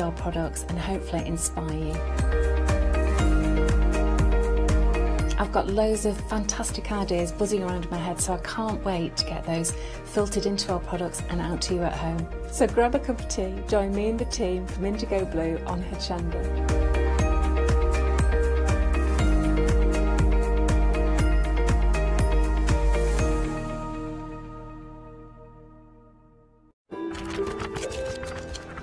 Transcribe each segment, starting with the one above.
our products and hopefully inspire you. I've got loads of fantastic ideas buzzing around in my head, so I can't wait to get those filtered into our products and out to you at home. So grab a cup of tea, join me and the team from Indigo Blue on Hochanda.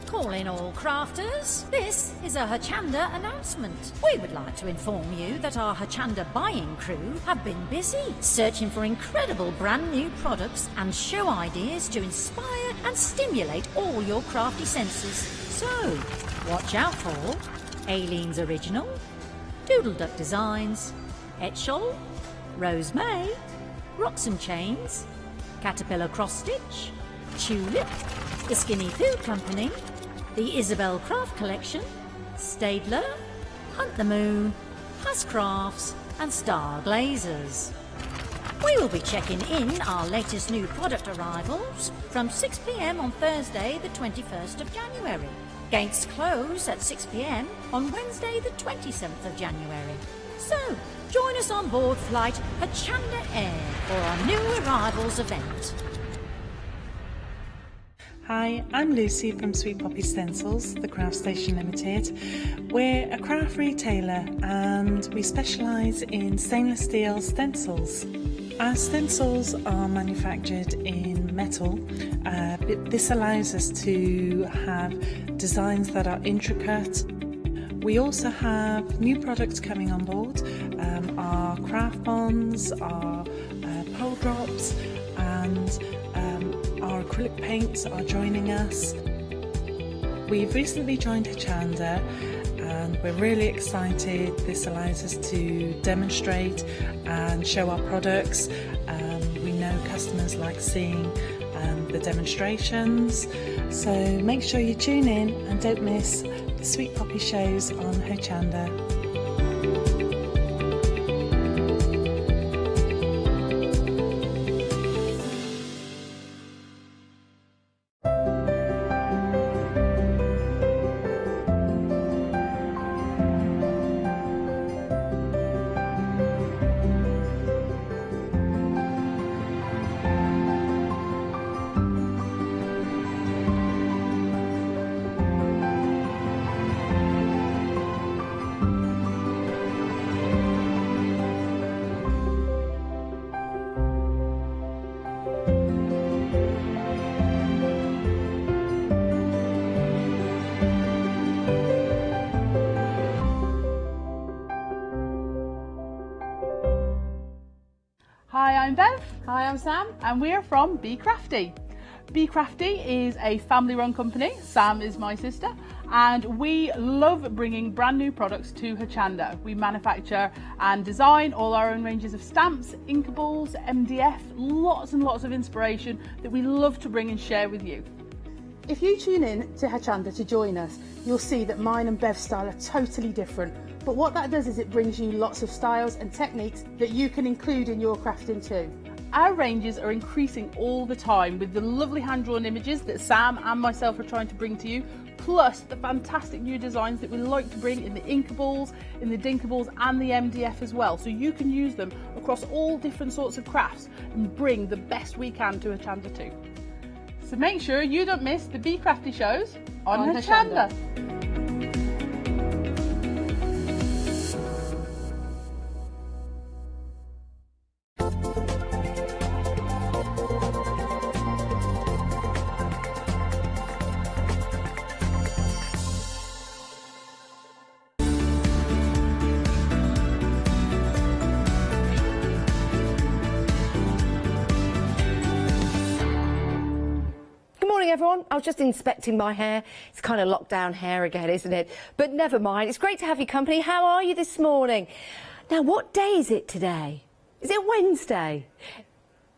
Calling all crafters, this is a Hochanda announcement. We would like to inform you that our Hochanda buying crew have been busy searching for incredible brand new products and show ideas to inspire and stimulate all your crafty senses. So, watch out for Aileen's Original, Doodle Duck Designs, Etchell, Rose May, Rocks and Chains, Caterpillar Cross Stitch, Tulip, The Skinny Food Company, the Isabel Craft Collection, Staedtler, Hunt the Moon, Haas Crafts and Star Glazers. We will be checking in our latest new product arrivals from 6 p.m. on Thursday the 21st of January, against close at 6 p.m. on Wednesday the 27th of January. So, join us on board flight Hochanda Air for our new arrivals event. Hi, I'm Lucy from Sweet Poppy Stencils, the Craft Station Limited. We're a craft retailer and we specialise in stainless steel stencils. Our stencils are manufactured in metal. This allows us to have designs that are intricate. We also have new products coming on board, our craft bonds, our pole drops and our acrylic paints are joining us. We've recently joined Hochanda and we're really excited. This allows us to demonstrate and show our products. We know customers like seeing the demonstrations, so make sure you tune in and don't miss the Sweet Poppy shows on Hochanda. Hi, I'm Bev. Hi, I'm Sam. And we're from Be Crafty. Be Crafty is a family-run company. Sam is my sister. And we love bringing brand new products to Hochanda. We manufacture and design all our own ranges of stamps, inkables, MDF, lots and lots of inspiration that we love to bring and share with you. If you tune in to Hochanda to join us, you'll see that mine and Bev's style are totally different. But what that does is it brings you lots of styles and techniques that you can include in your crafting too. Our ranges are increasing all the time with the lovely hand-drawn images that Sam and myself are trying to bring to you, plus the fantastic new designs that we like to bring in the inkables, in the dinkables and the MDF as well. So you can use them across all different sorts of crafts and bring the best we can to Hochanda too. So make sure you don't miss the Be Crafty shows on Hochanda. Everyone, I was just inspecting my hair. It's kind of lockdown hair again, isn't it? But never mind, it's great to have your company. How are you this morning? Now, what day is it today? Is it Wednesday?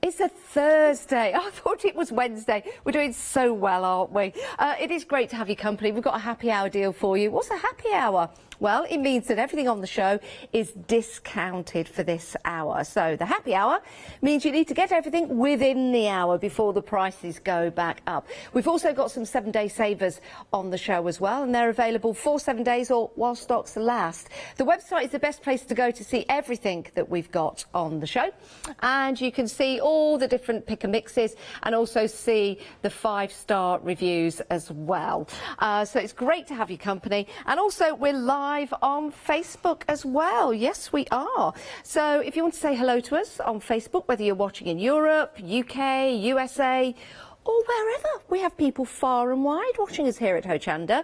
It's a Thursday. I thought it was Wednesday. We're doing so well, aren't we? It is great to have your company. We've got a happy hour deal for you. What's a happy hour? Well, it means that everything on the show is discounted for this hour. So the happy hour means you need to get everything within the hour before the prices go back up. We've also got some 7-day savers on the show as well, and they're available for 7 days or while stocks last. The website is the best place to go to see everything that we've got on the show, and you can see all the different pick and mixes and also see the 5-star reviews as well. So it's great to have your company, and also we're live on Facebook as well. Yes, we are. So if you want to say hello to us on Facebook, whether you're watching in Europe, UK, USA, or wherever. We have people far and wide watching us here at Hochanda.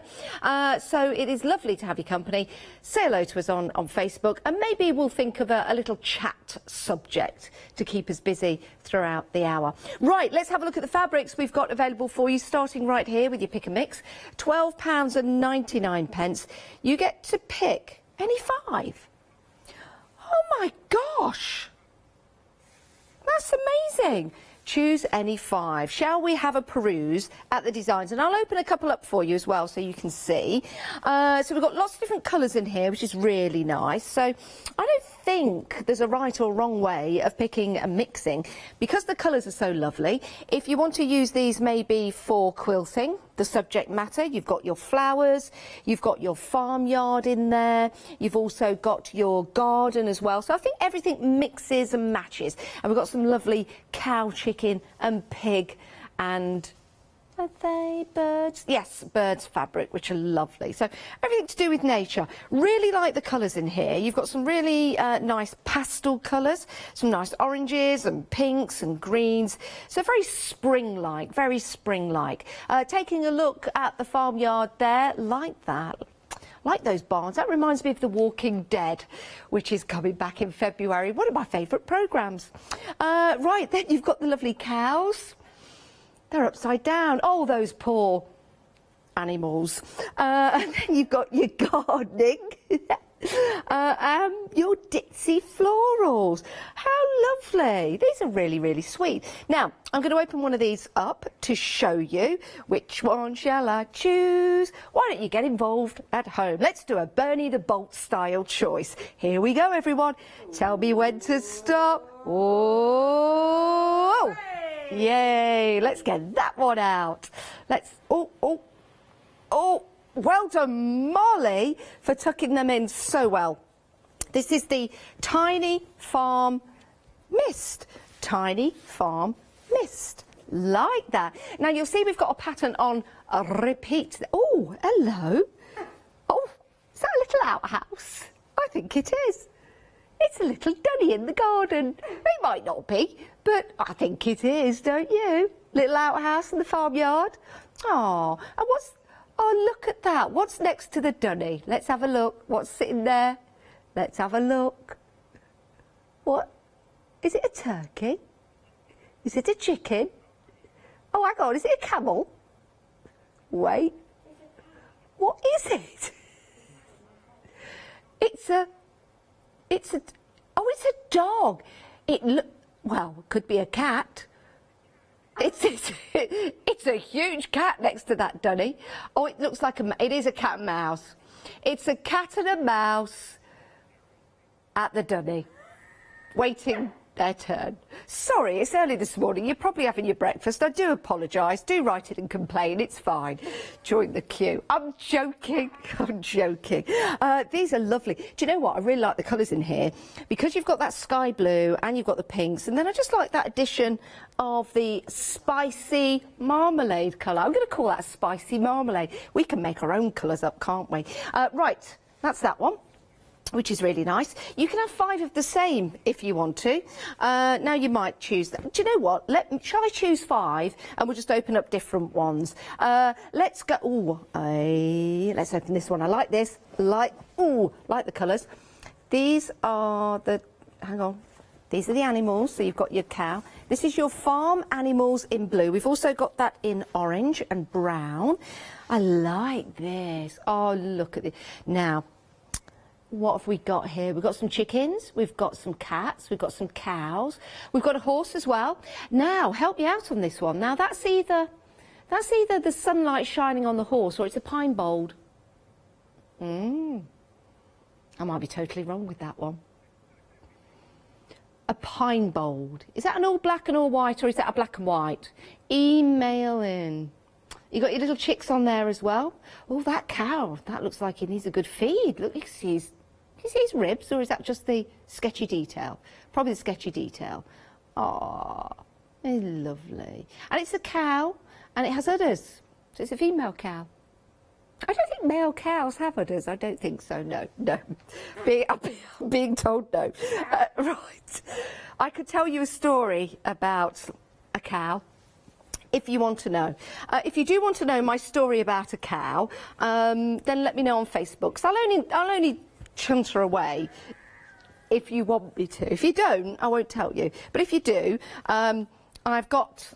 So it is lovely to have your company. Say hello to us on Facebook, and maybe we'll think of a little chat subject to keep us busy throughout the hour. Right, let's have a look at the fabrics we've got available for you, starting right here with your pick and mix. £12.99. You get to pick any 5. Oh my gosh! That's amazing. Choose any 5. Shall we have a peruse at the designs? And I'll open a couple up for you as well so you can see. So we've got lots of different colours in here, which is really nice. So I don't think there's a right or wrong way of picking and mixing because the colours are so lovely. If you want to use these maybe for quilting, the subject matter, you've got your flowers, you've got your farmyard in there, you've also got your garden as well. So I think everything mixes and matches. And we've got some lovely cow, chicken and pig and... are they birds? Yes, birds fabric, which are lovely. So everything to do with nature. Really like the colours in here. You've got some really nice pastel colours, some nice oranges and pinks and greens. So very spring-like, very spring-like. Taking a look at the farmyard there, like that. Like those barns. That reminds me of The Walking Dead, which is coming back in February. One of my favourite programmes. Right, then you've got the lovely cows. They're upside down. Oh, those poor animals. And then you've got your gardening. Your ditzy florals. How lovely. These are really, really sweet. Now, I'm going to open one of these up to show you. Which one shall I choose? Why don't you get involved at home? Let's do a Bernie the Bolt style choice. Here we go, everyone. Tell me when to stop. Oh! Yay, let's get that one out. Let's, oh, well done, Molly, for tucking them in so well. This is the Tiny Farm Mist. Tiny Farm Mist. Like that. Now, you'll see we've got a pattern on a repeat. Oh, hello. Oh, is that a little outhouse? I think it is. It's a little dunny in the garden. It might not be, but I think it is, don't you? Little outhouse in the farmyard. Oh, and what's... oh, look at that. What's next to the dunny? Let's have a look. What's sitting there? Let's have a look. What? Is it a turkey? Is it a chicken? Oh, hang on. Is it a camel? Wait. What is it? It's a dog. Well, it could be a cat. It's a huge cat next to that dunny. Oh, it looks like it is a cat and mouse. It's a cat and a mouse at the dunny, waiting their turn. Sorry, it's early this morning. You're probably having your breakfast. I do apologise. Do write it and complain. It's fine. Join the queue. I'm joking. I'm joking. These are lovely. Do you know what? I really like the colours in here because you've got that sky blue and you've got the pinks, and then I just like that addition of the spicy marmalade colour. I'm going to call that a spicy marmalade. We can make our own colours up, can't we? Right, that's that one, which is really nice. You can have 5 of the same if you want to. Now you might choose that. Do you know what? Shall I choose 5 and we'll just open up different ones? Let's go. Ooh, let's open this one. I like this. Like the colours. These are the. Hang on. These are the animals. So you've got your cow. This is your farm animals in blue. We've also got that in orange and brown. I like this. Oh, look at this. Now, what have we got here? We've got some chickens, we've got some cats, we've got some cows, we've got a horse as well. Now, help me out on this one. Now, that's either the sunlight shining on the horse or it's a pine bold. I might be totally wrong with that one. A pine bold. Is that an all black and all white, or is that a black and white? Email in. You got your little chicks on there as well. Oh, that cow. That looks like he needs a good feed. Look, you see his ribs, or is that just the sketchy detail? Probably the sketchy detail. Oh, it's lovely. And it's a cow, and it has udders. So it's a female cow. I don't think male cows have udders. I don't think so, no. I'm being told no. Right. I could tell you a story about a cow, if you want to know. If you do want to know my story about a cow, then let me know on Facebook. 'Cause I'll only chunter away if you want me to. If you don't, I won't tell you. But if you do, I've got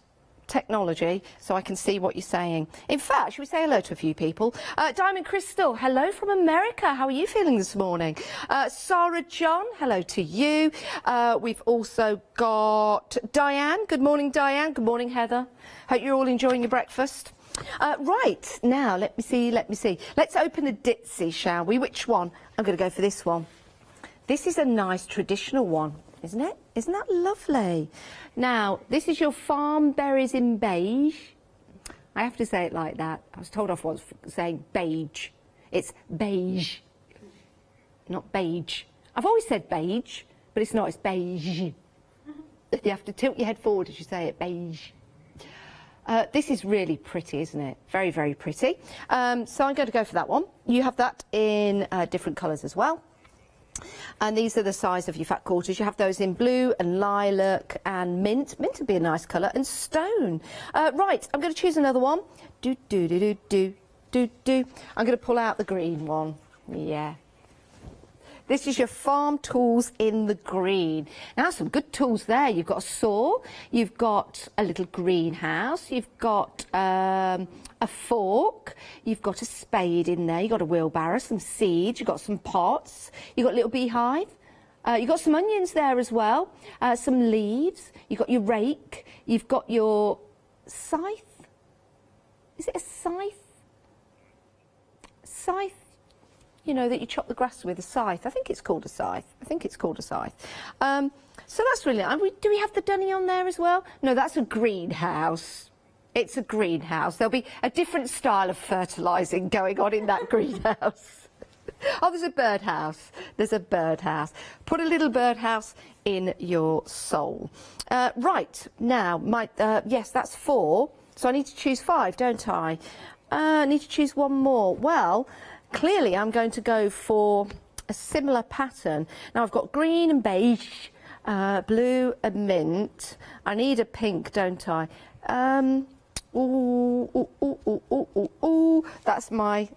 technology so I can see what you're saying. In fact, should we say hello to a few people? Diamond Crystal, hello from America. How are you feeling this morning? Sarah John, hello to you. We've also got Diane. Good morning, Diane. Good morning, Heather. Hope you're all enjoying your breakfast. Right, now, let me see. Let's open a ditzy, shall we? Which one? I'm going to go for this one. This is a nice traditional one, isn't it? Isn't that lovely? Now, this is your farm berries in beige. I have to say it like that. I was told off once for saying beige. It's beige, not beige. I've always said beige, but it's not, it's beige. You have to tilt your head forward as you say it, beige. This is really pretty, isn't it? Very, very pretty. So I'm going to go for that one. You have that in different colours as well. And these are the size of your fat quarters. You have those in blue and lilac and mint. Mint would be a nice colour. And stone. Right, I'm going to choose another one. I'm going to pull out the green one. Yeah. This is your farm tools in the green. Now, some good tools there. You've got a saw, you've got a little greenhouse, you've got a fork, you've got a spade in there, you've got a wheelbarrow, some seeds, you've got some pots, you've got a little beehive, you've got some onions there as well, some leaves, you've got your rake, you've got your scythe. Is it a scythe? Scythe. You know, that you chop the grass with, a scythe. I think it's called a scythe. So that's really nice. Do we have the dunny on there as well? No, that's a greenhouse. It's a greenhouse. There'll be a different style of fertilising going on in that greenhouse. Oh, there's a birdhouse. There's a birdhouse. Put a little birdhouse in your soul. Right, now, yes, that's 4. So I need to choose 5, don't I? I need to choose one more. Well, clearly I'm going to go for a similar pattern. Now I've got green and beige, blue and mint. I need a pink, don't I? That's my...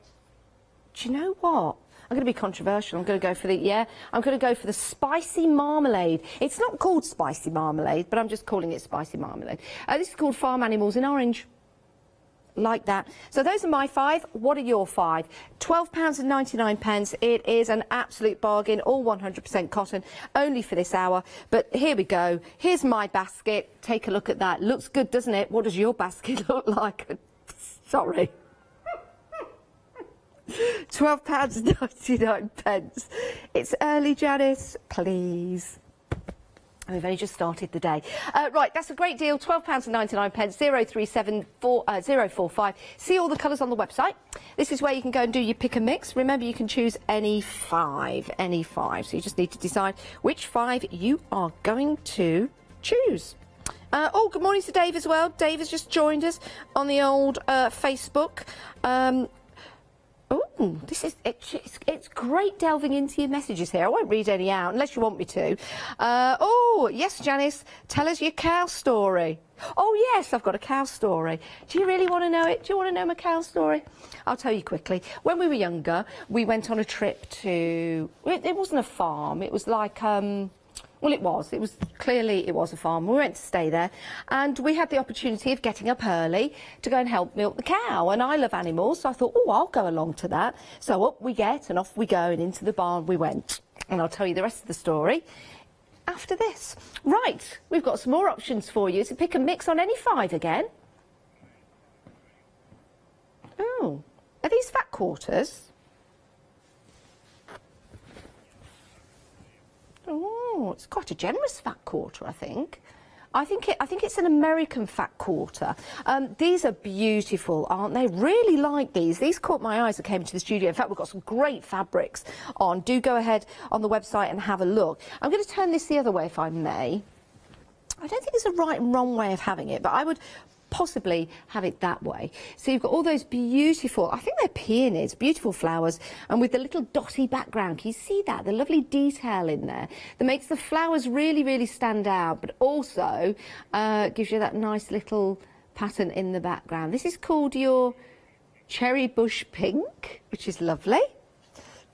Do you know what? I'm going to be controversial. I'm going to go for I'm going to go for the spicy marmalade. It's not called spicy marmalade, but I'm just calling it spicy marmalade. This is called Farm Animals in Orange. Like that. So those are my 5. What are your 5? £12.99. It is an absolute bargain, all 100% cotton, only for this hour. But here we go. Here's my basket. Take a look at that. Looks good, doesn't it? What does your basket look like? Sorry. £12.99. It's early, Janice. Please. We've only just started the day. Right, that's a great deal. £12.99, 0374 See all the colours on the website. This is where you can go and do your pick and mix. Remember, you can choose any 5. So you just need to decide which 5 you are going to choose. Oh, good morning to Dave as well. Dave has just joined us on the old Facebook. Oh, it's great delving into your messages here. I won't read any out unless you want me to. Oh, yes, Janice, tell us your cow story. Oh, yes, I've got a cow story. Do you really want to know it? Do you want to know my cow story? I'll tell you quickly. When we were younger, we went on a trip to... It wasn't a farm. It was like... Well, it was a farm. We went to stay there, and we had the opportunity of getting up early to go and help milk the cow. And I love animals, so I thought, oh, I'll go along to that. So up we get, and off we go, and into the barn we went. And I'll tell you the rest of the story after this. Right, we've got some more options for you. It's a pick and mix on any 5 again. Oh, are these fat quarters? it's quite a generous fat quarter, I think. I think it's an American fat quarter. These are beautiful, aren't they? Really like these. These caught my eyes that came into the studio. In fact, we've got some great fabrics on. Do go ahead on the website and have a look. I'm going to turn this the other way, if I may. I don't think there's a right and wrong way of having it, but I would possibly have it that way. So you've got all those beautiful, I think they're peonies, beautiful flowers, and with the little dotty background. Can you see that? The lovely detail in there that makes the flowers really, really stand out, but also gives you that nice little pattern in the background. This is called your cherry bush pink, which is lovely.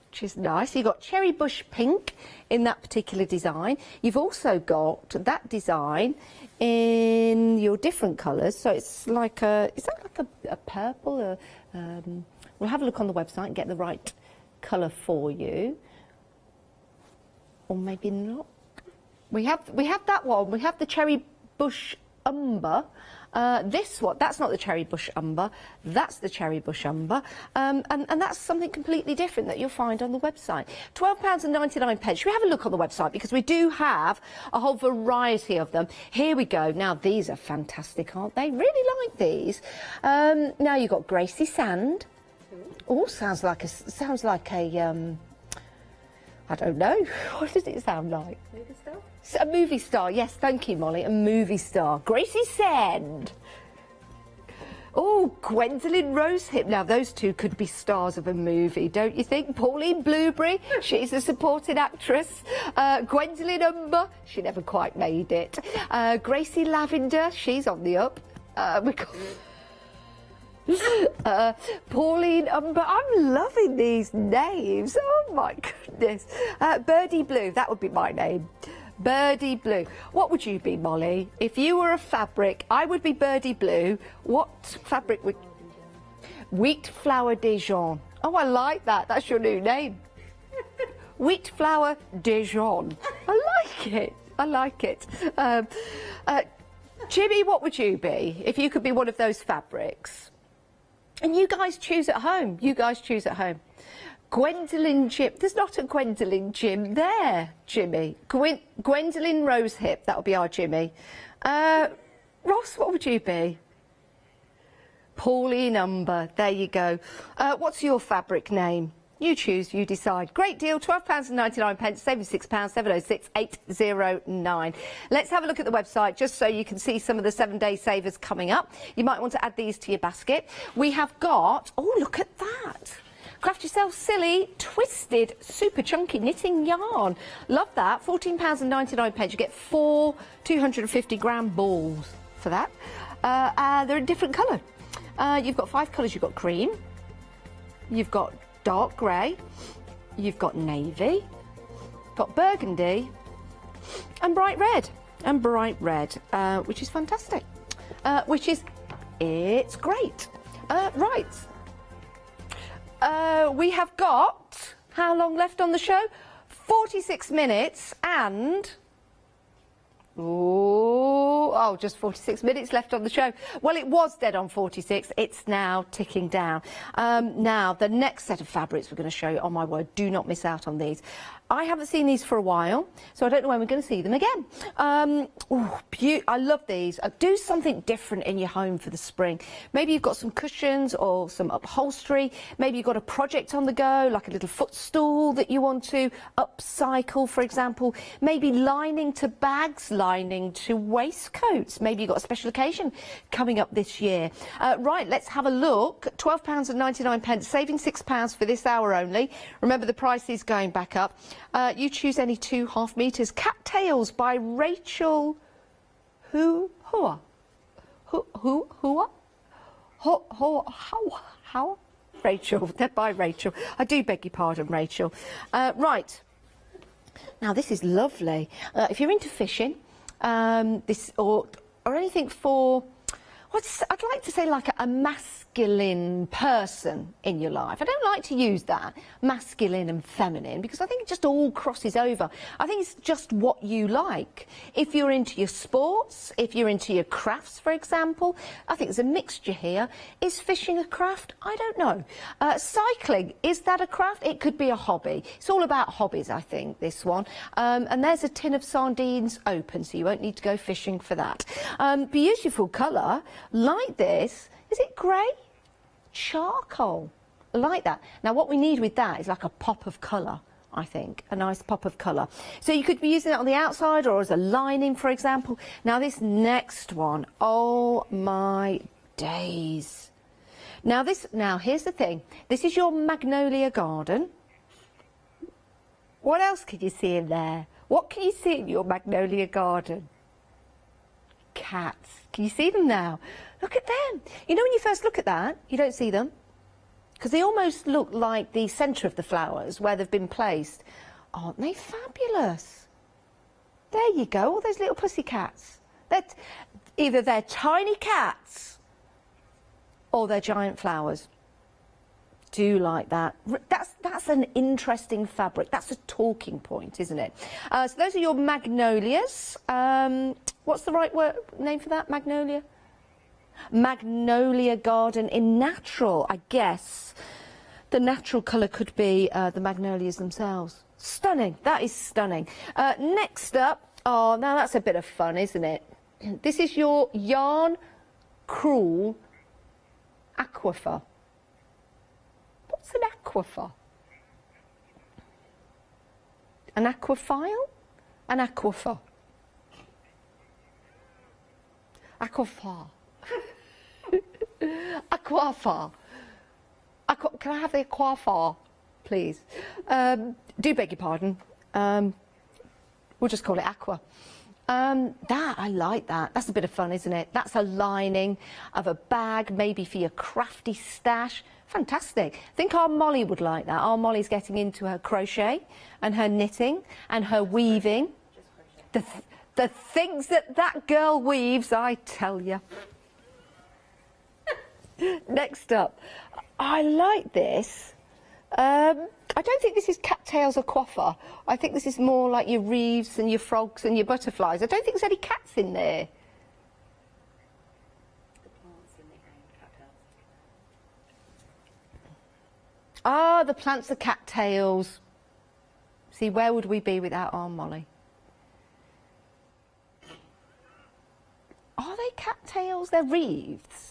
Which is nice. You've got cherry bush pink in that particular design. You've also got that design in your different colours. So it's like a, is that like a purple? We'll have a look on the website and get the right colour for you. Or maybe not. We have that one. We have the cherry bush umber. This one, that's not the cherry bush umber, that's the cherry bush umber, and that's something completely different that you'll find on the website. £12.99. Should we have a look on the website, because we do have a whole variety of them. Here we go. Now these are fantastic, aren't they? Really like these. Now you've got Gracie Sand. Oh, sounds like a I don't know. What does it sound like? Movie star? A movie star, yes, thank you, Molly. A movie star. Gracie Sand. Oh, Gwendolyn Rosehip. Now, those two could be stars of a movie, don't you think? Pauline Blueberry, she's a supporting actress. Gwendolyn Umber, she never quite made it. Gracie Lavender, she's on the up. We got... Pauline Umber, I'm loving these names. Oh my goodness. Birdie Blue, that would be my name. Birdie Blue. What would you be, Molly? If you were a fabric, I would be Birdie Blue. What fabric would... Wheat Flower Dijon. Oh, I like that. That's your new name. Wheat Flower Dijon. I like it. I like it. Jimmy, what would you be if you could be one of those fabrics? And you guys choose at home. You guys choose at home. Gwendolyn Jim. There's not a Gwendolyn Jim there, Jimmy. Gwendolyn Rosehip. That would be our Jimmy. Ross, what would you be? Pauline Umber. There you go. What's your fabric name? You choose, you decide. Great deal, £12.99, saving £6, 706 809. Let's have a look at the website just so you can see some of the 7-day savers coming up. You might want to add these to your basket. We have got, oh, look at that. Craft Yourself Silly Twisted Super Chunky Knitting Yarn. Love that. £14.99. You get 4 250-gram balls for that. They're in different colour. You've got 5 colours. You've got cream. You've got dark grey, you've got navy, got burgundy, and bright red, which is fantastic. It's great. Right. We have got, how long left on the show? 46 minutes and... Oh, just 46 minutes left on the show. Well, it was dead on 46. It's now ticking down. Now, the next set of fabrics we're going to show you, oh my word, do not miss out on these. I haven't seen these for a while, so I don't know when we're going to see them again. I love these. Do something different in your home for the spring. Maybe you've got some cushions or some upholstery. Maybe you've got a project on the go, like a little footstool that you want to upcycle, for example. Maybe lining to bags, lining to waistcoats. Maybe you've got a special occasion coming up this year. Right, let's have a look. £12.99, saving £6 for this hour only. Remember, the price is going back up. You choose any 2 half meters. Cattails by Rachel. How? Rachel. They're by Rachel. I do beg your pardon, Rachel. Right. Now this is lovely. If you're into fishing, this or anything for, I'd like to say like a masculine masculine person in your life. I don't like to use that, masculine and feminine, because I think it just all crosses over. I think it's just what you like. If you're into your sports, if you're into your crafts, for example, I think there's a mixture here. Is fishing a craft? I don't know. Cycling, is that a craft? It could be a hobby. It's all about hobbies, I think, this one. And there's a tin of sardines open, so you won't need to go fishing for that. Beautiful colour, like this. Is it grey? Charcoal. I like that. Now, what we need with that is like a pop of colour, I think. A nice pop of colour. So you could be using it on the outside or as a lining, for example. Now, this next one, oh my days. Now, here's the thing. This is your magnolia garden. What else can you see in there? What can you see in your magnolia garden? Cats. Can you see them now? Look at them. You know, when you first look at that, you don't see them, because they almost look like the centre of the flowers where they've been placed. Aren't they fabulous? There you go, all those little pussycats. Either they're tiny cats or they're giant flowers. Do like that. That's an interesting fabric. That's a talking point, isn't it? So those are your magnolias. What's the right name for that? Magnolia? Magnolia garden in natural, I guess. The natural colour could be the magnolias themselves. Stunning. That is stunning. Next up, oh, now that's a bit of fun, isn't it? This is your yarn crewel aquifer. What's an aquifer? An aquaphile? An aquifer. Aquaphar. Aquaphar. Can I have the aquaphar, please? Do beg your pardon. We'll just call it aqua. I like that. That's a bit of fun, isn't it? That's a lining of a bag, maybe for your crafty stash. Fantastic. I think our Molly would like that. Our Molly's getting into her crochet and her knitting and her weaving. The things that girl weaves, I tell you. Next up, I like this. I don't think this is cattails or coiffer. I think this is more like your reeves and your frogs and your butterflies. I don't think there's any cats in there. Ah, the plants are cattails. See, where would we be without our Molly? Are they cattails? They're wreaths.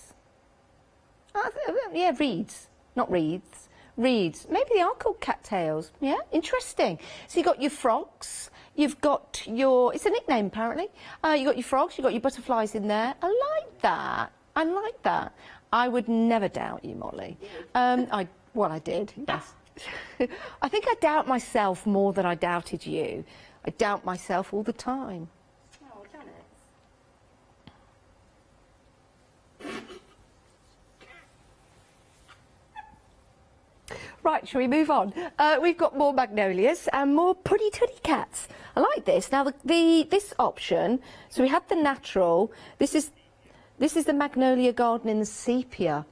Yeah, reeds, not wreaths. Reeds. Maybe they are called cattails. Yeah, interesting. So you've got your frogs. You've got your... It's a nickname, apparently. You've got your frogs. You've got your butterflies in there. I like that. I like that. I would never doubt you, Molly. Well, I did, yes. I think I doubt myself more than I doubted you. I doubt myself all the time. Oh, Janet. Right, shall we move on? We've got more magnolias and more puddy tuddy cats. I like this. Now, this option, so we had the natural. This is the magnolia garden in the sepia.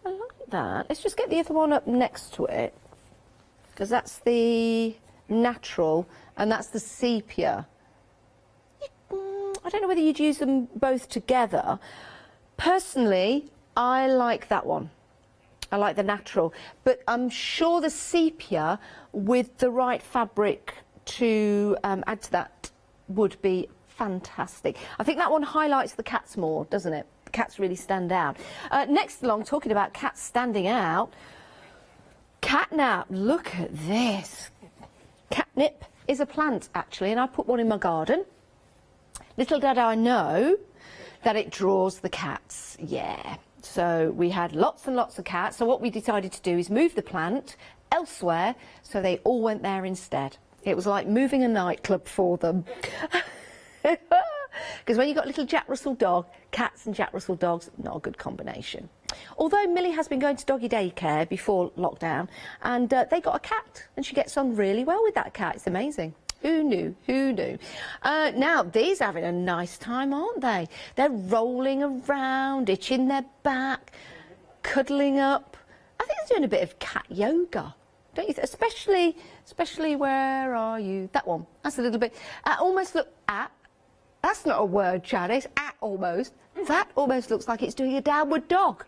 I like that. Let's just get the other one up next to it, because that's the natural and that's the sepia. I don't know whether you'd use them both together. Personally, I like that one. I like the natural, but I'm sure the sepia with the right fabric to add to that would be fantastic. I think that one highlights the cats more, doesn't it? The cats really stand out. Next along, talking about cats standing out, catnap. Look at this. Catnip is a plant, actually, and I put one in my garden. Little did I know that it draws the cats. Yeah. So we had lots and lots of cats. So what we decided to do is move the plant elsewhere, so they all went there instead. It was like moving a nightclub for them. Because when you've got a little Jack Russell dog, cats and Jack Russell dogs, not a good combination. Although Millie has been going to doggy daycare before lockdown, and they got a cat, and she gets on really well with that cat. It's amazing. Who knew? Who knew? Now, these are having a nice time, aren't they? They're rolling around, itching their back. cuddling up. I think it's doing a bit of cat yoga, don't you? Especially, where are you? That one. That's a little bit. Almost look at. That's not a word, Janice. At almost. That almost looks like it's doing a downward dog,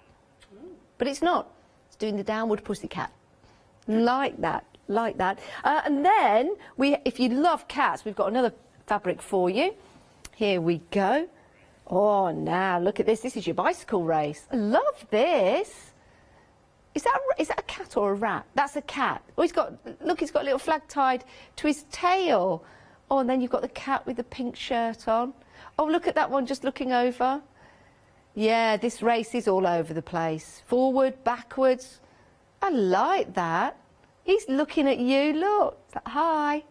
but it's not. It's doing the downward pussycat. Like that. Like that. And then if you love cats, we've got another fabric for you. Here we go. Oh, now look at this. This is your bicycle race. I love this. Is that a cat or a rat? That's a cat. Oh, he's got a little flag tied to his tail. Oh, and then you've got the cat with the pink shirt on. Oh, look at that one just looking over. Yeah, this race is all over the place. Forward, backwards. I like that. He's looking at you, look. Hi.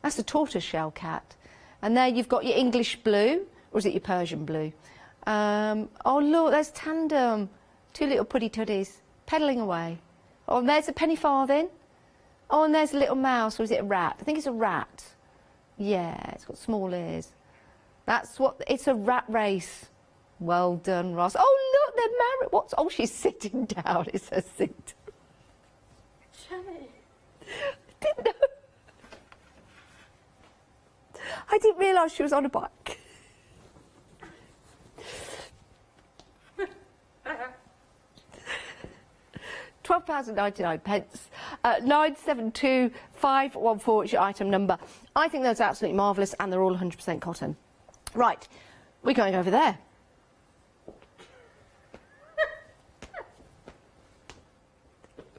That's a tortoiseshell cat. And there you've got your English blue, or is it your Persian blue? Oh, look, there's Tandem. Two little puddy tuddies, pedalling away. Oh, and there's a penny farthing. Oh, and there's a little mouse, or is it a rat? I think it's a rat. Yeah, it's got small ears. It's a rat race. Well done, Ross. Oh, look, they're married. Oh, she's sitting down. It's her seat. I didn't realise she was on a bike. £12.99. 972514 is your item number. I think that's absolutely marvellous, and they're all 100% cotton. Right, we're going over there.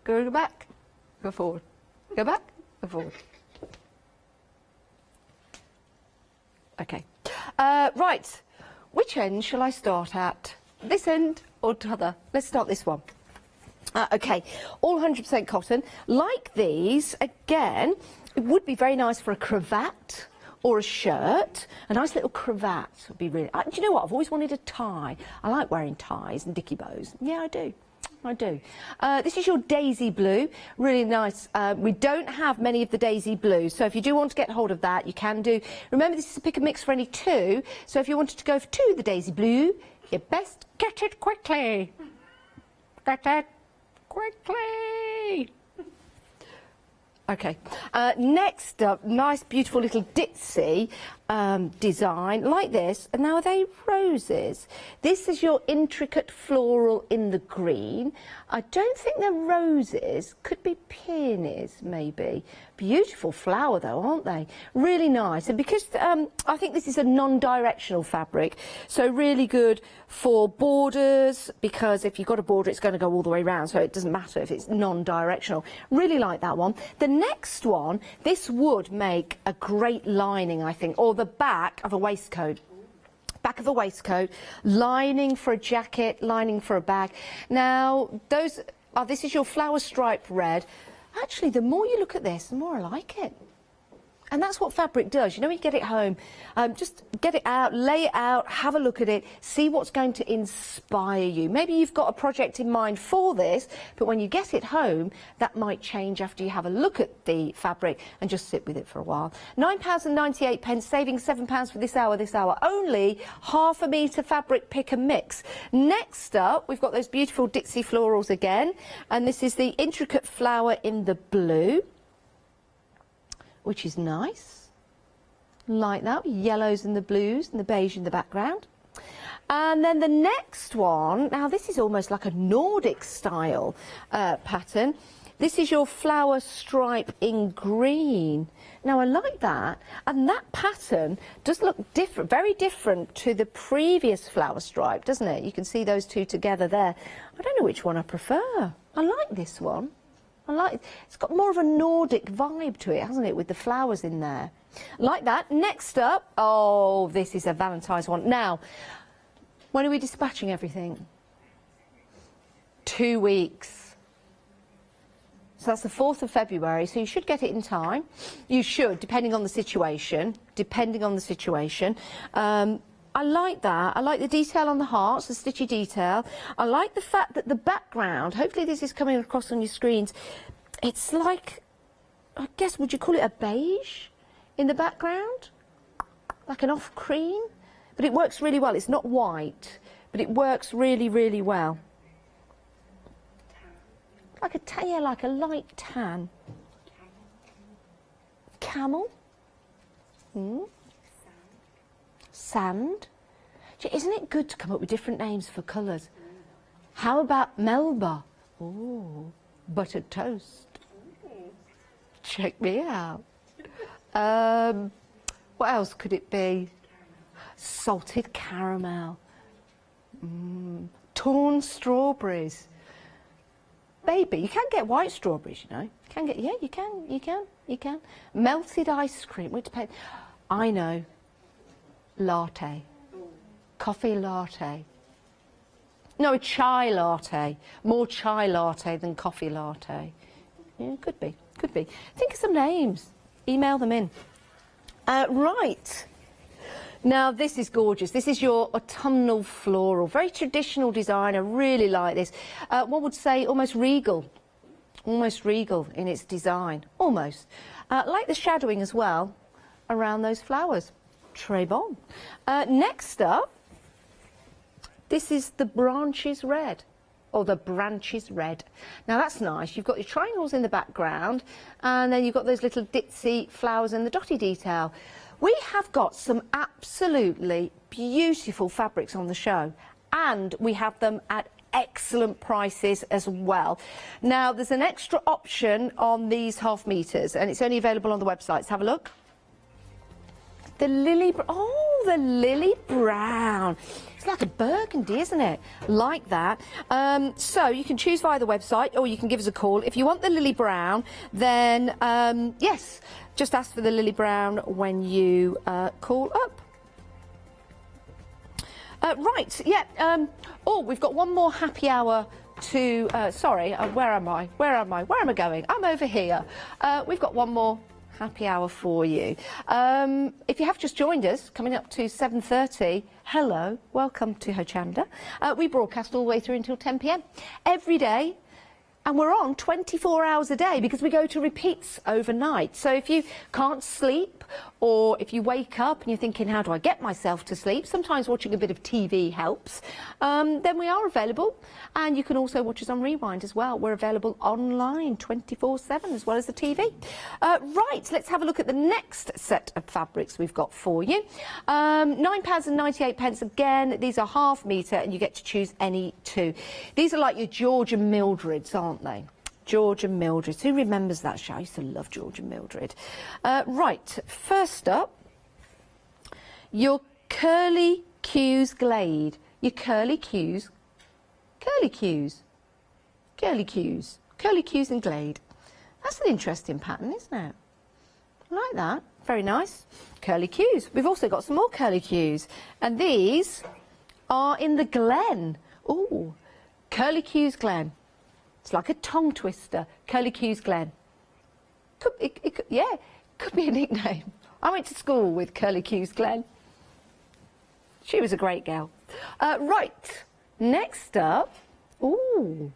Go back, go forward. Go back, go forward. Okay. Right, which end shall I start at? This end or t'other? Let's start this one. Okay, all 100% cotton. Like these, again, it would be very nice for a cravat or a shirt. A nice little cravat would be really... do you know what? I've always wanted a tie. I like wearing ties and dicky bows. Yeah, I do. I do. This is your daisy blue, really nice. We don't have many of the daisy blues, so if you do want to get hold of that, you can do. Remember, this is a pick and mix for only two, so if you wanted to go for two of the daisy blue, you best get it quickly. Get it quickly. Okay, next up, nice beautiful little ditzy design like this. And now, are they roses? This is your intricate floral in the green. I don't think they're roses, could be peonies maybe. Beautiful flower though, aren't they? Really nice. And because I think this is a non-directional fabric, so really good for borders, because if you've got a border it's going to go all the way around, so it doesn't matter if it's non-directional. Really like that one. The next one, this would make a great lining, I think, or the back of a waistcoat. Back of a waistcoat, lining for a jacket, lining for a bag. Now, this is your flower stripe red. Actually, the more you look at this, the more I like it. And that's what fabric does. You know, when you get it home, just get it out, lay it out, have a look at it, see what's going to inspire you. Maybe you've got a project in mind for this, but when you get it home, that might change after you have a look at the fabric and just sit with it for a while. £9.98, saving £7 for this hour. Only half a metre fabric pick and mix. Next up, we've got those beautiful ditzy florals again, and this is the intricate flower in the blue, which is nice, like that, yellows and the blues and the beige in the background. And then the next one, now this is almost like a Nordic style pattern. This is your flower stripe in green. Now I like that, and that pattern does look different, very different to the previous flower stripe, doesn't it? You can see those two together there. I don't know which one I prefer. I like this one. It's got more of a Nordic vibe to it, hasn't it, with the flowers in there. Like that. Next up, oh, this is a Valentine's one. Now, when are we dispatching everything? 2 weeks. So that's the 4th of February, so you should get it in time. You should, depending on the situation. I like that. I like the detail on the hearts, the stitchy detail. I like the fact that the background, hopefully this is coming across on your screens, it's like, I guess, would you call it a beige in the background? Like an off cream? But it works really well. It's not white, but it works really, really well. Like a tan, yeah, like a light tan. Camel. Sand. Isn't it good to come up with different names for colours? How about Melba? Oh, buttered toast. Check me out. What else could it be? Salted caramel. Torn strawberries. Baby, you can get white strawberries, you know. You can get, yeah, you can. Melted ice cream. Which depends. I know. Latte. Coffee latte. No, a chai latte. More chai latte than coffee latte. Yeah, could be. Think of some names. Email them in. Right. Now, this is gorgeous. This is your autumnal floral. Very traditional design. I really like this. One would say almost regal. Almost regal in its design. Almost. Like the shadowing as well around those flowers. Très bon. Next up, this is the branches red, or the branches red. Now that's nice. You've got your triangles in the background, and then you've got those little ditzy flowers in the dotty detail. We have got some absolutely beautiful fabrics on the show, and we have them at excellent prices as well. Now there's an extra option on these half meters, and it's only available on the website. Let's have a look. The lily, oh, the lily brown. It's like a burgundy, isn't it? Like that. So you can choose via the website, or you can give us a call. If you want the lily brown, then yes, just ask for the lily brown when you call up. Right, yeah. Oh, we've got one more happy hour to. Sorry, where am I? Where am I going? I'm over here. We've got one more happy hour for you. If you have just joined us, coming up to 7:30, hello, welcome to Hochanda. We broadcast all the way through until 10 p.m. every day, and we're on 24 hours a day because we go to repeats overnight. So if you can't sleep, or if you wake up and you're thinking, how do I get myself to sleep? Sometimes watching a bit of TV helps. Then we are available, and you can also watch us on Rewind as well. We're available online 24/7 as well as the TV. Right, let's have a look at the next set of fabrics we've got for you. £9.98 again. These are half metre, and you get to choose any two. These are like your George and Mildreds, aren't they? George and Mildred. Who remembers that show? I used to love George and Mildred. Right, first up, your Curly Cues Glade. Your Curly Cues and Glade. That's an interesting pattern, isn't it? I like that. Very nice. Curly Cues. We've also got some more Curly Cues, and these are in the Glen. Ooh, Curly Cues Glen. It's like a tongue twister. Curly Cues Glen. Could be a nickname. I went to school with Curly Cues Glen. She was a great girl. Right, next up. Ooh.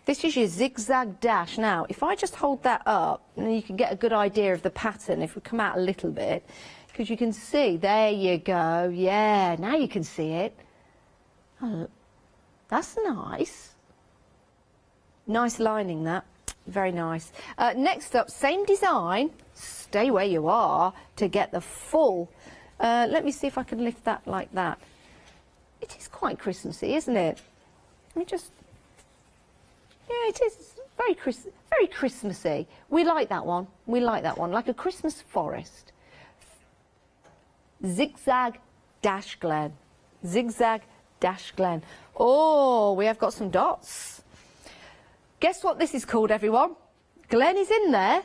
This is your zigzag dash. Now, if I just hold that up, and you can get a good idea of the pattern if we come out a little bit, because you can see, there you go. Yeah, now you can see it. Oh, that's nice. Nice lining, that. Very nice. Next up, same design. Stay where you are to get the full. Let me see if I can lift that like that. It is quite Christmassy, isn't it? Let me just. Yeah, it is very Christmassy. We like that one. We like that one. Like a Christmas forest. Zigzag dash Glen. Zigzag dash Glen. Oh, we have got some dots. Guess what this is called, everyone? Glen is in there.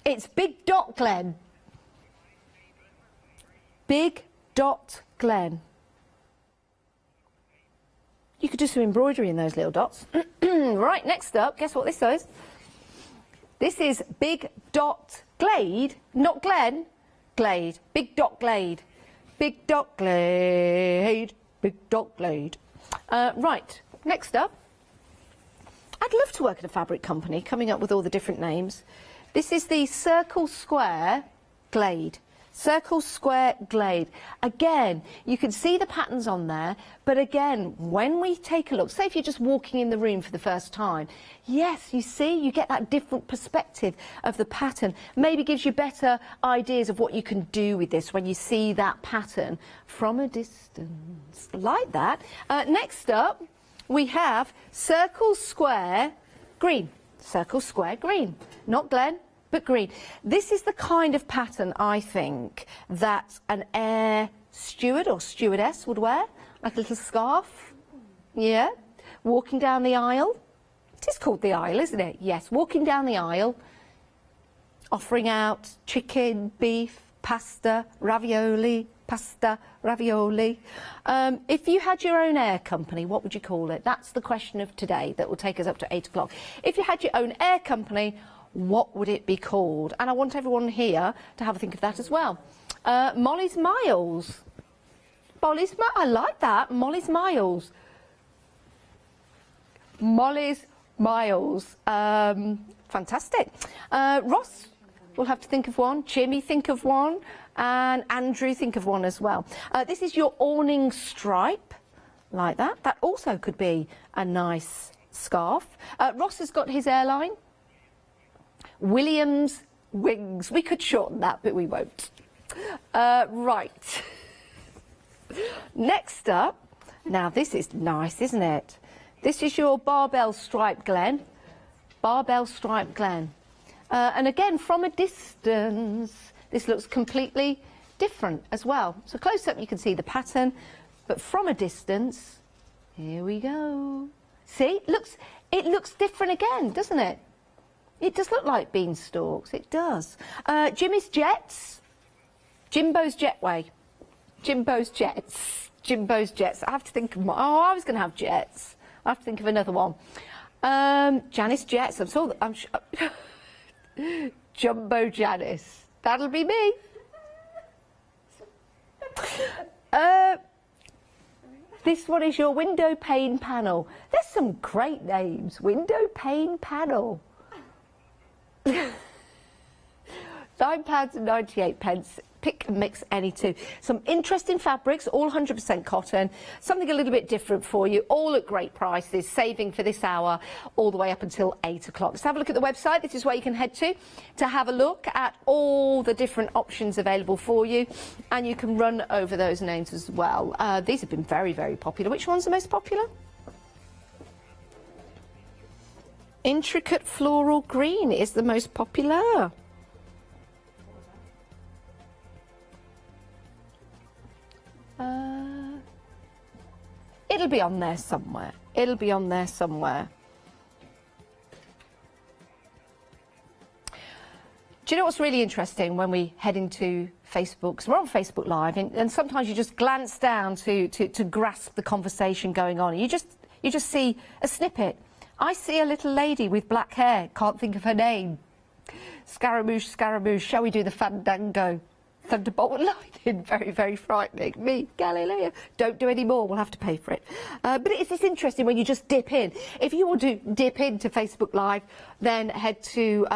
It's Big Dot Glen. Big Dot Glen. You could do some embroidery in those little dots. Right, next up, guess what this is? This is Big Dot Glade, not Glen, Glade. Big Dot Glade. Big Dot Glade. Big Dot Glade. Right, next up. I'd love to work at a fabric company, coming up with all the different names. This is the Circle Square Glade. Circle, square, glade. Again, you can see the patterns on there, but again, when we take a look, say if you're just walking in the room for the first time, yes, you see, you get that different perspective of the pattern. Maybe gives you better ideas of what you can do with this when you see that pattern from a distance, like that. Next up, we have circle, square, green. Circle, square, green. Not Glen, but green. This is the kind of pattern, I think, that an air steward or stewardess would wear, like a little scarf. Yeah, walking down the aisle. It is called the aisle, isn't it? Yes, walking down the aisle, offering out chicken, beef, pasta, ravioli, pasta, ravioli. If you had your own air company, what would you call it? That's the question of today that will take us up to 8 o'clock. If you had your own air company, what would it be called? And I want everyone here to have a think of that as well. Molly's Miles. I like that. Molly's Miles. Molly's Miles. Fantastic. Ross will have to think of one. Jimmy, think of one. And Andrew, think of one as well. This is your awning stripe, like that. That also could be a nice scarf. Ross has got his airline. Williams Wings. We could shorten that, but we won't. Right. Next up, now this is nice, isn't it? This is your barbell stripe, Glen. Barbell stripe, Glen. And again, from a distance, this looks completely different as well. So close up, you can see the pattern, but from a distance, here we go. See, it looks different again, doesn't it? It does look like beanstalks, it does. Jimmy's Jets. Jimbo's Jetway. Jimbo's Jets. Jimbo's Jets. I have to think of more. Oh, I was going to have Jets. I have to think of another one. Janice Jets. I'm sure. Jumbo Janice. That'll be me. This one is your window pane panel. There's some great names. Window pane panel. £9.98. Pick and mix any two. Some interesting fabrics, all 100% cotton. Something a little bit different for you, all at great prices, saving for this hour all the way up until 8 o'clock. Let's have a look at the website. This is where you can head to have a look at all the different options available for you. And you can run over those names as well. These have been very, very popular. Which one's the most popular? Intricate floral green is the most popular. It'll be on there somewhere. It'll be on there somewhere. Do you know what's really interesting when we head into Facebook? Because we're on Facebook Live, and sometimes you just glance down to grasp the conversation going on. And you just see a snippet. I see a little lady with black hair. Can't think of her name. Scaramouche, Scaramouche. Shall we do the fandango? Thunderbolt and lightning, very, very frightening. Me, Galileo. Don't do any more, we'll have to pay for it. But it's interesting when you just dip in. If you want to dip into Facebook Live, then head to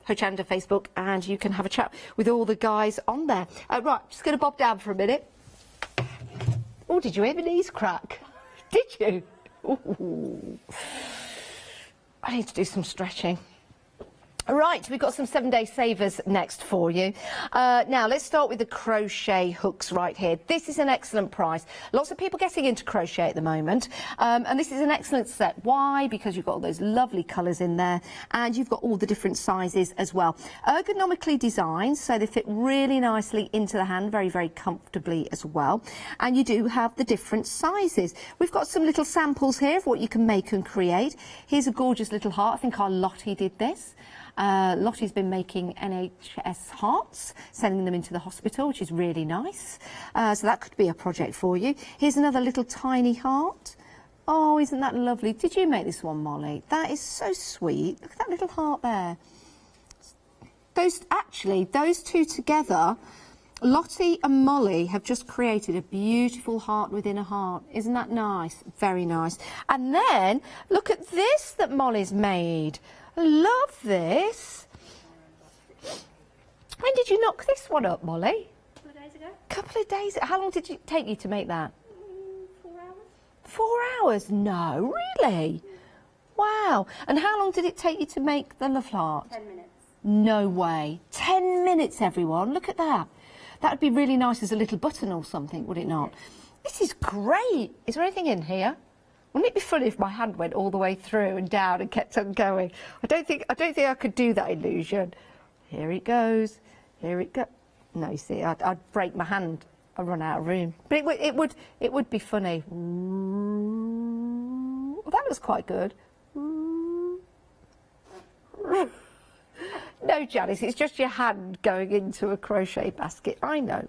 Hochanda Facebook and you can have a chat with all the guys on there. Right, just going to bob down for a minute. Oh, did you hear my knees crack? Did you? Ooh. I need to do some stretching. Right, we've got some 7-day savers next for you. Now, let's start with the crochet hooks right here. This is an excellent price. Lots of people getting into crochet at the moment. And this is an excellent set. Why? Because you've got all those lovely colours in there and you've got all the different sizes as well. Ergonomically designed, so they fit really nicely into the hand, very, very comfortably as well. And you do have the different sizes. We've got some little samples here of what you can make and create. Here's a gorgeous little heart. I think our Lottie did this. Lottie's been making NHS hearts, sending them into the hospital, which is really nice. So that could be a project for you. Here's another little tiny heart. Oh, isn't that lovely? Did you make this one, Molly? That is so sweet. Look at that little heart there. Those two together, Lottie and Molly have just created a beautiful heart within a heart. Isn't that nice? Very nice. And then, look at this that Molly's made. Love this. When did you knock this one up, Molly? days ago. Couple of days. How long did it take you to make that? 4 hours. 4 hours? No, really? Wow. And how long did it take you to make the love heart? 10 minutes. No way. 10 minutes, everyone. Look at that. That would be really nice as a little button or something, would it not? This is great. Is there anything in here? Wouldn't it be funny if my hand went all the way through and down and kept on going? I don't think I could do that illusion. Here it goes. Here it goes. No, you see, I'd break my hand. I'd run out of room. But it would be funny. Well, that was quite good. No, Janice, it's just your hand going into a crochet basket. I know.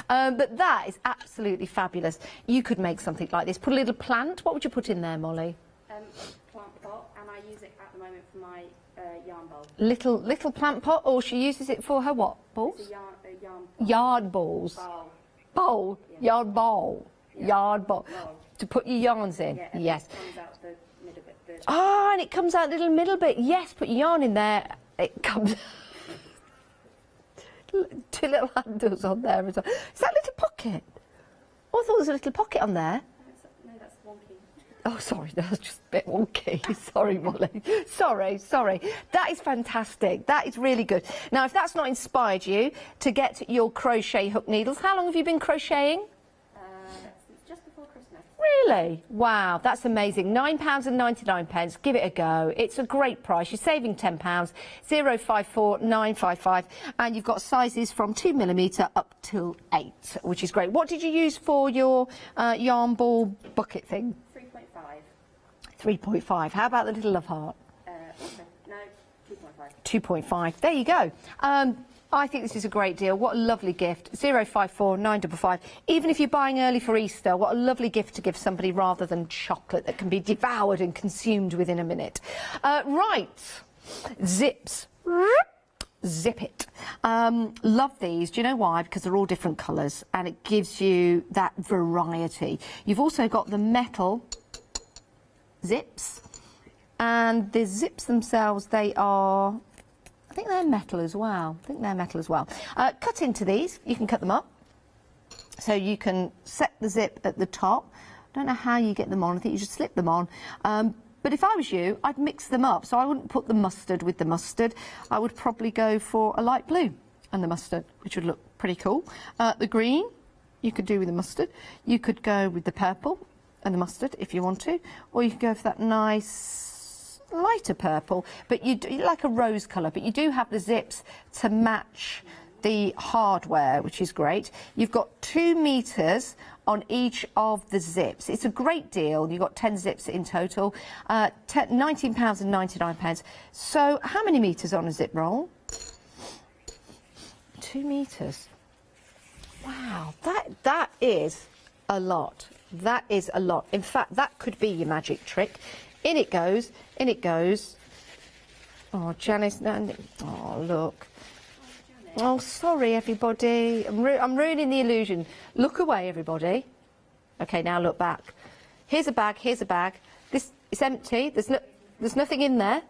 But that is absolutely fabulous. You could make something like this. Put a little plant. What would you put in there, Molly? Plant pot, and I use it at the moment for my yarn bowl. Little plant pot, or she uses it for her what? Balls? It's a yarn Yard balls. bowl. Yeah. Yard bowl. Yeah. Yard bowl. Bowl. To put your yarns in. Yeah, and Yes. it comes out the middle bit. Ah, and it comes out a little middle bit. Yes, put your yarn in there. It comes. 2 little handles on there as well. Is that a little pocket? Oh, I thought there was a little pocket on there. No, that's wonky. Oh, sorry, that's just a bit wonky. Sorry, Molly. Sorry. That is fantastic. That is really good. Now, if that's not inspired you to get your crochet hook needles, how long have you been crocheting? Since just before Christmas. Really? Wow, that's amazing. £9.99. Give it a go. It's a great price. You're saving £10. 054 955. And you've got sizes from 2mm up to 8, which is great. What did you use for your yarn ball bucket thing? 3.5. 3.5. How about the little love heart? No, 2.5. 2.5. There you go. I think this is a great deal. What a lovely gift. 054 955. Even if you're buying early for Easter, what a lovely gift to give somebody rather than chocolate that can be devoured and consumed within a minute. Right. Zips. Zip it. Love these. Do you know why? Because they're all different colours and it gives you that variety. You've also got the metal zips, and the zips themselves, I think they're metal as well. Cut into these. You can cut them up. So you can set the zip at the top. Don't know how you get them on. I think you just slip them on. But if I was you, I'd mix them up. So I wouldn't put the mustard with the mustard. I would probably go for a light blue and the mustard, which would look pretty cool. The green, you could do with the mustard. You could go with the purple and the mustard if you want to. Or you could go for that nice lighter purple, but you like a rose colour, but you do have the zips to match the hardware, which is great. You've got 2 meters on each of the zips. It's a great deal. You've got 10 zips in total, £19.99. So how many meters on a zip roll? 2 meters. Wow, that is a lot. That is a lot. In fact, that could be your magic trick. In it goes, in it goes. Oh, Janice, no, oh, look. Oh, sorry, everybody. I'm ruining the illusion. Look away, everybody. Okay, now look back. Here's a bag, here's a bag. This is empty. There's nothing in there.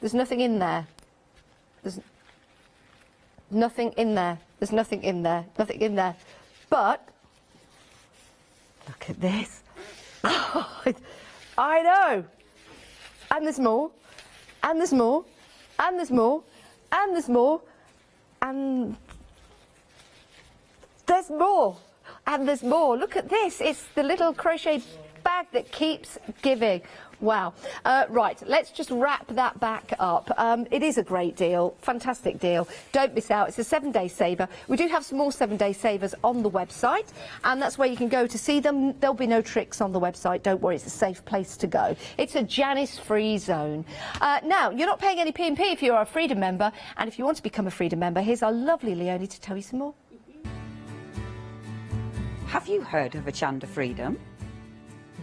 There's nothing in there. There's nothing in there. There's nothing in there. Nothing in there. But look at this. I know. And there's more. And there's more. And there's more. And there's more. And there's more. And there's more. Look at this. It's the little crochet bag that keeps giving. Wow. Right, let's just wrap that back up. It is a great deal, fantastic deal. Don't miss out. It's a 7-day saver. We do have some more 7-day savers on the website, and that's where you can go to see them. There'll be no tricks on the website. Don't worry, it's a safe place to go. It's a Janice-free zone. Now, you're not paying any P&P if you're a Freedom member, and if you want to become a Freedom member, here's our lovely Leonie to tell you some more. Have you heard of Hochanda Freedom?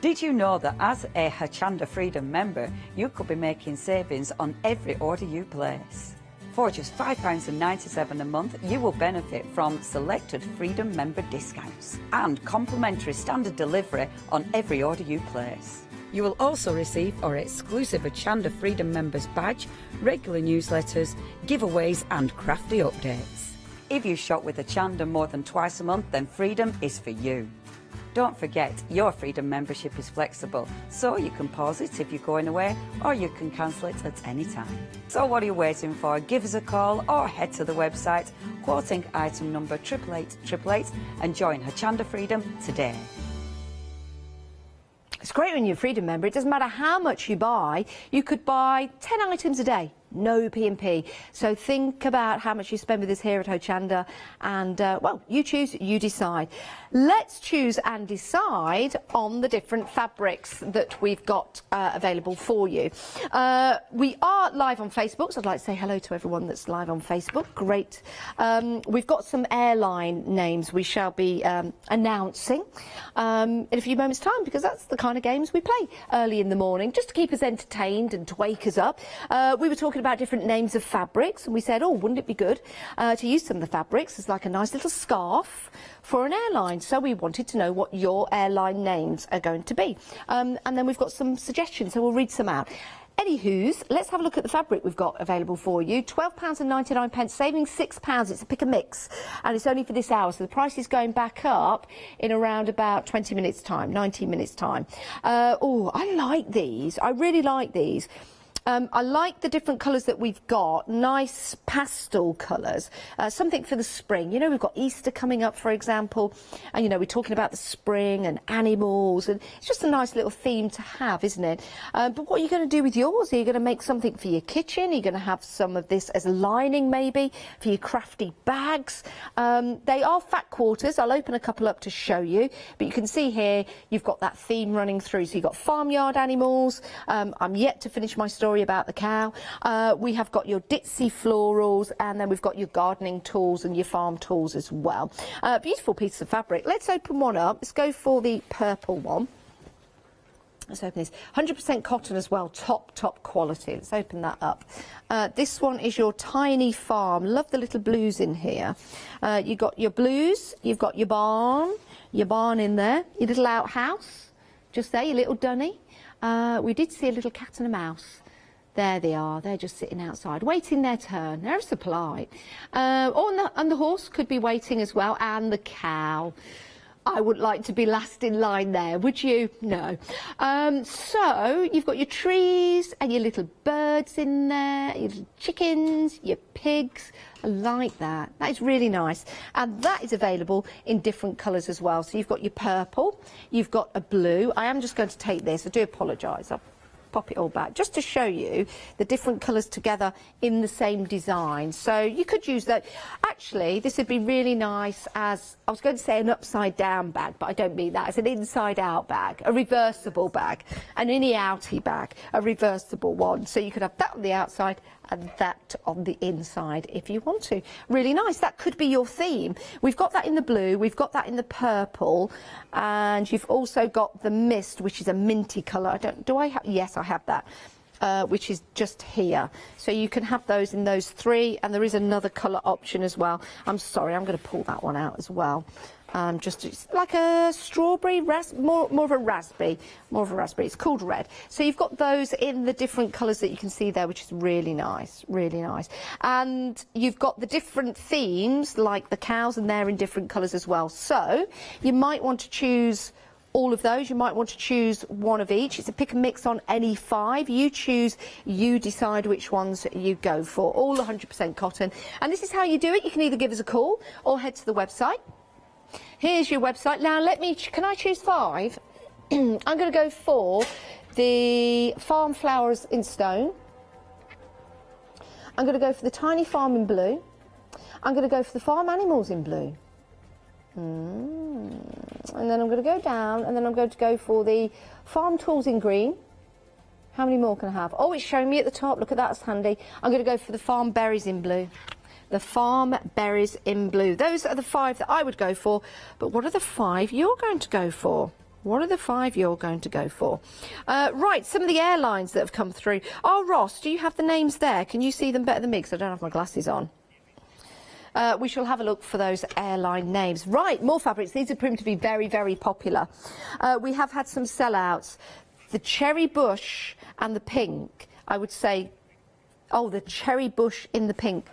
Did you know that as a Hochanda Freedom member, you could be making savings on every order you place? For just £5.97 a month, you will benefit from selected Freedom member discounts and complimentary standard delivery on every order you place. You will also receive our exclusive Hochanda Freedom members badge, regular newsletters, giveaways and crafty updates. If you shop with Hochanda more than twice a month, then Freedom is for you. Don't forget, your Freedom membership is flexible, so you can pause it if you're going away, or you can cancel it at any time. So what are you waiting for? Give us a call or head to the website, quoting item number 88888, and join Hochanda Freedom today. It's great when you're a Freedom member. It doesn't matter how much you buy. You could buy 10 items a day. No P&P. So think about how much you spend with us here at Hochanda and, well, you choose, you decide. Let's choose and decide on the different fabrics that we've got available for you. We are live on Facebook, so I'd like to say hello to everyone that's live on Facebook. Great. We've got some airline names we shall be announcing in a few moments' time, because that's the kind of games we play early in the morning, just to keep us entertained and to wake us up. We were talking about different names of fabrics, and we said, oh, wouldn't it be good to use some of the fabrics as like a nice little scarf for an airline? So we wanted to know what your airline names are going to be, and then we've got some suggestions, so we'll read some out. Anywho's, let's have a look at the fabric we've got available for you. £12.99, saving £6. It's a pick and mix, and it's only for this hour, so the price is going back up in around about 20 minutes time, 19 minutes time. Oh, I like these. I really like these. I like the different colours that we've got, nice pastel colours, something for the spring. You know, we've got Easter coming up, for example, and, you know, we're talking about the spring and animals, and it's just a nice little theme to have, isn't it? But what are you going to do with yours? Are you going to make something for your kitchen? Are you going to have some of this as a lining, maybe, for your crafty bags? They are fat quarters. I'll open a couple up to show you, but you can see here you've got that theme running through. So you've got farmyard animals. I'm yet to finish my story about the cow. We have got your ditzy florals, and then we've got your gardening tools and your farm tools as well. Beautiful piece of fabric. Let's open one up. Let's go for the purple one. Let's open this. 100% cotton as well, top quality. Let's open that up. This one is your tiny farm. Love the little blues in here. You've got your blues, you've got your barn in there, your little outhouse, just there, your little dunny. We did see a little cat and a mouse. There they are. They're just sitting outside, waiting their turn. They're so polite. And the horse could be waiting as well, and the cow. I wouldn't like to be last in line there, would you? No. So you've got your trees and your little birds in there, your little chickens, your pigs. I like that. That is really nice. And that is available in different colours as well. So you've got your purple, you've got a blue. I am just going to take this. I do apologise. I'll pop it all back just to show you the different colours together in the same design. So you could use that. Actually, this would be really nice as, I was going to say an upside down bag, but I don't mean that. It's an inside out bag, a reversible bag, an innie outie bag, a reversible one. So you could have that on the outside and that on the inside if you want to. Really nice. That could be your theme. We've got that in the blue, we've got that in the purple, and you've also got the mist, which is a minty colour. Yes, I have that, which is just here. So you can have those in those three, and there is another colour option as well. I'm sorry, I'm going to pull that one out as well. Just it's like a strawberry, more of a raspberry, It's called red. So you've got those in the different colours that you can see there, which is really nice, really nice. And you've got the different themes, like the cows, and they're in different colours as well. So you might want to choose all of those. You might want to choose one of each. It's a pick and mix on any 5. You choose, you decide which ones you go for. All 100% cotton. And this is how you do it. You can either give us a call or head to the website. Here's your website. Now, can I choose 5? I'm going to go for the farm flowers in stone. I'm going to go for the tiny farm in blue. I'm going to go for the farm animals in blue. And then I'm going to go down, and then I'm going to go for the farm tools in green. How many more can I have? Oh, it's showing me at the top. Look at that, it's handy. I'm going to go for the farm berries in blue. The farm berries in blue. Those are the 5 that I would go for. But what are the 5 you're going to go for? What are the 5 you're going to go for? Right, some of the airlines that have come through. Oh, Ross, do you have the names there? Can you see them better than me? Because I don't have my glasses on. We shall have a look for those airline names. Right, more fabrics. These have proven to be very, very popular. We have had some sellouts. The cherry bush and the pink, I would say. Oh, the cherry bush in the pink.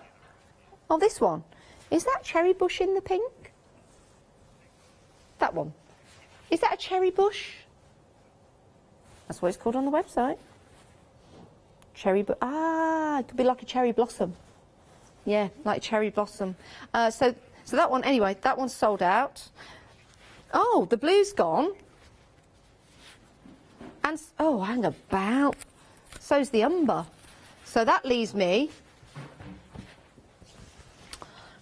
Oh, this one. Is that cherry bush in the pink? That one. Is that a cherry bush? That's what it's called on the website. It could be like a cherry blossom. Yeah, like a cherry blossom. So that one, anyway, that one's sold out. Oh, the blue's gone. And, oh, hang about. So's the umber. So that leaves me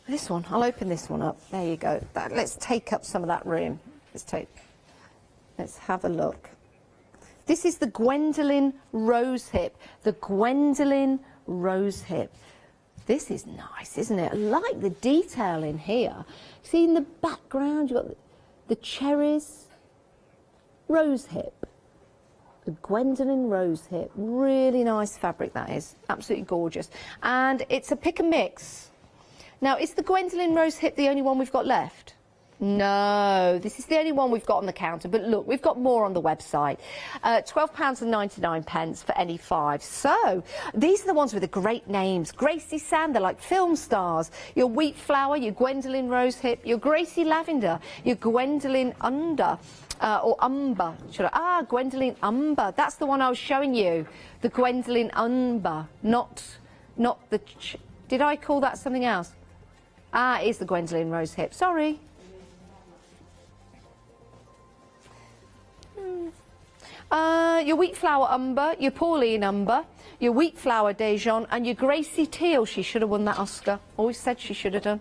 this one. I'll open this one up. There you go. Let's take up some of that room. Let's have a look. This is the Gwendolyn rosehip. The Gwendolyn rosehip. This is nice, isn't it? I like the detail in here. See in the background, you've got the cherries. Rosehip. The Gwendolyn rosehip. Really nice fabric, that is. Absolutely gorgeous. And it's a pick and mix. Now, is the Gwendolyn rosehip the only one we've got left? No, this is the only one we've got on the counter. But look, we've got more on the website. £12.99 for any 5. So these are the ones with the great names. Gracie Sand, they're like film stars. Your wheat flower, your Gwendolyn rosehip, your Gracie lavender, your Gwendolyn umber. Gwendolyn umber. That's the one I was showing you. The Gwendolyn umber, not the. Did I call that something else? It is the Gwendolyn rosehip. Sorry. Your wheat flower umber, your Pauline umber, your wheat flower Dijon, and your Gracie teal. She should have won that Oscar. Always said she should have done.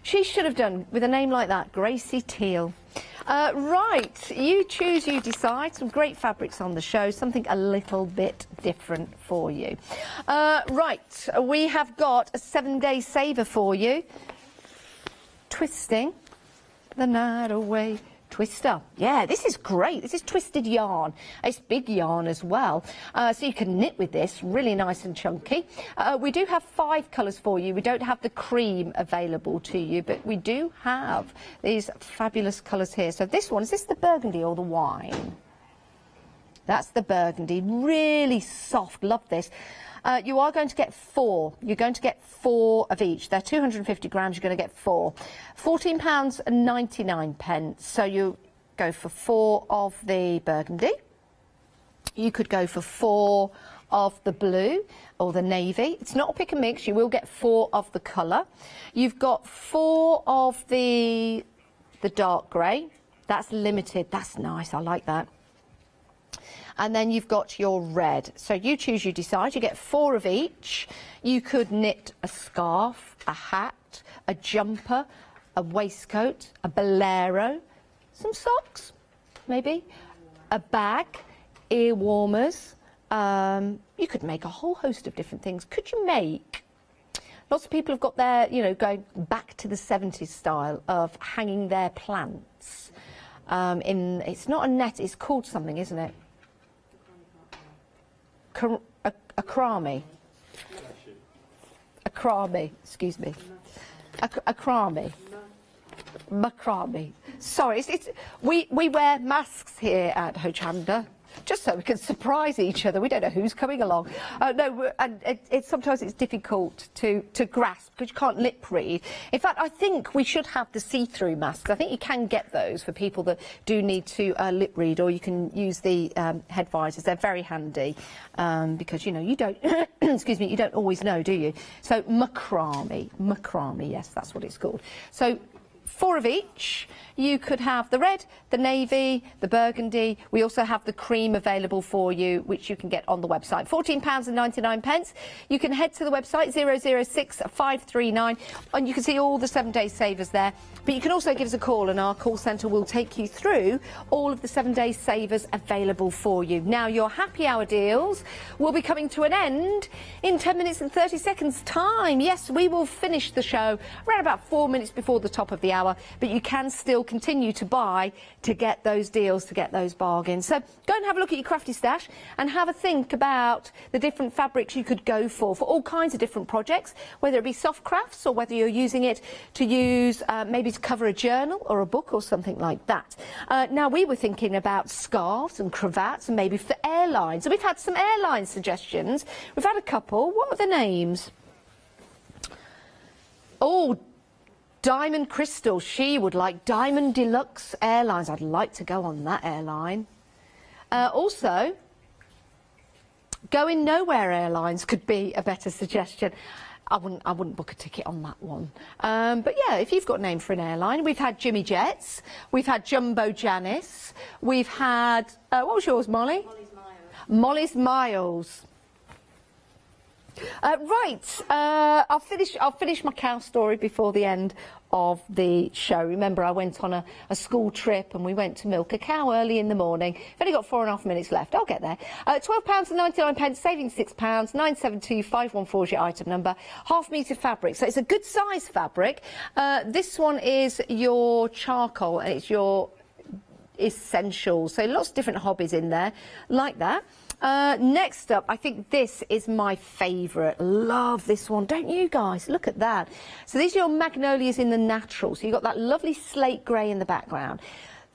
She should have done with a name like that, Gracie teal. Right, you choose, you decide. Some great fabrics on the show, something a little bit different for you. Right, we have got a 7-day saver for you. Twisting the night away. Twister. Yeah, this is great. This is twisted yarn. It's big yarn as well. So you can knit with this, really nice and chunky. We do have 5 colours for you. We don't have the cream available to you, but we do have these fabulous colours here. So this one, is this the burgundy or the wine? That's the burgundy. Really soft. Love this. You are going to get 4. You're going to get 4 of each. They're 250 grams. You're going to get 4. £14.99. So you go for 4 of the burgundy. You could go for 4 of the blue or the navy. It's not a pick and mix. You will get 4 of the colour. You've got 4 of the dark grey. That's limited. That's nice. I like that. And then you've got your red. So you choose, you decide. You get 4 of each. You could knit a scarf, a hat, a jumper, a waistcoat, a bolero, some socks, maybe, a bag, ear warmers. You could make a whole host of different things. Could you make... Lots of people have got their, going back to the 70s style of hanging their plants. It's not a net, it's called something, isn't it? A crami. A crami, excuse me. A crami. Macrame. Sorry, we wear masks here at Hochanda, just so we can surprise each other. We don't know who's coming along. Sometimes it's difficult to grasp because you can't lip read. In fact, I think we should have the see-through masks. I think you can get those for people that do need to lip read, or you can use the head visors. They're very handy because you don't. Excuse me, you don't always know, do you? So macrame, yes, that's what it's called. So 4 of each. You could have the red, the navy, the burgundy. We also have the cream available for you, which you can get on the website. £14.99. You can head to the website 006539 and you can see all the 7-day savers there. But you can also give us a call and our call centre will take you through all of the 7-day savers available for you. Now, your happy hour deals will be coming to an end in 10 minutes and 30 seconds time. Yes, we will finish the show around about 4 minutes before the top of the hour, but you can still continue to buy to get those deals, to get those bargains. So go and have a look at your crafty stash and have a think about the different fabrics you could go for all kinds of different projects, whether it be soft crafts or whether you're using it to use maybe to cover a journal or a book or something like that. Now, we were thinking about scarves and cravats and maybe for airlines. So we've had some airline suggestions. We've had a couple. What are the names? Oh, Diamond Crystal, she would like Diamond Deluxe Airlines. I'd like to go on that airline. Also, Going Nowhere Airlines could be a better suggestion. I wouldn't book a ticket on that one. But yeah, if you've got a name for an airline, we've had Jimmy Jets, we've had Jumbo Janice, we've had, what was yours, Molly? Molly's Miles. Molly's Miles. Right, I'll finish my cow story before the end of the show. Remember, I went on a school trip and we went to milk a cow early in the morning. I've only got 4.5 minutes left. I'll get there. £12.99, saving £6, 972514 is your item number. Half metre fabric, so it's a good size fabric. This one is your charcoal and it's your essentials, so lots of different hobbies in there like that. Next up, I think this is my favourite. Love this one, don't you guys? Look at that. So these are your magnolias in the natural. So you've got that lovely slate grey in the background.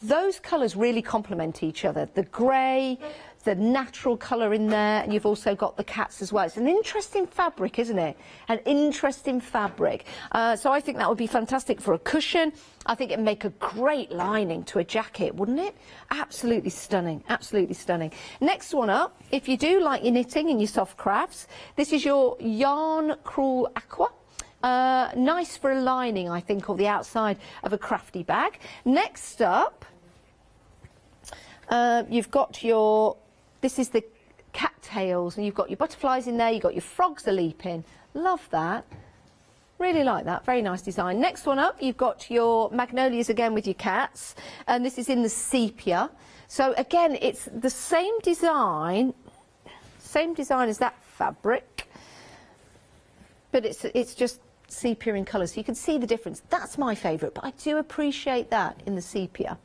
Those colours really complement each other. The grey, the natural colour in there, and you've also got the cats as well. It's an interesting fabric, isn't it? An interesting fabric. So I think that would be fantastic for a cushion. I think it'd make a great lining to a jacket, wouldn't it? Absolutely stunning, absolutely stunning. Next one up, if you do like your knitting and your soft crafts, this is your Yarn Cruel Aqua. Nice for a lining, I think, or the outside of a crafty bag. Next up, you've got your, this is the cattails, and you've got your butterflies in there, you've got your frogs a-leaping. Love that. Really like that. Very nice design. Next one up, you've got your magnolias again with your cats, and this is in the sepia. So again, it's the same design as that fabric, but it's just sepia in colour, so you can see the difference. That's my favourite, but I do appreciate that in the sepia.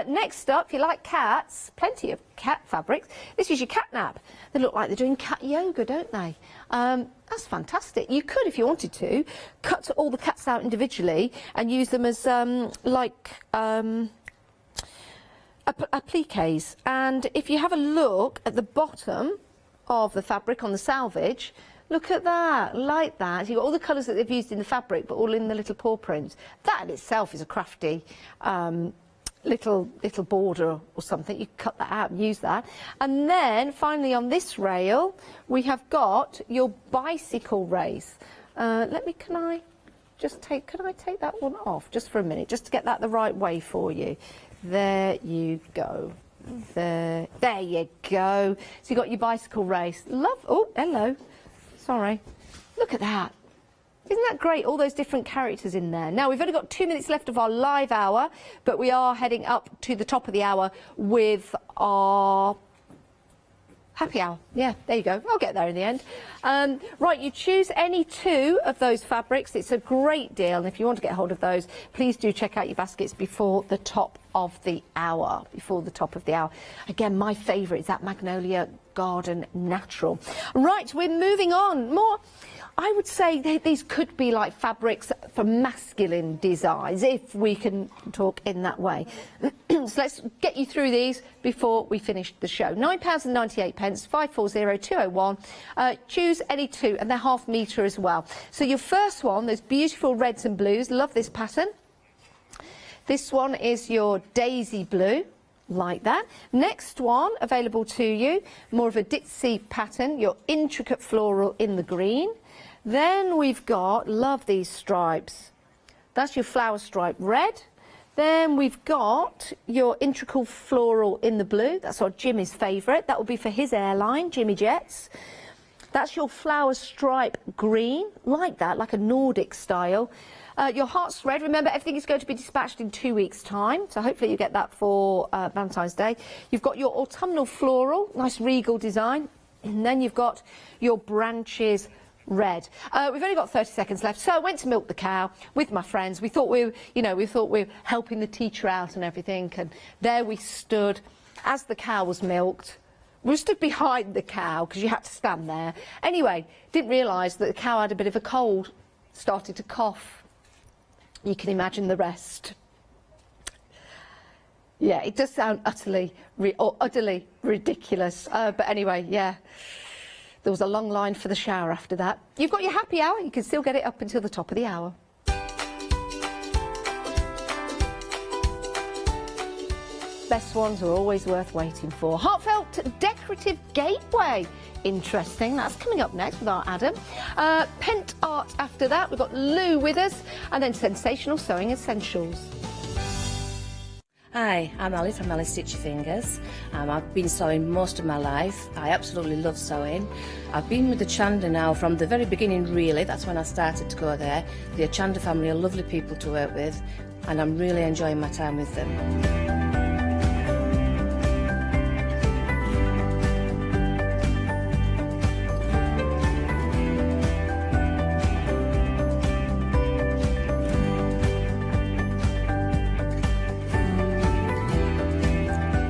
Next up, if you like cats, plenty of cat fabrics. This is your catnap. They look like they're doing cat yoga, don't they? That's fantastic. You could, if you wanted to, cut all the cats out individually and use them as appliques. And if you have a look at the bottom of the fabric on the selvage, look at that, like that. You've got all the colours that they've used in the fabric, but all in the little paw prints. That in itself is a crafty little border or something. You can cut that out and use that. And then finally on this rail, we have got your bicycle race. Can I take that one off just for a minute, just to get that the right way for you. There you go. There you go. So you've got your bicycle race. Oh, hello. Sorry. Look at that. Isn't that great? All those different characters in there. Now, we've only got 2 minutes left of our live hour, but we are heading up to the top of the hour with our happy hour. Yeah, there you go. I'll get there in the end. Right, you choose any two of those fabrics. It's a great deal. And if you want to get hold of those, please do check out your baskets before the top of the hour. Again, my favourite is that Magnolia Garden Natural. Right, we're moving on. More, I would say these could be like fabrics for masculine designs, if we can talk in that way. So let's get you through these before we finish the show. £9.98, 540201. Choose any two, and they're half metre as well. So your first one, those beautiful reds and blues. Love this pattern. This one is your daisy blue, like that. Next one available to you, more of a ditzy pattern, your intricate floral in the green. Then we've got, love these stripes, that's your flower stripe red. Then we've got your intricate floral in the blue, that's our Jimmy's favourite, that will be for his airline, Jimmy Jets. That's your flower stripe green, like that, like a Nordic style. Your heart's red, remember everything is going to be dispatched in 2 weeks' time, so hopefully you get that for Valentine's Day. You've got your autumnal floral, nice regal design, and then you've got your branches red. We've only got 30 seconds left, so I went to milk the cow with my friends. We thought we were helping the teacher out and everything, and there we stood as the cow was milked. We stood behind the cow because you had to stand there. Anyway, didn't realise that the cow had a bit of a cold, started to cough. You can imagine the rest. Yeah, it does sound utterly ridiculous. But anyway, yeah, there was a long line for the shower after that. You've got your happy hour. You can still get it up until the top of the hour. best ones are always worth waiting for. Heartfelt decorative gateway. Interesting. That's coming up next with our Adam. Pent art after that. We've got Lou with us. And then sensational sewing essentials. Hi, I'm Alice from Alice Stitchy Fingers. I've been sewing most of my life. I absolutely love sewing. I've been with the Hochanda now from the very beginning, really. That's when I started to go there. The Hochanda family are lovely people to work with, and I'm really enjoying my time with them.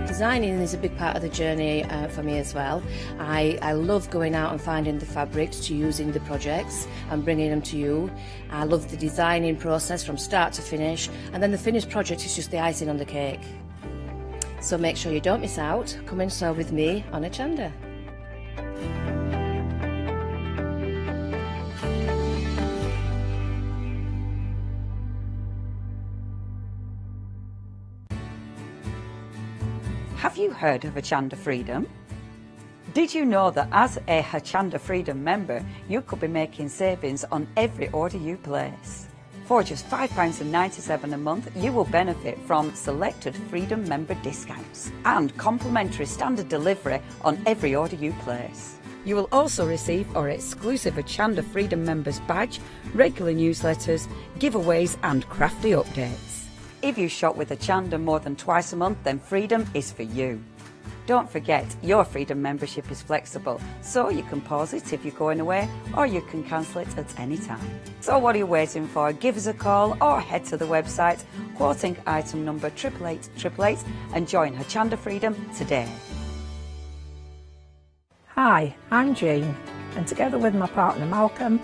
Designing is a big part of the journey for me as well. I love going out and finding the fabrics to use in the projects and bringing them to you. I love the designing process from start to finish, and then the finished project is just the icing on the cake. So make sure you don't miss out. Come and sew with me on Hochanda. Have you heard of Hochanda Freedom? Did you know that as a Hochanda Freedom member, you could be making savings on every order you place? For just £5.97 a month, you will benefit from selected Freedom member discounts and complimentary standard delivery on every order you place. You will also receive our exclusive Hochanda Freedom members badge, regular newsletters, giveaways and crafty updates. If you shop with Hochanda more than twice a month, then Freedom is for you. Don't forget, your Freedom membership is flexible, so you can pause it if you're going away, or you can cancel it at any time. So what are you waiting for? Give us a call or head to the website, quoting item number 88888 and join Hochanda Freedom today. Hi, I'm Jean, and together with my partner Malcolm,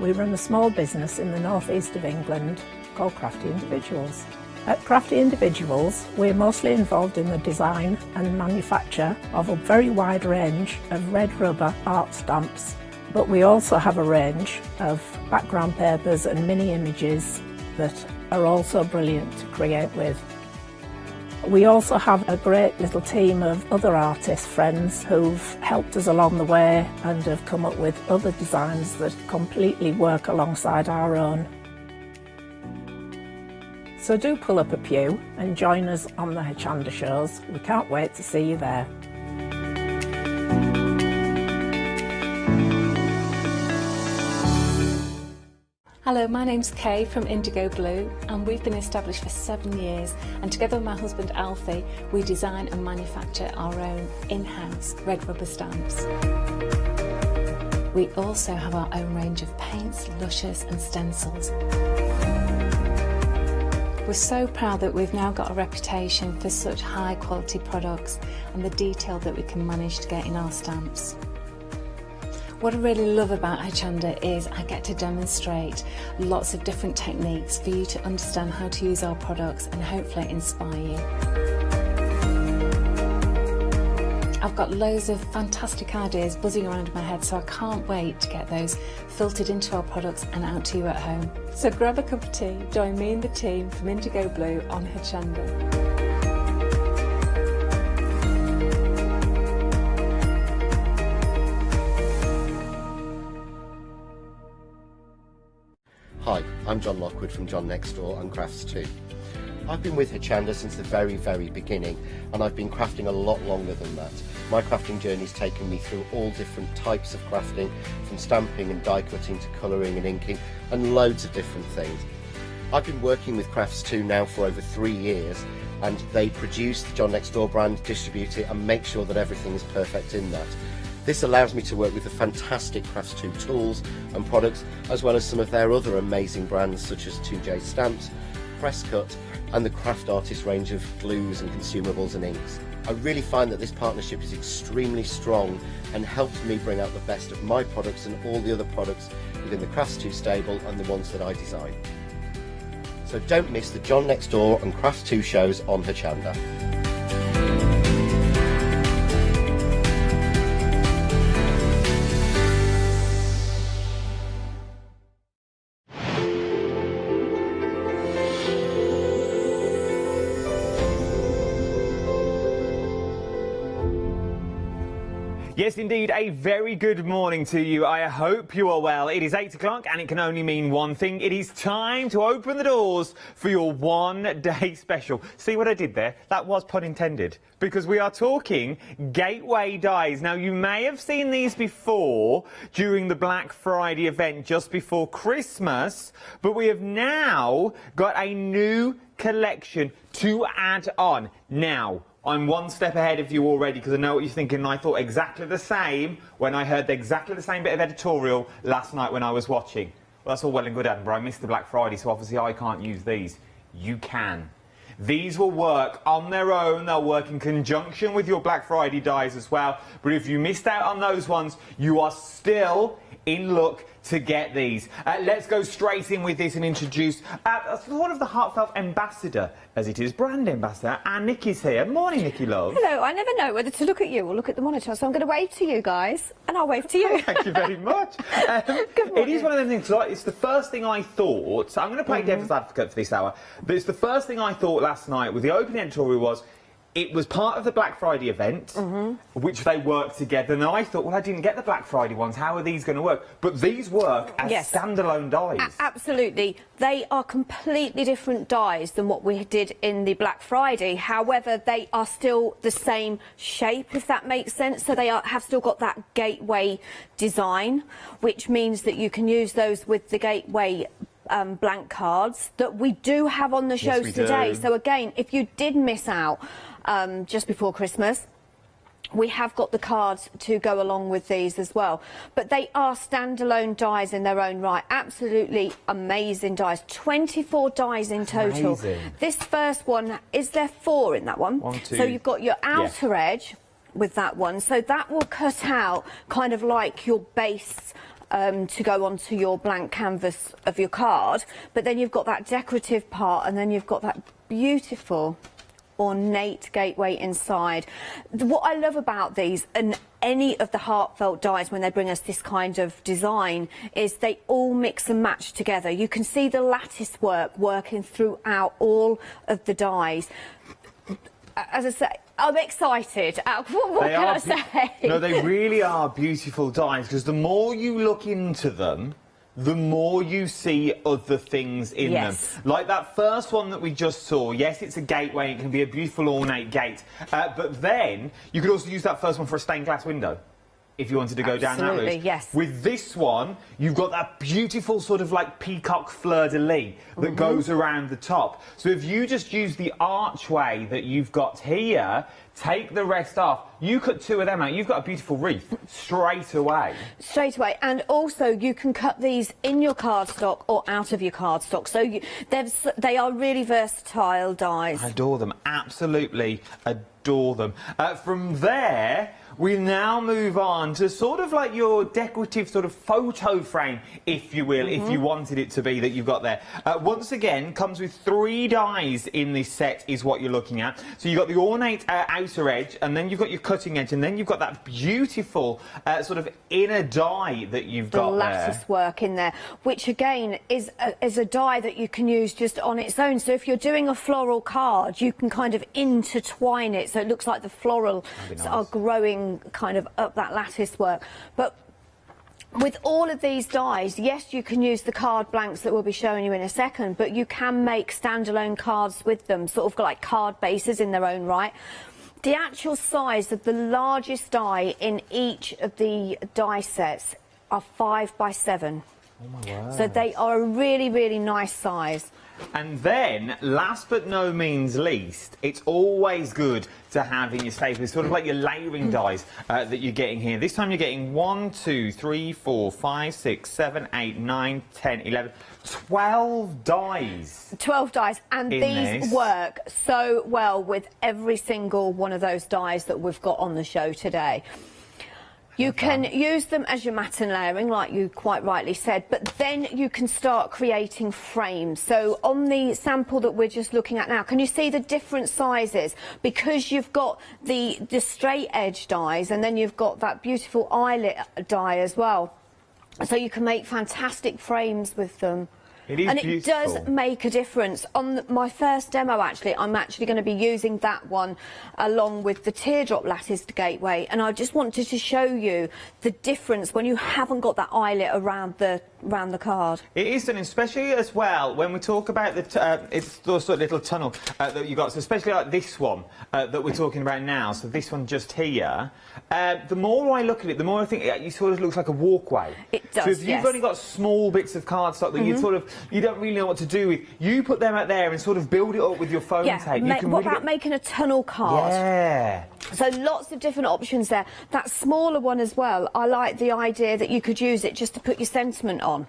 we run a small business in the northeast of England called Crafty Individuals. At Crafty Individuals, we're mostly involved in the design and manufacture of a very wide range of red rubber art stamps, but we also have a range of background papers and mini images that are also brilliant to create with. We also have a great little team of other artist friends who've helped us along the way and have come up with other designs that completely work alongside our own. So do pull up a pew and join us on the Hochanda shows. We can't wait to see you there. Hello, my name's Kay from Indigo Blue, and we've been established for 7 years, and together with my husband Alfie we design and manufacture our own in-house red rubber stamps. We also have our own range of paints, lushes and stencils. We're so proud that we've now got a reputation for such high quality products and the detail that we can manage to get in our stamps. What I really love about Hochanda is I get to demonstrate lots of different techniques for you to understand how to use our products and hopefully inspire you. I've got loads of fantastic ideas buzzing around in my head, so I can't wait to get those filtered into our products and out to you at home. So grab a cup of tea, join me and the team from Indigo Blue on Hochanda. Hi, I'm John Lockwood from John Next Door and Crafts 2. I've been with Hochanda since the very beginning, and I've been crafting a lot longer than that. My crafting journey's taken me through all different types of crafting, from stamping and die cutting to colouring and inking, and loads of different things. I've been working with Crafts 2 now for over 3 years, and they produce the John Next Door brand, distribute it and make sure that everything is perfect in that. This allows me to work with the fantastic Crafts 2 tools and products, as well as some of their other amazing brands such as 2J Stamps, Presscut and the Craft Artist range of glues and consumables and inks. I really find that this partnership is extremely strong and helps me bring out the best of my products and all the other products within the Crafts 2 stable and the ones that I design. So don't miss the John Next Door and Crafts 2 shows on Hochanda. Yes, indeed, a very good morning to you. I hope you are well. It is 8 o'clock and it can only mean one thing. It is time to open the doors for your one-day special. See what I did there? That was pun intended, because we are talking gateway dies. Now, you may have seen these before during the Black Friday event just before Christmas, but we have now got a new collection to add on. Now, I'm one step ahead of you already because I know what you're thinking, and I thought exactly the same when I heard exactly the same bit of editorial last night when I was watching. Well, that's all well and good, Adam, but I missed the Black Friday, so obviously I can't use these. You can. These will work on their own. They'll work in conjunction with your Black Friday dies as well. But if you missed out on those ones, you are still in luck to get these. Let's go straight in with this and introduce one of the Heartfelt ambassador, as it is, brand ambassador, and Nikki's here. Morning, Nikki, love. Hello. I never know whether to look at you or look at the monitor, so I'm going to wave to you guys, and I'll wave to you. Thank you very much. It is one of those things, like, it's the first thing I thought, so I'm going to play devil's advocate for this hour, but it's the first thing I thought last night with the opening editorial was, it was part of the Black Friday event, which they worked together, and I thought, well, I didn't get the Black Friday ones, how are these going to work? But these work as standalone dies. Absolutely. They are completely different dies than what we did in the Black Friday. However, they are still the same shape, if that makes sense. So they have still got that gateway design, which means that you can use those with the gateway blank cards that we do have on the show today. So again, if you did miss out just before Christmas, we have got the cards to go along with these as well. But they are standalone dies in their own right. Absolutely amazing dies. 24 dies in total. Amazing. This first one, is there 4 in that one? 1, 2. So you've got your outer edge with that one. So that will cut out kind of like your base to go onto your blank canvas of your card, but then you've got that decorative part, and then you've got that beautiful ornate gateway inside. What I love about these and any of the Heartfelt dies when they bring us this kind of design is they all mix and match together. You can see the lattice work working throughout all of the dies. As I say, I'm excited. What can I say? No, they really are beautiful dies, because the more you look into them, the more you see other things in them. Like that first one that we just saw, yes, it's a gateway, it can be a beautiful ornate gate, but then you could also use that first one for a stained glass window, if you wanted to go down that route. Yes. With this one, you've got that beautiful sort of like peacock fleur-de-lis that goes around the top. So if you just use the archway that you've got here, take the rest off, you cut 2 of them out, you've got a beautiful wreath straight away. Straight away. And also you can cut these in your cardstock or out of your cardstock. So they are really versatile dies. I adore them, absolutely adore them. From there, we now move on to sort of like your decorative sort of photo frame, if you will, if you wanted it to be, that you've got there. Once again, comes with 3 dies in this set is what you're looking at. So you've got the ornate outer edge, and then you've got your cutting edge, and then you've got that beautiful sort of inner die that you've got there. The lattice work in there, which again is a die that you can use just on its own. So if you're doing a floral card, you can kind of intertwine it so it looks like the florals are growing kind of up that lattice work. But with all of these dies, yes, you can use the card blanks that we'll be showing you in a second, but you can make standalone cards with them, sort of like card bases in their own right. The actual size of the largest die in each of the die sets are 5 by 7. Oh my word. So they are a really, really nice size. And then, last but no means least, it's always good to have in your staples, sort of like your layering dies that you're getting here. This time you're getting 1, 2, 3, 4, 5, 6, 7, 8, 9, 10, 11, 12 dies. 12 dies, and these work so well with every single one of those dies that we've got on the show today. You can use them as your matten layering, like you quite rightly said, but then you can start creating frames. So on the sample that we're just looking at now, can you see the different sizes? Because you've got the straight edge dies, and then you've got that beautiful eyelet die as well. So you can make fantastic frames with them. It is and beautiful. it does make a difference. On my first demo, actually, I'm actually going to be using that one along with the teardrop latticed gateway, and I just wanted to show you the difference when you haven't got that eyelet around the card. It is stunning, especially as well when we talk about it's the sort of little tunnel that you got. So especially like this one that we're talking about now. So this one just here. The more I look at it, the more I think it sort of looks like a walkway. It does. So if you've only got small bits of cardstock that you don't really know what to do with, you put them out there and sort of build it up with your foam tape. What about making a tunnel card? Yeah. So lots of different options there. That smaller one as well, I like the idea that you could use it just to put your sentiment on.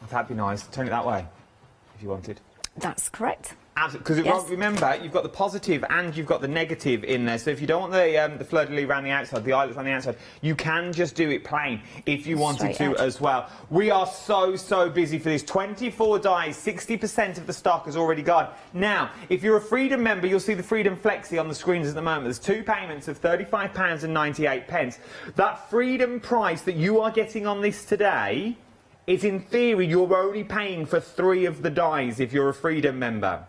That'd be nice. Turn it that way, if you wanted. That's correct. Absolutely, because remember, you've got the positive and you've got the negative in there. So if you don't want the fleur-de-lis around the outside, the eyelets on the outside, you can just do it plain if you wanted to as well. We are so busy for this. 24 dies, 60% of the stock has already gone. Now, if you're a Freedom member, you'll see the Freedom Flexi on the screens at the moment. There's 2 payments of £35.98. That Freedom price that you are getting on this today is, in theory, you're only paying for 3 of the dies if you're a Freedom member.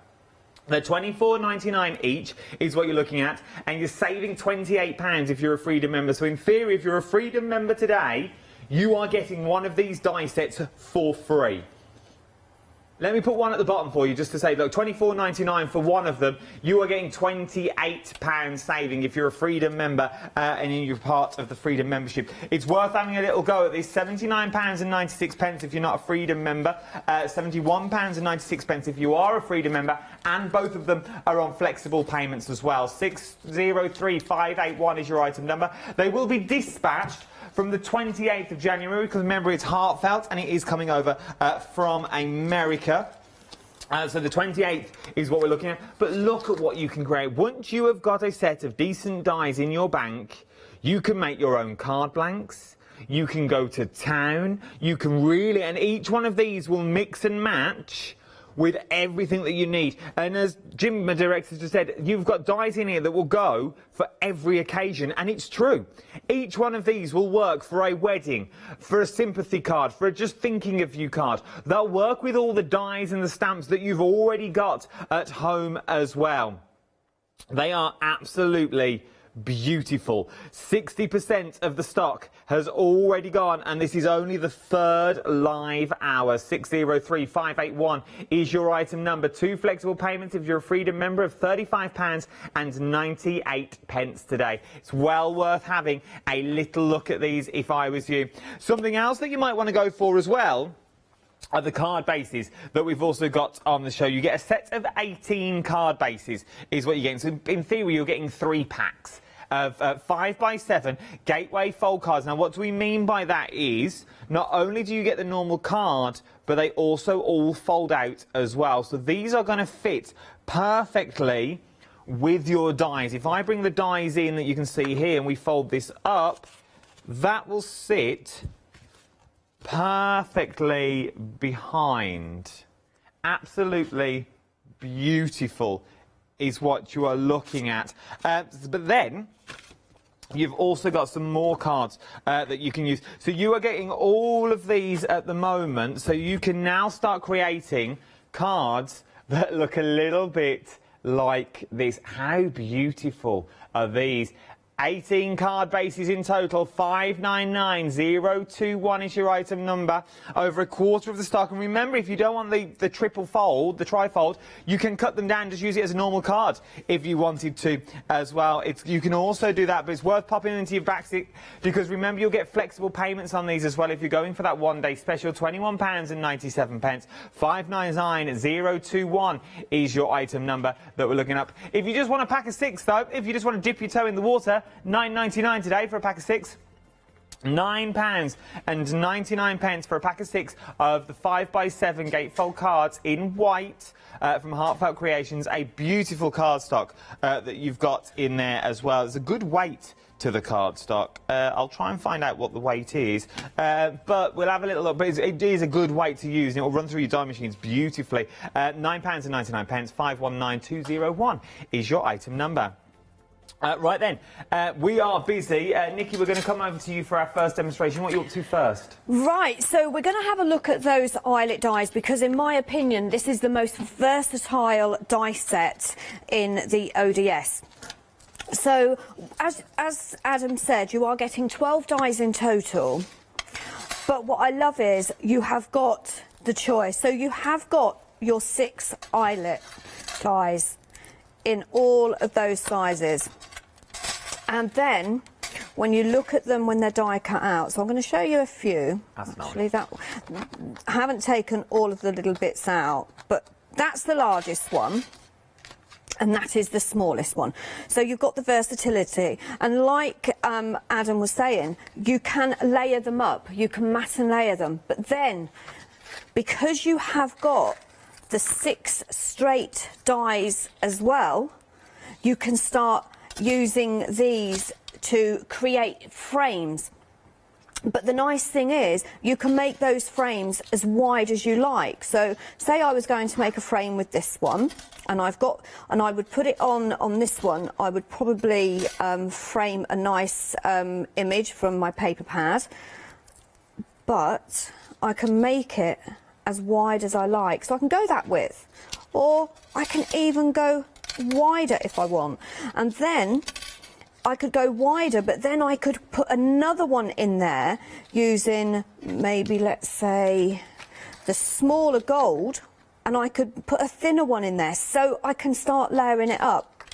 They're £24.99 each is what you're looking at, and you're saving £28 if you're a Freedom member. So in theory, if you're a Freedom member today, you are getting one of these die sets for free. Let me put one at the bottom for you just to say, look, £24.99 for one of them. You are getting £28 saving if you're a Freedom member and you're part of the Freedom membership. It's worth having a little go at this. £79.96 if you're not a Freedom member, £71.96 if you are a Freedom member, and both of them are on flexible payments as well. 603581 is your item number. They will be dispatched from the 28th of January, because remember it's heartfelt and it is coming over from America. So the 28th is what we're looking at. But look at what you can create. Once you have got a set of decent dies in your bank, you can make your own card blanks. You can go to town. You can really, and each one of these will mix and match with everything that you need. And as Jim, my director, just said, you've got dies in here that will go for every occasion, and it's true. Each one of these will work for a wedding, for a sympathy card, for a just thinking of you card. They'll work with all the dies and the stamps that you've already got at home as well. They are absolutely beautiful. 60% of the stock has already gone, and this is only the 3rd live hour. 603581 is your item number. 2 flexible payments if you're a Freedom member of £35.98 today. It's well worth having a little look at these if I was you. Something else that you might want to go for as well are the card bases that we've also got on the show. You get a set of 18 card bases is what you're getting. So in theory, you're getting 3 packs of 5x7 gateway fold cards. Now, what do we mean by that is not only do you get the normal card, but they also all fold out as well. So these are going to fit perfectly with your dies. If I bring the dies in that you can see here and we fold this up, that will sit perfectly behind. Absolutely beautiful is what you are looking at. But then you've also got some more cards that you can use. So you are getting all of these at the moment, so you can now start creating cards that look a little bit like this. How beautiful are these? 18 card bases in total, 599021 is your item number. Over a quarter of the stock. And remember, if you don't want the triple fold, the trifold, you can cut them down, just use it as a normal card if you wanted to as well. You can also do that, but it's worth popping into your backseat, because remember, you'll get flexible payments on these as well if you're going for that one-day special. £21.97. 599021 is your item number that we're looking up. If you just want a pack of 6, though, if you just want to dip your toe in the water, £9.99 today for a pack of 6. £9.99 for a pack of 6 of the 5x7 gatefold cards in white from Heartfelt Creations. A beautiful cardstock that you've got in there as well. There's a good weight to the cardstock. I'll try and find out what the weight is, but we'll have a little look. But it is a good weight to use, and it will run through your die machines beautifully. £9.99, 519201 is your item number. Right then, we are busy. Nikki, we're going to come over to you for our first demonstration. What are you up to first? Right, so we're going to have a look at those eyelet dies because, in my opinion, this is the most versatile die set in the ODS. So, as Adam said, you are getting 12 dies in total. But what I love is you have got the choice. So you have got your 6 eyelet dies in all of those sizes. And then, when you look at them when they're die cut out, so I'm going to show you a few. That's Actually, nice. I haven't taken all of the little bits out, but that's the largest one. And that is the smallest one. So you've got the versatility. And like Adam was saying, you can layer them up. You can mat and layer them. But then, because you have got the 6 straight dies as well, you can start using these to create frames. But the nice thing is you can make those frames as wide as you like. So say I was going to make a frame with this one, and I would put it on this one. I would probably frame a nice image from my paper pad, but I can make it as wide as I like. So I can go that width, or I can even go wider if I want. And then I could go wider, but then I could put another one in there using maybe, let's say, the smaller gold, and I could put a thinner one in there, so I can start layering it up.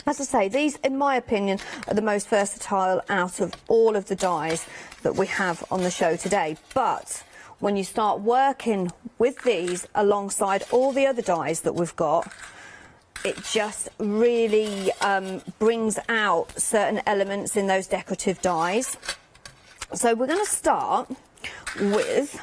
As I say, these, in my opinion, are the most versatile out of all of the dies that we have on the show today. But when you start working with these alongside all the other dies that we've got, it just really brings out certain elements in those decorative dies. So we're going to start with,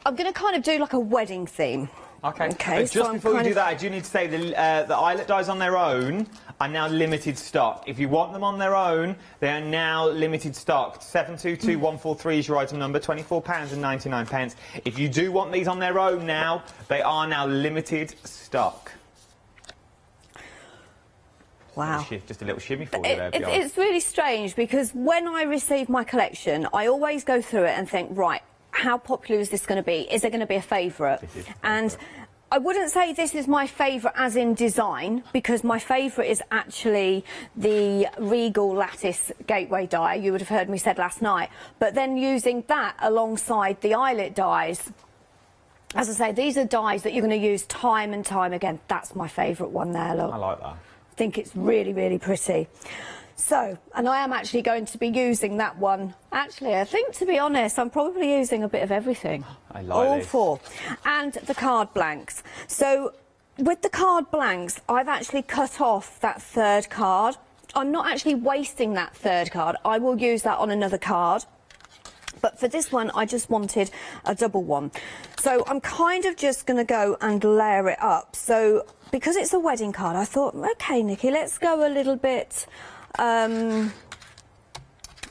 I'm going to kind of do like a wedding theme. Okay. Okay. Just before you do that, I do need to say the eyelet dies on their own are now limited stock. If you want them on their own, they are now limited stock. 722143 is your item number, £24.99. If you do want these on their own now, they are now limited stock. Wow. Just a little shimmy for you there, It's really strange because when I receive my collection, I always go through it and think, right, how popular is this going to be? Is it going to be a favourite? And I wouldn't say this is my favourite as in design, because my favourite is actually the Regal Lattice Gateway die, you would have heard me said last night. But then using that alongside the eyelet dies, as I say, these are dies that you're going to use time and time again. That's my favourite one there, look. I like that. I think it's really, really pretty. So, and I am actually going to be using that one. Actually, I think, to be honest, I'm probably using a bit of everything. I like all this. 4. And the card blanks. So, with the card blanks, I've actually cut off that 3rd card. I'm not actually wasting that 3rd card. I will use that on another card. But for this one, I just wanted a double one. So I'm kind of just going to go and layer it up. So because it's a wedding card, I thought, OK, Nikki, let's go a little bit,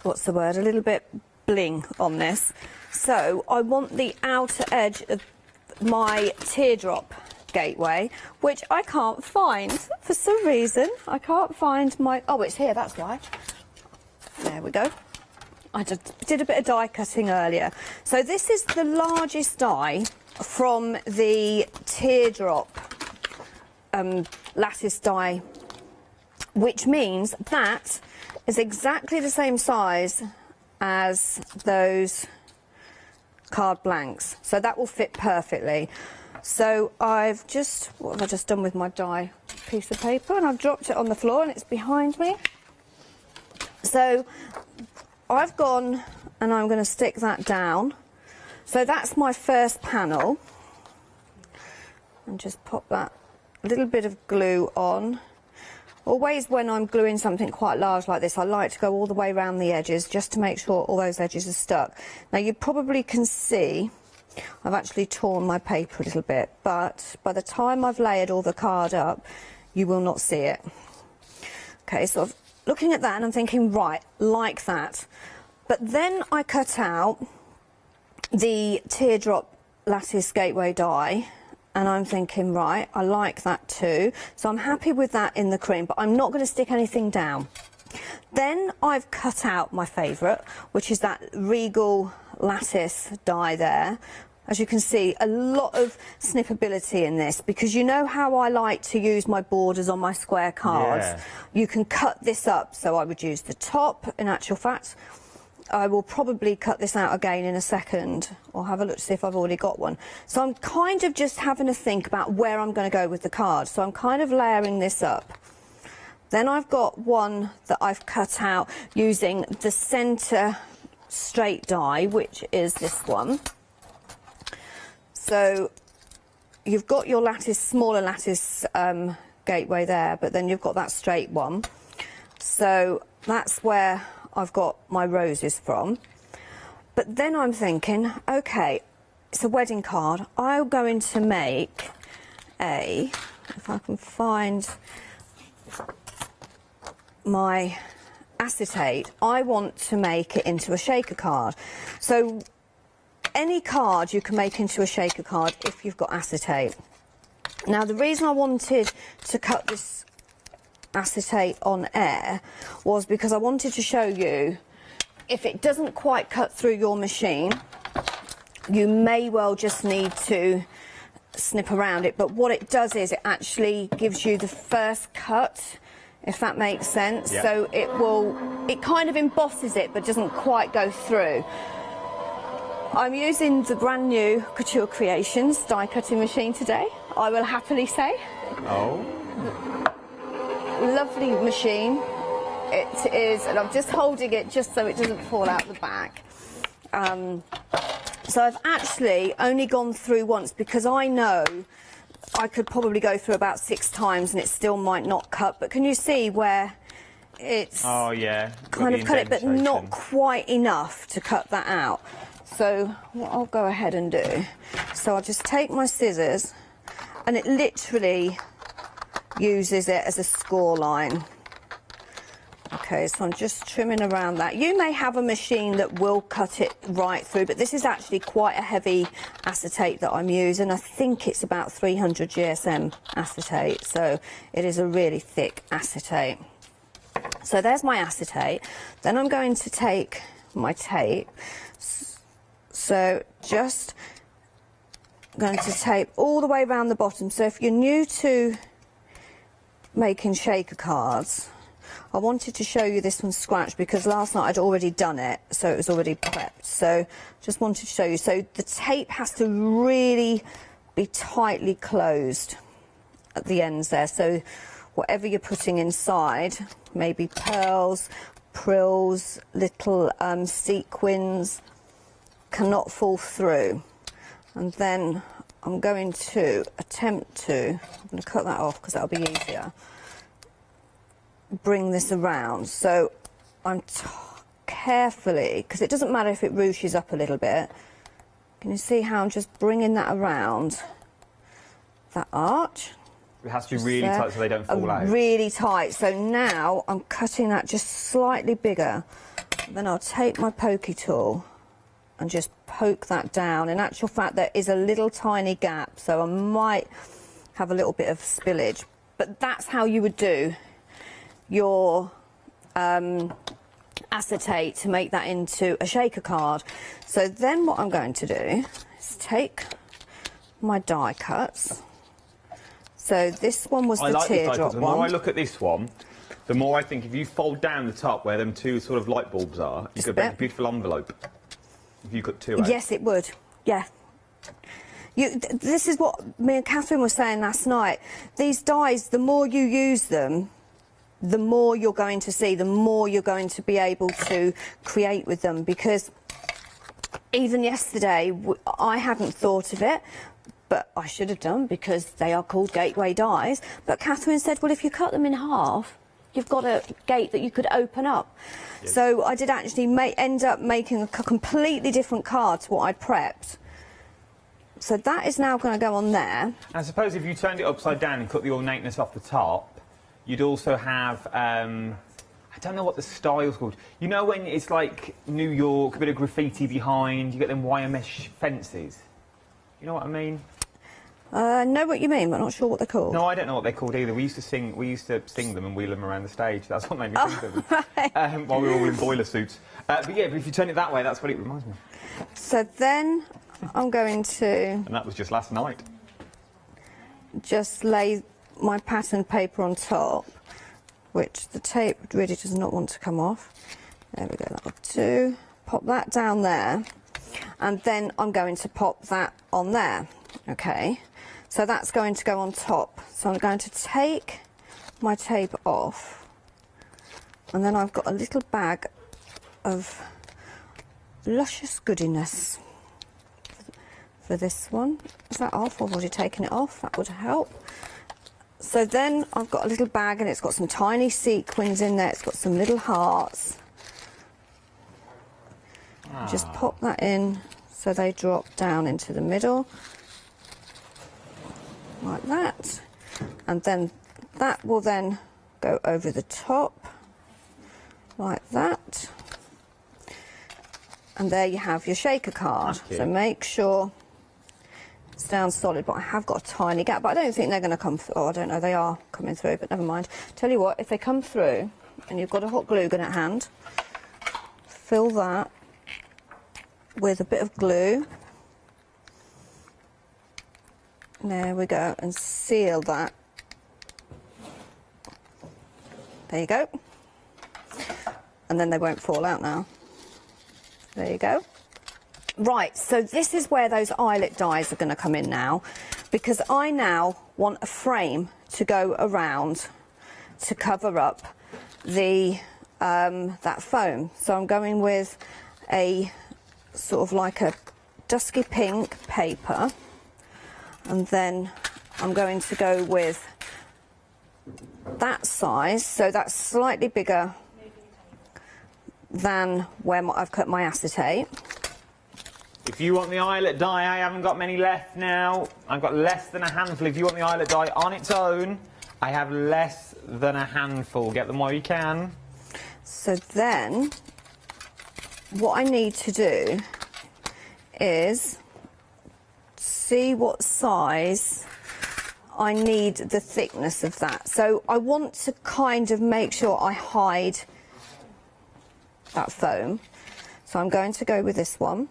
what's the word, a little bit bling on this. So I want the outer edge of my teardrop gateway, which I can't find for some reason. I can't find my, oh, it's here, that's why. There we go. I just did a bit of die cutting earlier. So this is the largest die from the teardrop lattice die, which means that is exactly the same size as those card blanks. So that will fit perfectly. So I've just, what have I just done with my die piece of paper? And I've dropped it on the floor and it's behind me. So I've gone and I'm going to stick that down. So that's my first panel. And just pop that little bit of glue on. Always when I'm gluing something quite large like this, I like to go all the way around the edges just to make sure all those edges are stuck. Now you probably can see I've actually torn my paper a little bit, but by the time I've layered all the card up, you will not see it. Okay, so I'm looking at that and I'm thinking, right, like that. But then I cut out the teardrop lattice gateway die, and I'm thinking, right, I like that too. So I'm happy with that in the cream, but I'm not going to stick anything down. Then I've cut out my favourite, which is that Regal lattice die there. As you can see, a lot of snippability in this, because you know how I like to use my borders on my square cards. Yeah. You can cut this up, so I would use the top, in actual fact. I will probably cut this out again in a second, or have a look to see if I've already got one. So I'm kind of just having a think about where I'm going to go with the card. So I'm kind of layering this up. Then I've got one that I've cut out using the centre straight die, which is this one. So you've got your lattice, smaller lattice gateway there, but then you've got that straight one. So that's where I've got my roses from. But then I'm thinking, okay, it's a wedding card. I'm going to make a, if I can find my acetate, I want to make it into a shaker card. So any card you can make into a shaker card if you've got acetate. Now the reason I wanted to cut this acetate on air was because I wanted to show you, if it doesn't quite cut through your machine, you may well just need to snip around it, but what it does is it actually gives you the first cut, if that makes sense. Yeah. So it kind of embosses it but doesn't quite go through. I'm using the brand new Couture Creations die cutting machine today, I will happily say. Oh. Lovely machine it is, and I'm just holding it just so it doesn't fall out the back. So I've actually only gone through once, because I know I could probably go through about 6 times and it still might not cut. But can you see where it's kind of cut it, but not quite enough to cut that out? So what I'll go ahead and do, so I'll just take my scissors, and it literally uses it as a score line. Okay, so I'm just trimming around that. You may have a machine that will cut it right through, but this is actually quite a heavy acetate that I'm using. I think it's about 300 GSM acetate, so it is a really thick acetate. So there's my acetate. Then I'm going to take my tape. So just going to tape all the way around the bottom. So if you're new to making shaker cards, I wanted to show you this one scratch because last night I'd already done it, so it was already prepped. So just wanted to show you. So the tape has to really be tightly closed at the ends there. So whatever you're putting inside, maybe pearls, prills, little sequins, cannot fall through. And then I'm going to attempt to, I'm going to cut that off because that'll be easier, bring this around. So I'm carefully, because it doesn't matter if it ruches up a little bit, can you see how I'm just bringing that around that arch? It has to be really tight so they don't fall out. Really tight. So now I'm cutting that just slightly bigger. Then I'll take my pokey tool and just poke that down. In actual fact, there is a little tiny gap, so I might have a little bit of spillage. But that's how you would do your acetate to make that into a shaker card. So then what I'm going to do is take my die cuts. So this one was the teardrop one. The more I look at this one, the more I think if you fold down the top where them 2 sort of light bulbs are, you could make a beautiful envelope. If you cut 2 out. Yes, it would. Yeah. This is what me and Catherine were saying last night. These dies, the more you use them, the more you're going to see, the more you're going to be able to create with them. Because even yesterday, I hadn't thought of it, but I should have done because they are called gateway dies. But Catherine said, well, if you cut them in half, you've got a gate that you could open up. Yes. So I did actually end up making a completely different card to what I'd prepped. So that is now going to go on there. I suppose if you turned it upside down and cut the ornateness off the top, you'd also have, I don't know what the style's called. You know when it's like New York, a bit of graffiti behind, you get them wire mesh fences? You know what I mean? I know what you mean, but I'm not sure what they're called. No, I don't know what they're called either. We used to sing them and wheel them around the stage. That's what made me think of them. Right. While we were all in boiler suits. But yeah, but if you turn it that way, that's what it reminds me of. So then I'm going to And that was just last night. just lay my pattern paper on top, which the tape really does not want to come off. There we go, that'll do. Pop that down there, and then I'm going to pop that on there. Okay, so that's going to go on top. So I'm going to take my tape off, and then I've got a little bag of luscious goodiness for this one. Is that off? I've already taken it off. That would help. So then I've got a little bag, and it's got some tiny sequins in there. It's got some little hearts. Just pop that in so they drop down into the middle, like that. And then that will then go over the top, like that. And there you have your shaker card. So make sure it's down solid, but I have got a tiny gap, but I don't think they're going to come through. Oh, I don't know, they are coming through, but never mind. Tell you what, if they come through and you've got a hot glue gun at hand, fill that with a bit of glue. There we go, and seal that. There you go. And then they won't fall out now. There you go. Right, so this is where those eyelet dies are going to come in now, because I now want a frame to go around to cover up the that foam. So I'm going with a sort of like a dusky pink paper, and then I'm going to go with that size, so that's slightly bigger than where I've cut my acetate. If you want the eyelet die, I haven't got many left now. I've got less than a handful. If you want the eyelet die on its own, I have less than a handful. Get them while you can. So then what I need to do is see what size I need the thickness of that. So I want to kind of make sure I hide that foam. So I'm going to go with this one.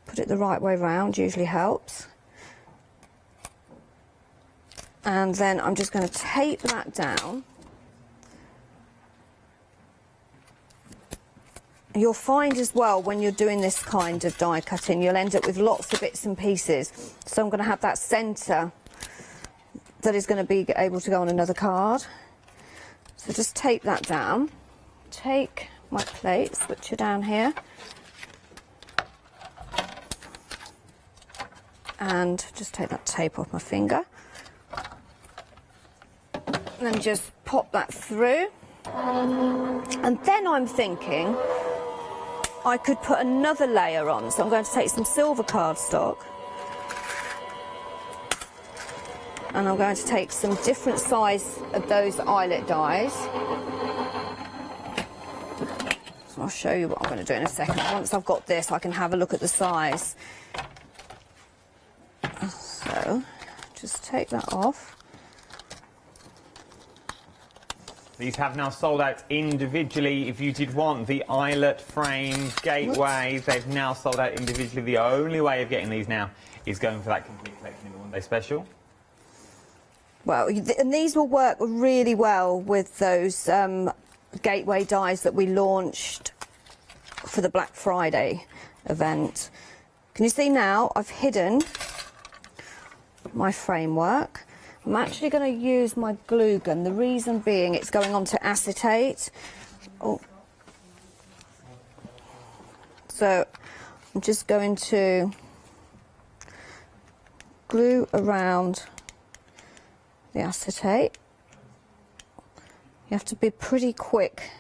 Put it the right way round, usually helps. And then I'm just going to tape that down. You'll find as well when you're doing this kind of die cutting, you'll end up with lots of bits and pieces. So I'm going to have that centre that is going to be able to go on another card. So just tape that down. Take my plates, which are down here, and just take that tape off my finger. And then just pop that through. And then I'm thinking I could put another layer on. So I'm going to take some silver cardstock, and I'm going to take some different size of those eyelet dies. So I'll show you what I'm going to do in a second. Once I've got this, I can have a look at the size. So just take that off. These have now sold out individually. If you did want the eyelet frames, gateways, they've now sold out individually. The only way of getting these now is going for that complete collection in the one-day special. Well, and these will work really well with those gateway dies that we launched for the Black Friday event. Can you see now I've hidden my framework? I'm actually going to use my glue gun. The reason being it's going on to acetate. Oh. So I'm just going to glue around the acetate. You have to be pretty quick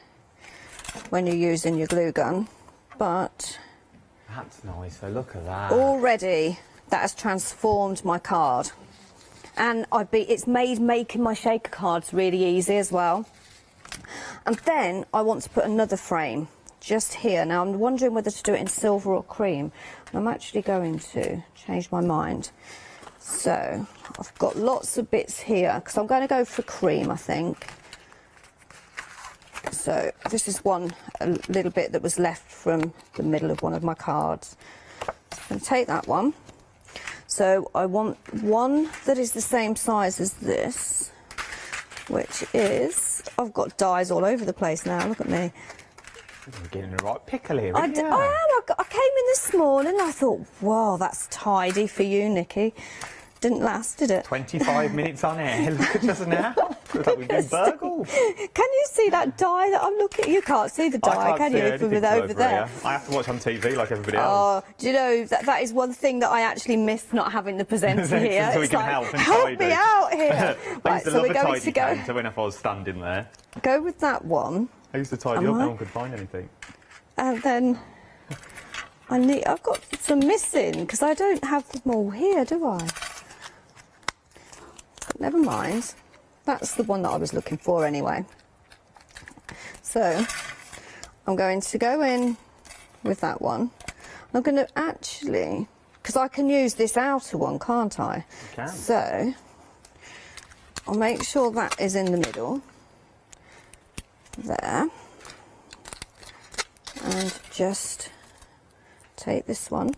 when you're using your glue gun, but that's nice. So look at that. Already that has transformed my card. And it's made making my shaker cards really easy as well. And then I want to put another frame just here. Now I'm wondering whether to do it in silver or cream. I'm actually going to change my mind. So I've got lots of bits here because I'm going to go for cream, I think. So this is one a little bit that was left from the middle of one of my cards. I'm going to take that one. So I want one that is the same size as this, which is, I've got dies all over the place now, look at me. You're getting the right pickle here. I am. I came in this morning, I thought, wow, that's tidy for you, Nikki. Didn't last, did it? 25 minutes on air. Look at us now. Looks like we've been burgled. Can you see that die that I'm looking at? You can't see the die, can you, from over there? Here. I have to watch on TV like everybody else. Oh, do you know, that is one thing that I actually miss not having the presenter here. So we it's can like, help me out here. I used to love a tidy counter when I was standing there. Go with that one. I used to tidy up, no one could find anything. And then I've got some missing because I don't have them all here, do I? But never mind. That's the one that I was looking for anyway. So I'm going to go in with that one. I'm going to actually, because I can use this outer one, can't I? You can. So I'll make sure that is in the middle. There. And just take this one.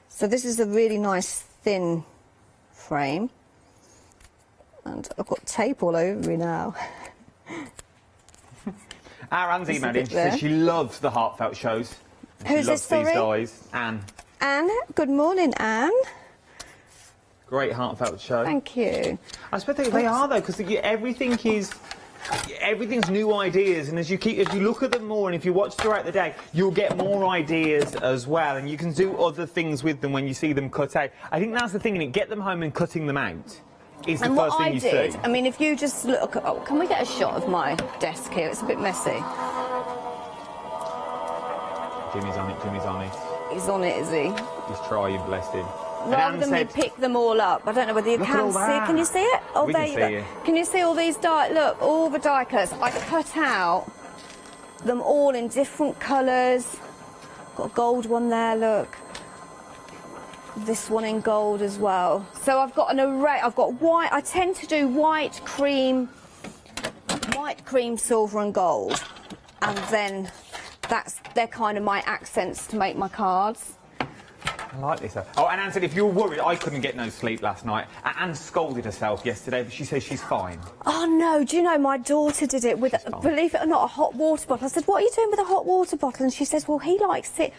So this is a really nice thin frame. And I've got tape all over me now. Our Anne's emailed in. She says she loves the heartfelt shows. Who's this, sorry? She loves these dies. Anne. Anne, good morning, Anne. Great heartfelt show. Thank you. I suppose they are though, because everything's new ideas, and as you look at them more, and if you watch throughout the day, you'll get more ideas as well, and you can do other things with them when you see them cut out. I think that's the thing, and get them home and cutting them out is the first thing you see. And what I did, I mean, if you just look, can we get a shot of my desk here? It's a bit messy. Jimmy's on it. He's on it, is he? He's trying, bless him. Rather than me pick them all up, I don't know whether you can see. Can you see it? Oh, there you go. Can you see all these die? Look, all the die cuts. I cut out them all in different colours. Got a gold one there. Look, this one in gold as well. So I've got an array. I've got white. I tend to do white, cream, silver, and gold, and then they're kind of my accents to make my cards. I like this. Oh, and Anne said, if you were worried, I couldn't get no sleep last night. Anne scolded herself yesterday, but she says she's fine. Oh, no, do you know, my daughter did it with, believe it or not, a hot water bottle. I said, what are you doing with a hot water bottle? And she says, well, he likes it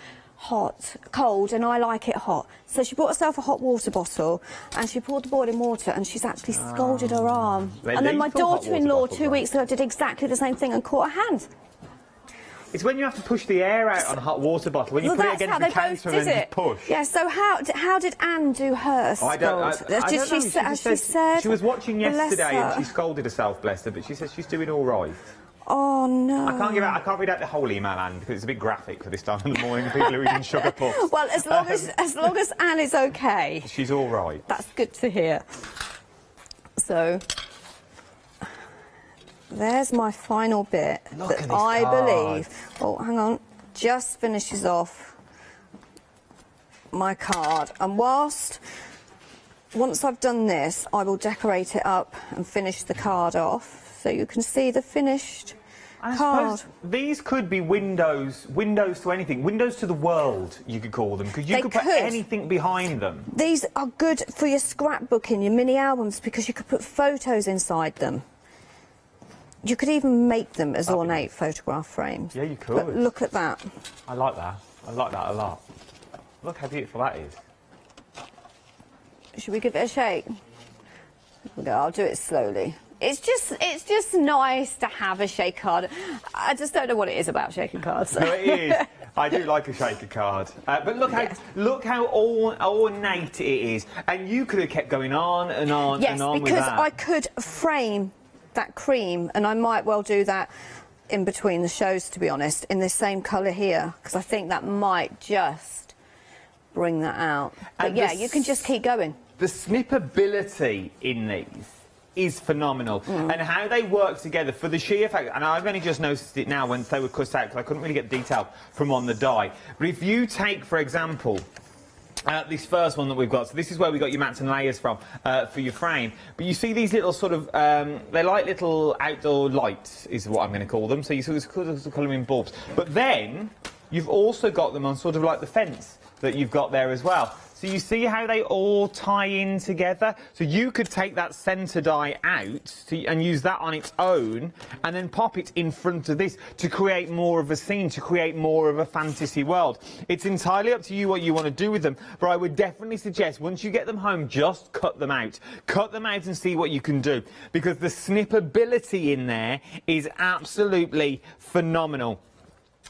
cold, and I like it hot. So she bought herself a hot water bottle, and she poured the boiling water, and she's actually scalded her arm. And then my daughter-in-law 2 weeks ago did exactly the same thing and caught her hand. It's when you have to push the air out on a hot water bottle, when you put it against the counter and just push. Yeah, so how did Anne do hers? I don't know. She was watching yesterday and she scolded herself, bless her, but she says she's doing all right. Oh, no. I can't read out the whole email, Anne, because it's a bit graphic for this time in the morning. People are eating sugar puffs. Well, as long as Anne is okay. She's all right. That's good to hear. So there's my final bit that I believe. Oh, hang on. Just finishes off my card. And once I've done this, I will decorate it up and finish the card off. So you can see the finished card. These could be windows to anything. Windows to the world, you could call them, because you could put anything behind them. These are good for your scrapbooking, your mini albums, because you could put photos inside them. You could even make them as ornate photograph frames. Yeah, you could. But look at that. I like that. I like that a lot. Look how beautiful that is. Should we give it a shake? I'll do it slowly. It's just nice to have a shake card. I just don't know what it is about shaking cards. No, it is. I do like a shaker card. But look how ornate it is. And you could have kept going on and on and on with that. Yes, because I could frame that cream, and I might well do that in between the shows, to be honest, in this same colour here, because I think that might just bring that out. But yeah, you can just keep going. The snippability in these is phenomenal. And how they work together for the sheer fact, and I've only just noticed it now when they were cut out because I couldn't really get the detail from on the die. But if you take, for example, this first one that we've got, so this is where we got your mats and layers from for your frame. But you see these little sort of, they're like little outdoor lights, is what I'm going to call them. So you sort of call them in bulbs. But then you've also got them on sort of like the fence that you've got there as well. So you see how they all tie in together? So you could take that centre die out and use that on its own and then pop it in front of this to create more of a scene, to create more of a fantasy world. It's entirely up to you what you want to do with them, but I would definitely suggest once you get them home, just cut them out. Cut them out and see what you can do, because the snippability in there is absolutely phenomenal.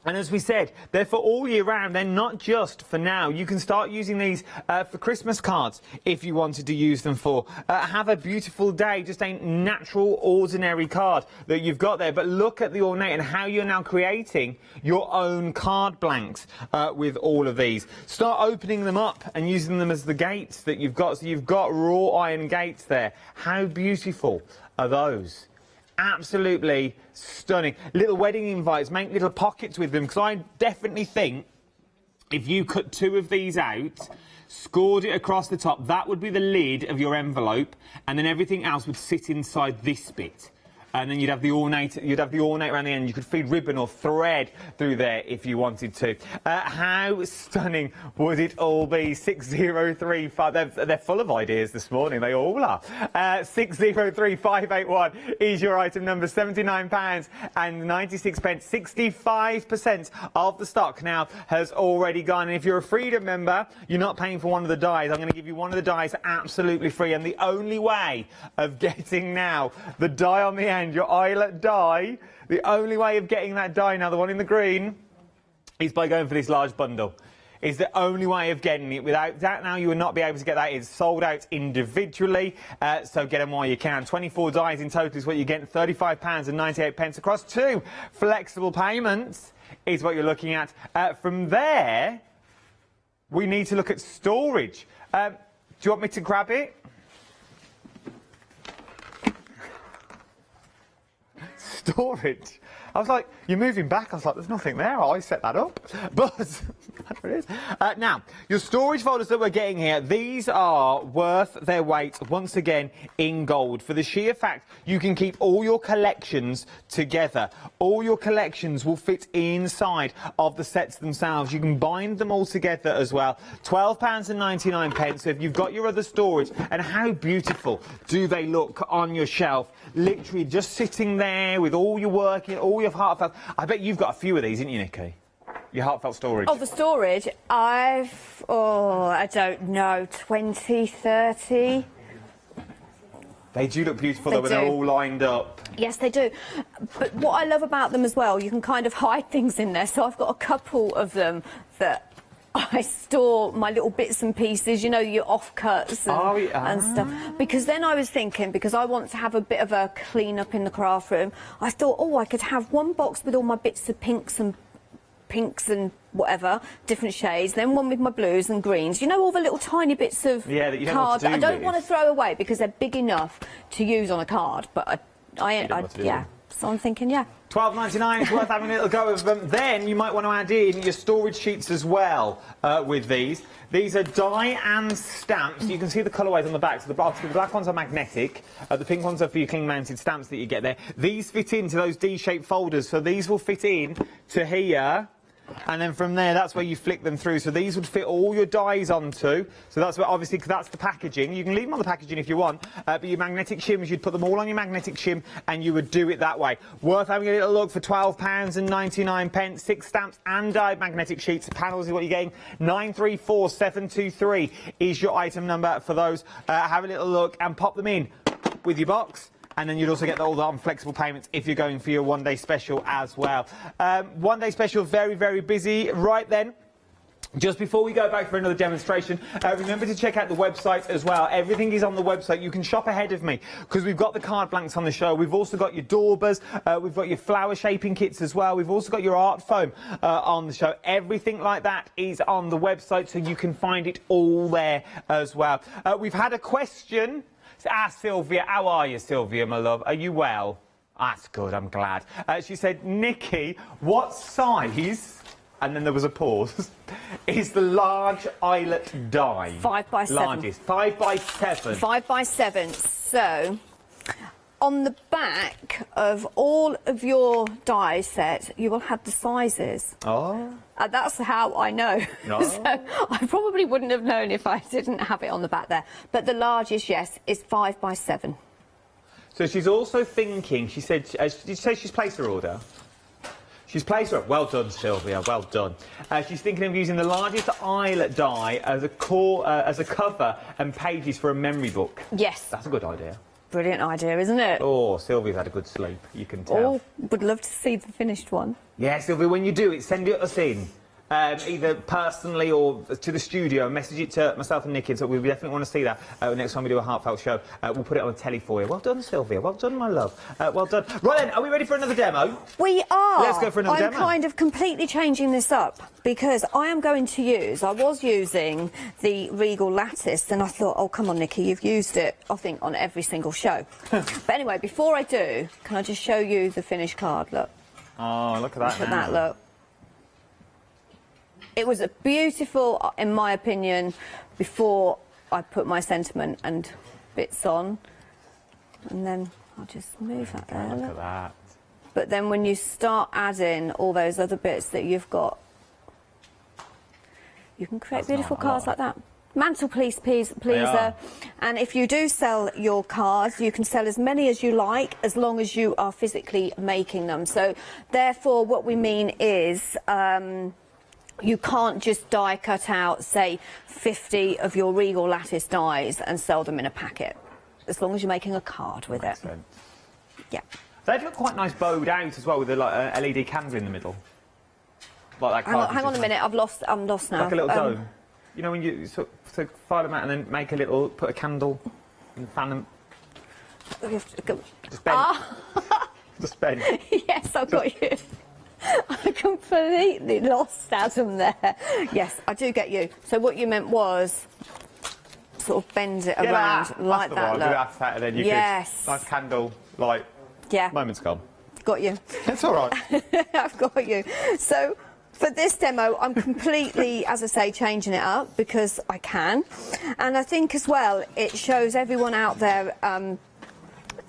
And as we said, they're for all year round. They're not just for now. You can start using these for Christmas cards if you wanted to use them for. Have a beautiful day, just a natural, ordinary card that you've got there. But look at the ornate and how you're now creating your own card blanks with all of these. Start opening them up and using them as the gates that you've got. So you've got raw iron gates there. How beautiful are those? Absolutely stunning. Little wedding invites, make little pockets with them, because I definitely think if you cut 2 of these out, scored it across the top, that would be the lid of your envelope, and then everything else would sit inside this bit. And then you'd have the ornate around the end. You could feed ribbon or thread through there if you wanted to. How stunning would it all be? 6035. They're full of ideas this morning. They all are. 603581 is your item number. £79 and 96 pence. 65% of the stock now has already gone. And if you're a Freedom member, you're not paying for one of the dies. I'm going to give you one of the dies absolutely free. And the only way of getting now the die on the end, your eyelet die, the only way of getting that die now, the one in the green, is by going for this large bundle. Is the only way of getting it. Without that now, you will not be able to get that. It's sold out individually, so get them while you can. 24 dies in total is what you're getting. £35 and 98 pence across 2 flexible payments is what you're looking at. From there, we need to look at storage. Do you want me to grab it? Storage. I was like, you're moving back. I was like, there's nothing there. I set that up. But there it is. Now, your storage folders that we're getting here, these are worth their weight, once again, in gold. For the sheer fact, you can keep all your collections together. All your collections will fit inside of the sets themselves. You can bind them all together as well. £12 and 99 pence. So if you've got your other storage, and how beautiful do they look on your shelf? Literally just sitting there with all your work, all your heartfelt. I bet you've got a few of these, haven't you, Nikki? Your heartfelt storage. Oh, the storage, I don't know, 20, 30. They do look beautiful though when they're all lined up. Yes, they do. But what I love about them as well, you can kind of hide things in there. So I've got a couple of them that I store my little bits and pieces, you know, your offcuts and stuff. Because then I was thinking, because I want to have a bit of a clean up in the craft room, I thought, oh, I could have one box with all my bits of pinks and whatever, different shades, then one with my blues and greens. You know, all the little tiny bits of that you cards that I don't want to throw away because they're big enough to use on a card. But yeah. So I'm thinking, yeah. £12.99 is worth having a little go of them. Then you might want to add in your storage sheets as well with these. These are die and stamps. You can see the colourways on the back. So the black ones are magnetic. The pink ones are for your cling-mounted stamps that you get there. These fit into those D-shaped folders. So these will fit in to here. And then from there, that's where you flick them through. So these would fit all your dies onto. So that's where, obviously, because that's the packaging. You can leave them on the packaging if you want. But your magnetic shims, you'd put them all on your magnetic shim, and you would do it that way. Worth having a little look for £12 and 99 pence. 6 stamps and die magnetic sheets. Panels is what you're getting. 934723 is your item number for those. Have a little look and pop them in with your box. And then you'd also get all the flexible payments if you're going for your one-day special as well. One-day special, very, very busy. Right then, Just before we go back for another demonstration, remember to check out the website as well. Everything is on the website. You can shop ahead of me because we've got the card blanks on the show. We've also got your daubers. We've got your flower shaping kits as well. We've also got your art foam on the show. Everything like that is on the website, so you can find it all there as well. We've had a question. Sylvia. How are you, Sylvia, my love? Are you well? That's good, I'm glad. She said, Nikki, what size... And then there was a pause. Is the large eyelet die? 5 by 7. Largest. 5 by 7. 5 by 7. So, on the back of all of your die set, you will have the sizes. Oh. That's how I know. No. So, I probably wouldn't have known if I didn't have it on the back there. But the largest, yes, is 5 by 7. So she's also thinking, she said, did you say she's placed her order? She's placed her. Well done, Sylvia. Well done. She's thinking of using the largest eyelet die as a cover and pages for a memory book. Yes. That's a good idea. Brilliant idea, isn't it? Oh, Sylvia's had a good sleep. You can tell. Oh, would love to see the finished one. Yeah, Sylvia. When you do it, send it us in. Either personally or to the studio, message it to myself and Nikki, so we definitely want to see that next time we do a heartfelt show. We'll put it on the telly for you. Well done, Sylvia. Well done, my love. Well done. Right then, are we ready for another demo? We are. Let's go for another demo. I'm kind of completely changing this up because I am going to use, I was using the Regal Lattice and I thought, oh, come on, Nikki, you've used it, I think, on every single show. But anyway, before I do, can I just show you the finished card? Look. Oh, look at that. Look at that, look. It was a beautiful, in my opinion, before I put my sentiment and bits on. And then I'll just move that there. Look at that. But then when you start adding all those other bits that you've got, you can create beautiful cards like that. Mantelpiece pleaser. And if you do sell your cards, you can sell as many as you like, as long as you are physically making them. So therefore, what we mean is... you can't just die cut out, say, 50 of your Regal Lattice dies and sell them in a packet, as long as you're making a card with it. Sense. Yeah. They'd look quite nice bowed out as well, with a LED candle in the middle. Like that card. Hang on a minute, I'm lost now. Like a little dome. You know when you sort of file them out and then make a little, put a candle and fan them. Just bend. Just bend. Yes, I've got you. I completely lost Adam there. Yes, I do get you. So what you meant was sort of bend it around like that. Look. And then you yes. Could, nice candle light. Yeah. Moment's gone. Got you. It's all right. I've got you. So for this demo, I'm completely, as I say, changing it up because I can. And I think as well, it shows everyone out there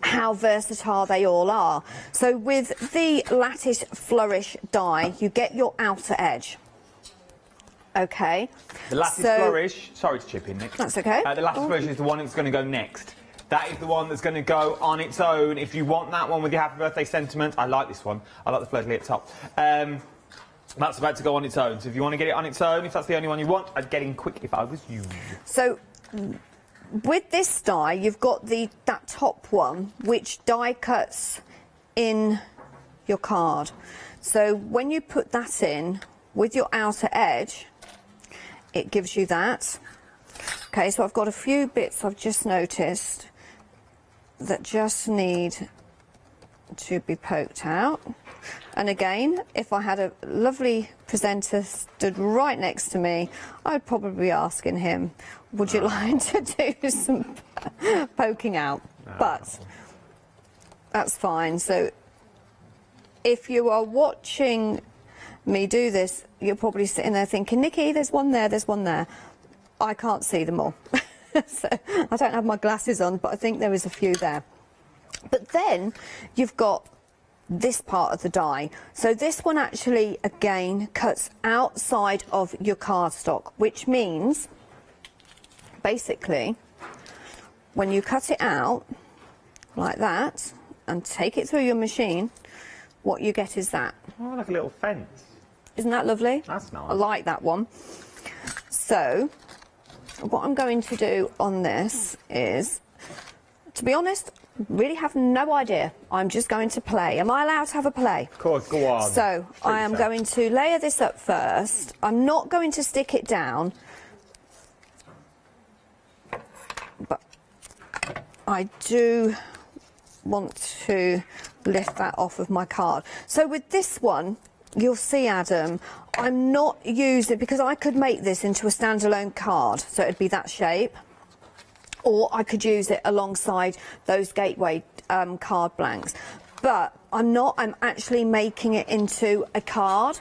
how versatile they all are. So with the Lattice Flourish die, you get your outer edge. Okay. The Lattice Flourish, sorry to chip in, Nick. That's okay. The Lattice Flourish is the one that's going to go next. That is the one that's going to go on its own. If you want that one with your happy birthday sentiment, I like this one. I like the fleur de lis at top. That's about to go on its own. So if you want to get it on its own, if that's the only one you want, I'd get in quick if I was you. So with this die, you've got that top one, which die cuts in your card. So when you put that in with your outer edge, it gives you that. Okay, so I've got a few bits I've just noticed that just need to be poked out. And again, if I had a lovely presenter stood right next to me, I'd probably be asking him, would you like to do some poking out? But that's fine. So if you are watching me do this, you're probably sitting there thinking, Nikki, there's one there, there's one there. I can't see them all. So I don't have my glasses on, but I think there is a few there. But then you've got this part of the die. So this one actually, again, cuts outside of your cardstock, which means, basically, when you cut it out like that and take it through your machine, what you get is that. Oh, like a little fence. Isn't that lovely? That's nice. I like that one. So what I'm going to do on this is, to be honest, Really have no idea. I'm just going to play. Am I allowed to have a play? Of course, go on. So I am going to layer this up first. I'm not going to stick it down, but I do want to lift that off of my card. So with this one, you'll see, Adam, I'm not using, because I could make this into a standalone card, so it'd be that shape, or I could use it alongside those gateway card blanks. But I'm not, I'm actually making it into a card.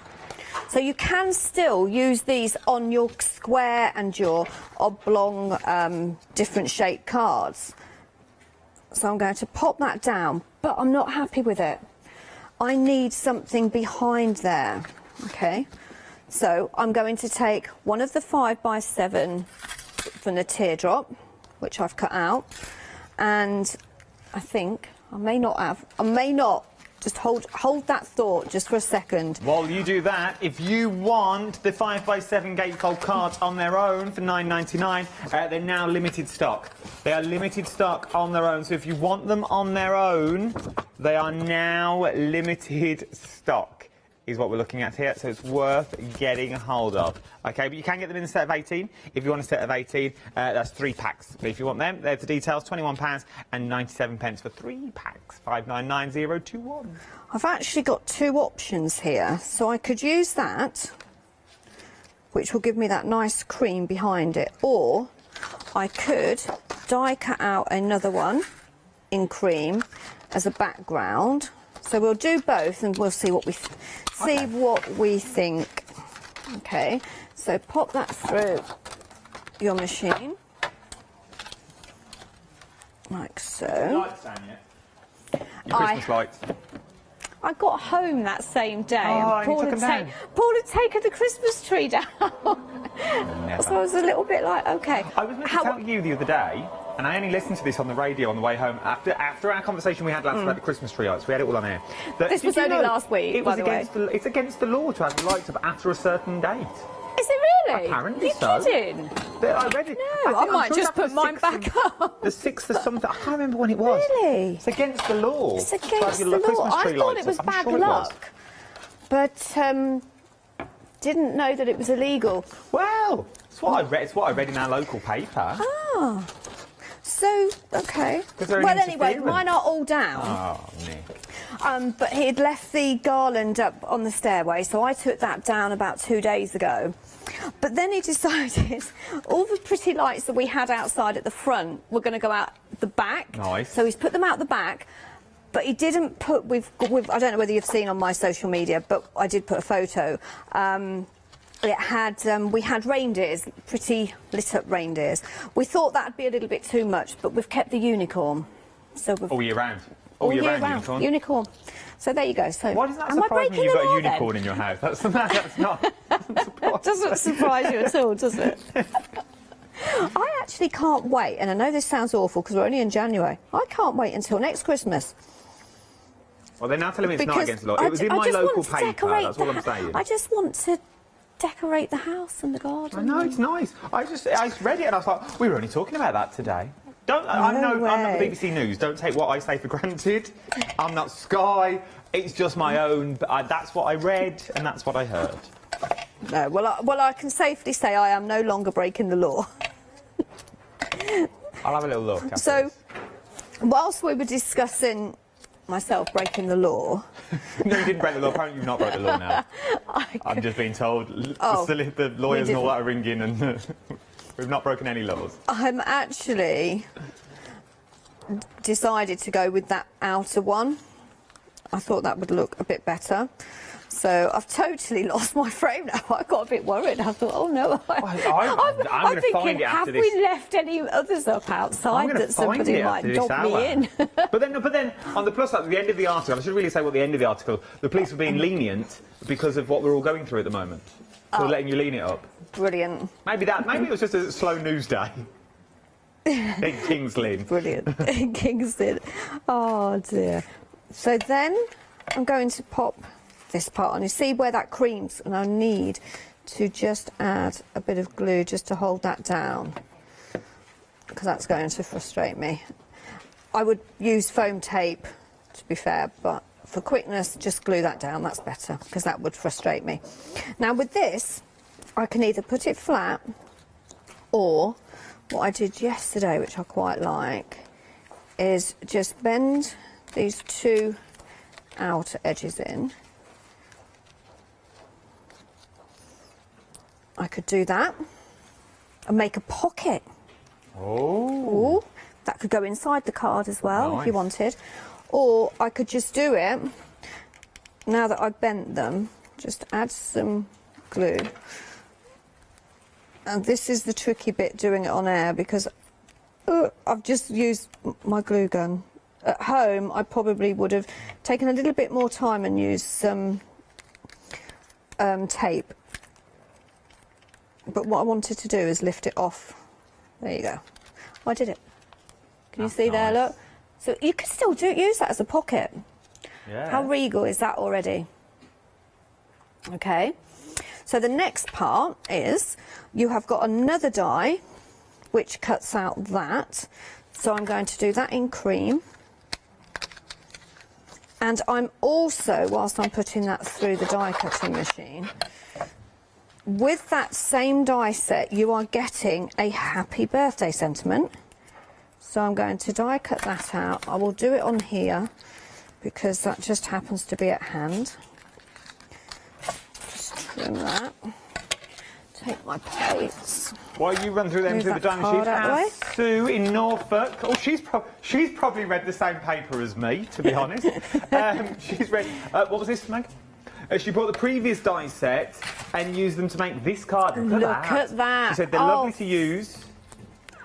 So you can still use these on your square and your oblong different shaped cards. So I'm going to pop that down, but I'm not happy with it. I need something behind there, okay? So I'm going to take one of the 5x7 from the teardrop, which I've cut out, and I think I may not. Just hold that thought just for a second. While you do that, if you want the 5x7 gatefold cards on their own for $9.99, they're now limited stock. They are limited stock on their own, so if you want them on their own, they are now limited stock, is what we're looking at here, so it's worth getting a hold of. Okay, but you can get them in a set of 18. If you want a set of 18, that's 3 packs. But if you want them, there's the details, £21.97 for 3 packs, 599021. I've actually got 2 options here, so I could use that, which will give me that nice cream behind it, or I could die cut out another one in cream as a background. So we'll do both and we'll see what we think. Okay, so pop that through your machine like so. Lights down yet? The Christmas lights. I got home that same day and Paul had taken the Christmas tree down. So I was a little bit like, okay. I was meant to tell you the other day, and I only listened to this on the radio on the way home after our conversation we had last about the Christmas tree lights. We had it all on air. This was only last week, by the way. It's against the law to have the lights up after a certain date. Is it really? Apparently so. Are you kidding? I read it. No, I might just put mine back up. The 6th or something. I can't remember when it was. Really? It's against the law. It's against the law. I thought it was bad luck. But didn't know that it was illegal. Well, it's what I read. It's what I read in our local paper. Ah. So, okay. Well, anyway, mine are all down. Oh, no. But he had left the garland up on the stairway, so I took that down about 2 days ago. But then he decided all the pretty lights that we had outside at the front were going to go out the back. Nice. So he's put them out the back, but he didn't put, I don't know whether you've seen on my social media, but I did put a photo. It had, we had reindeers, pretty lit up reindeers. We thought that'd be a little bit too much, but we've kept the unicorn. So we've all year round. All year round. Unicorn. So there you go. So why does that surprise me? You've got a unicorn in your house. That's not. Doesn't surprise you at all, does it? I actually can't wait, and I know this sounds awful because we're only in January. I can't wait until next Christmas. Well, they're now telling me it's not against the law. It was in my local paper. That's all I'm saying. I just want to decorate the house and the garden. I know, it's nice. I read it and I was like, we were only talking about that today. I'm not the BBC News. Don't take what I say for granted. I'm not Sky. It's just my own. That's what I read and that's what I heard. No, well, I can safely say I am no longer breaking the law. I'll have a little look. So, whilst we were discussing myself breaking the law... No, you didn't break the law. Apparently you've not broke the law now. I'm just being told the lawyers and all that are ringing and we've not broken any laws. I'm actually decided to go with that outer one. I thought that would look a bit better. So I've totally lost my frame now. I got a bit worried. I thought, oh no. I'm going to find it after this. Have we left any others up outside that somebody might dob me in? But then, on the plus side, at the end of the article, I should really say what the end of the article, the police were being lenient because of what we're all going through at the moment. So letting you lean it up. Brilliant. Maybe it was just a slow news day. In King's Lynn. Brilliant. In King's Lynn. Oh dear. So then I'm going to pop this part on. You see where that creams, and I need to just add a bit of glue just to hold that down because that's going to frustrate me. I would use foam tape, to be fair, but for quickness, just glue that down. That's better, because that would frustrate me. Now with this, I can either put it flat, or what I did yesterday, which I quite like, is just bend these two outer edges in. I could do that and make a pocket. Oh. Ooh, that could go inside the card as well, Nice. if you wanted. Or I could just do it, now that I've bent them, just add some glue. And this is the tricky bit, doing it on air, because I've just used my glue gun. At home, I probably would have taken a little bit more time and used some tape. But what I wanted to do is lift it off. There you go. I did it. Can you see there, look? So you could still use that as a pocket. Yeah. How regal is that already? Okay. So the next part is you have got another die which cuts out that. So I'm going to do that in cream. And I'm also, whilst I'm putting that through the die cutting machine, with that same die set, you are getting a happy birthday sentiment. So I'm going to die cut that out. I will do it on here because that just happens to be at hand. Just trim that. Take my plates. While you run through them through the die machine, Sue in Norfolk. Oh, she's probably read the same paper as me, to be honest. She's read. What was this, Meg? She brought the previous die set and used them to make this card. Look at that. She said they're lovely to use.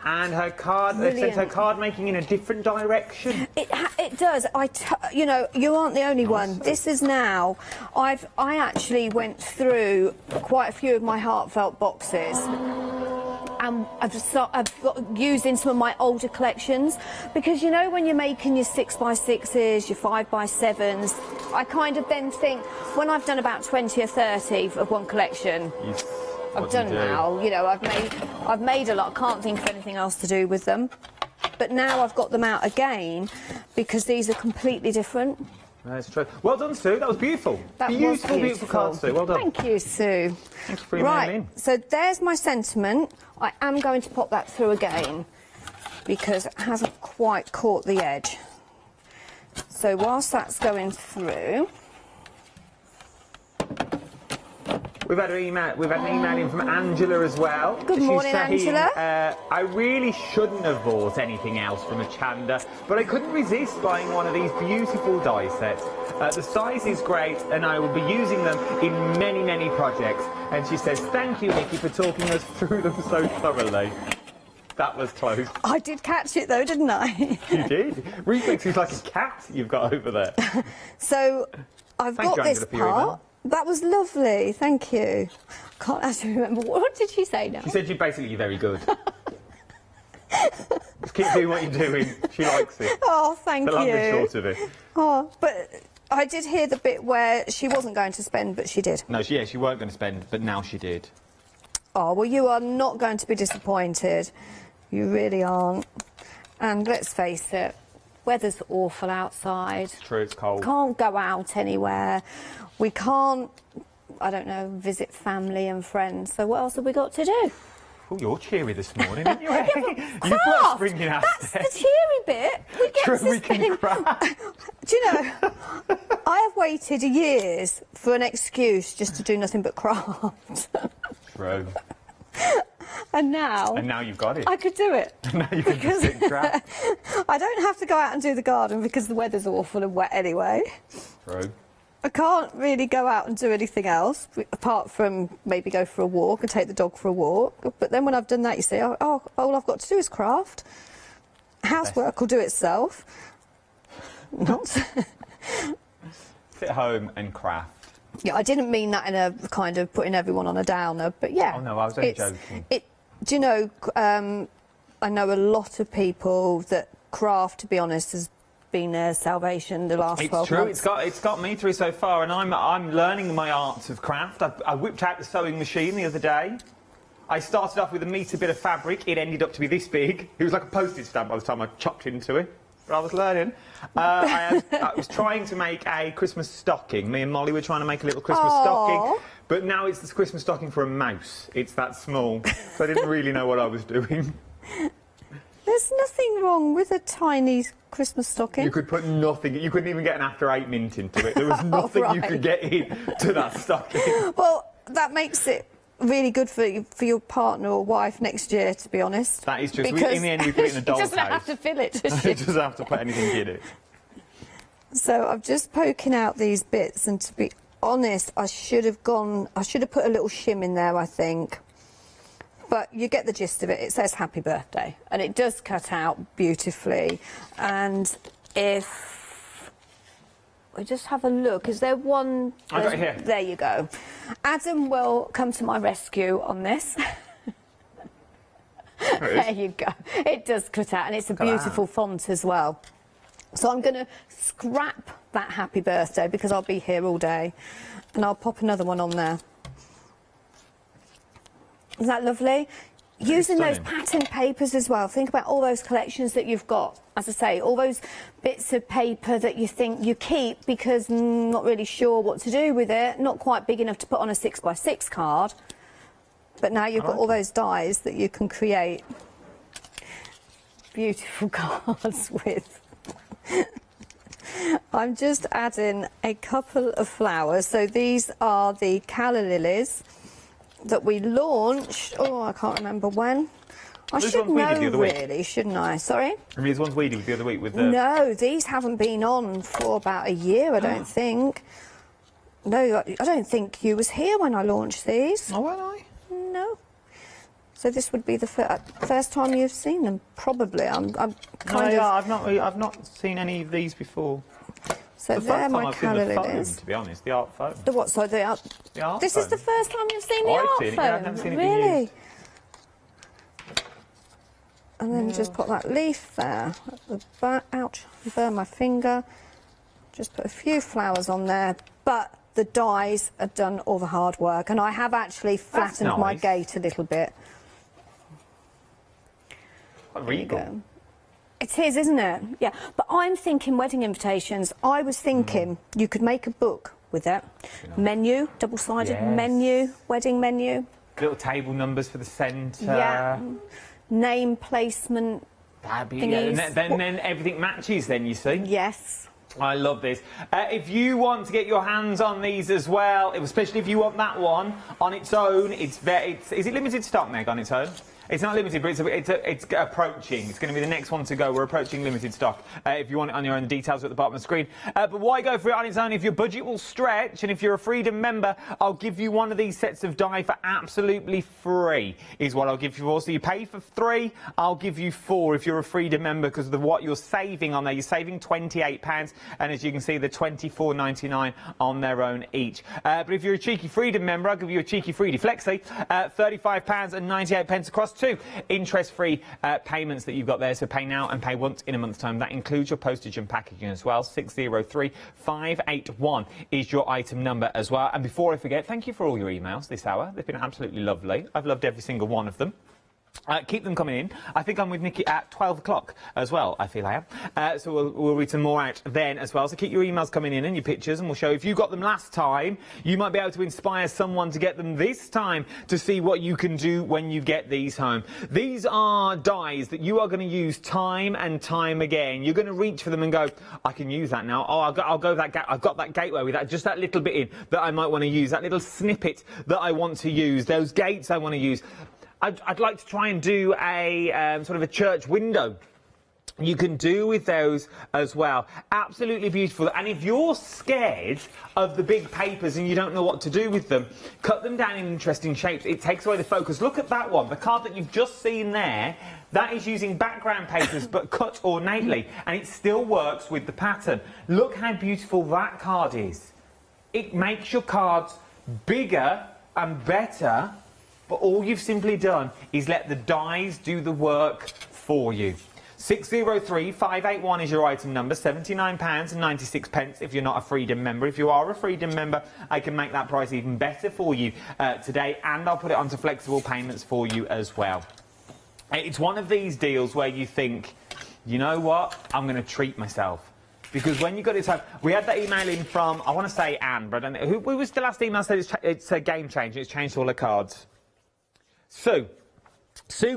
And her card, they sent her card making in a different direction. It does. You know, you aren't the only one. This is now. I actually went through quite a few of my heartfelt boxes. And I've got using some of my older collections, because you know when you're making your 6x6s, your 5x7s, I kind of then think when I've done about 20 or 30 of one collection. I've done now, you know, I've made a lot. I can't think of anything else to do with them. But now I've got them out again because these are completely different. That's true. Well done, Sue. That was beautiful. That was beautiful card, Sue. Well done. Thank you, Sue. Thanks for bringing them in. So there's my sentiment. I am going to pop that through again because it hasn't quite caught the edge. So whilst that's going through, We've had an email in from Angela as well. Good morning, She's saying, Angela. I really shouldn't have bought anything else from Hochanda, but I couldn't resist buying one of these beautiful die sets. The size is great, and I will be using them in many, many projects. And she says, thank you, Nikki, for talking us through them so thoroughly. That was close. I did catch it though, didn't I? You did. Reflex is like a cat you've got over there. So I've got this part. That was lovely, thank you. Can't actually remember. What did she say now? She said you're basically very good. Just keep doing what you're doing. She likes it. Oh, thank you. The long and short of it. Oh, but I did hear the bit where she wasn't going to spend, but she did. No, she weren't going to spend, but now she did. Oh, well, you are not going to be disappointed. You really aren't. And let's face it, weather's awful outside. It's true, it's cold. Can't go out anywhere. We can't, I don't know, visit family and friends. So what else have we got to do? Oh, you're cheery this morning, aren't you? You've got springing out. That's the cheery bit. We get True, to we can craft. Do you know, I have waited years for an excuse just to do nothing but craft. True. And now you've got it. I could do it. Now you can just sit and craft. I don't have to go out and do the garden because the weather's awful and wet anyway. True. I can't really go out and do anything else, apart from maybe go for a walk and take the dog for a walk. But then when I've done that, you see, all I've got to do is craft. Housework will do itself. Not. Sit home and craft. Yeah, I didn't mean that in a kind of putting everyone on a downer, but yeah. Oh, no, I was only joking. Do you know, I know a lot of people that craft, to be honest, has been their salvation the last 12 months. It's true. It's got me through so far, and I'm learning my arts of craft. I whipped out the sewing machine the other day. I started off with a metre bit of fabric. It ended up to be this big. It was like a postage stamp by the time I chopped into it. but I was learning. I was trying to make a Christmas stocking. Me and Molly were trying to make a little Christmas stocking, but now it's this Christmas stocking for a mouse. It's that small, so I didn't really know what I was doing. There's nothing wrong with a tiny Christmas stocking. You could put nothing. You couldn't even get an after 8 mint into it. There was nothing you could get into that stocking. Well, that makes it really good for your partner or wife next year, to be honest. That is just, in the end, we put it in a doll's house. She doesn't have to fill it, does she? She doesn't have to put anything in it. So I'm just poking out these bits, and to be honest, I should have put a little shim in there, I think. But you get the gist of it. It says happy birthday, and it does cut out beautifully. And if we just have a look, is there one? I got it here. There you go. Adam will come to my rescue on this. There you go. It does cut out, and it's a beautiful font as well. So I'm going to scrap that happy birthday because I'll be here all day, and I'll pop another one on there. Isn't that lovely? Using those pattern papers as well. Think about all those collections that you've got. As I say, all those bits of paper that you think you keep because not really sure what to do with it, not quite big enough to put on a 6x6 card. But now you've got all those dies that you can create beautiful cards with. I'm just adding a couple of flowers. So these are the calla lilies that we launched. Oh, I can't remember when. I should know, really, shouldn't I? Sorry? I mean, these ones we did the other week with the... No, these haven't been on for about a year, I don't think. No, I don't think you was here when I launched these. Oh, weren't I? No. So this would be the first time you've seen them, probably. I'm kind of... I've not seen any of these before. So they're my calla lilies. To be honest, the art phone. The what? So the art This phone. is the first time you've seen the art phone? Yeah, I've never seen it really? used. And then just put that leaf there at the back. Ouch, burn my finger. Just put a few flowers on there, but the dies have done all the hard work, and I have actually flattened my gate a little bit. Regal. It is, isn't it? Yeah, but I'm thinking wedding invitations. I was thinking you could make a book with it. Menu, double-sided menu, wedding menu. Little table numbers for the centre. Yeah. Name placement. That'd be, and then everything matches then, you see. Yes. I love this. If you want to get your hands on these as well, especially if you want that one on its own, is it limited stock, Meg, on its own? It's not limited, but it's approaching. It's going to be the next one to go. We're approaching limited stock. If you want it on your own, the details are at the bottom of the screen. But why go for it on its own if your budget will stretch? And if you're a Freedom member, I'll give you one of these sets of die for absolutely free, is what I'll give you all. So you pay for 3, I'll give you 4 if you're a Freedom member because of what you're saving on there. You're saving £28, and as you can see, they're £24.99 on their own each. But if you're a cheeky Freedom member, I'll give you a cheeky Freedy Flexi, £35.98 across 2 interest-free payments that you've got there. So pay now and pay once in a month's time. That includes your postage and packaging as well. 603581 is your item number as well. And before I forget, thank you for all your emails this hour. They've been absolutely lovely. I've loved every single one of them. Keep them coming in. I think I'm with Nikki at 12 o'clock as well, I feel I am. So we'll read some more out then as well. So keep your emails coming in and your pictures, and we'll show if you got them last time, you might be able to inspire someone to get them this time to see what you can do when you get these home. These are dies that you are going to use time and time again. You're going to reach for them and go, I can use that now. Oh, I'll go that I've got that gateway with that, just that little bit in that I might want to use, that little snippet that I want to use, those gates I want to use. I'd like to try and do a sort of a church window. You can do with those as well. Absolutely beautiful. And if you're scared of the big papers and you don't know what to do with them, cut them down in interesting shapes. It takes away the focus. Look at that one. The card that you've just seen there, that is using background papers but cut ornately. And it still works with the pattern. Look how beautiful that card is. It makes your cards bigger and better. But all you've simply done is let the dies do the work for you. 603581 is your item number, £79.96 if you're not a Freedom member. If you are a Freedom member, I can make that price even better for you today, and I'll put it onto flexible payments for you as well. It's one of these deals where you think, you know what? I'm going to treat myself. Because when you got this home, we had that email in from, I want to say Anne, but I don't know, who was the last email that said it's a game changer, it's changed all the cards? Sue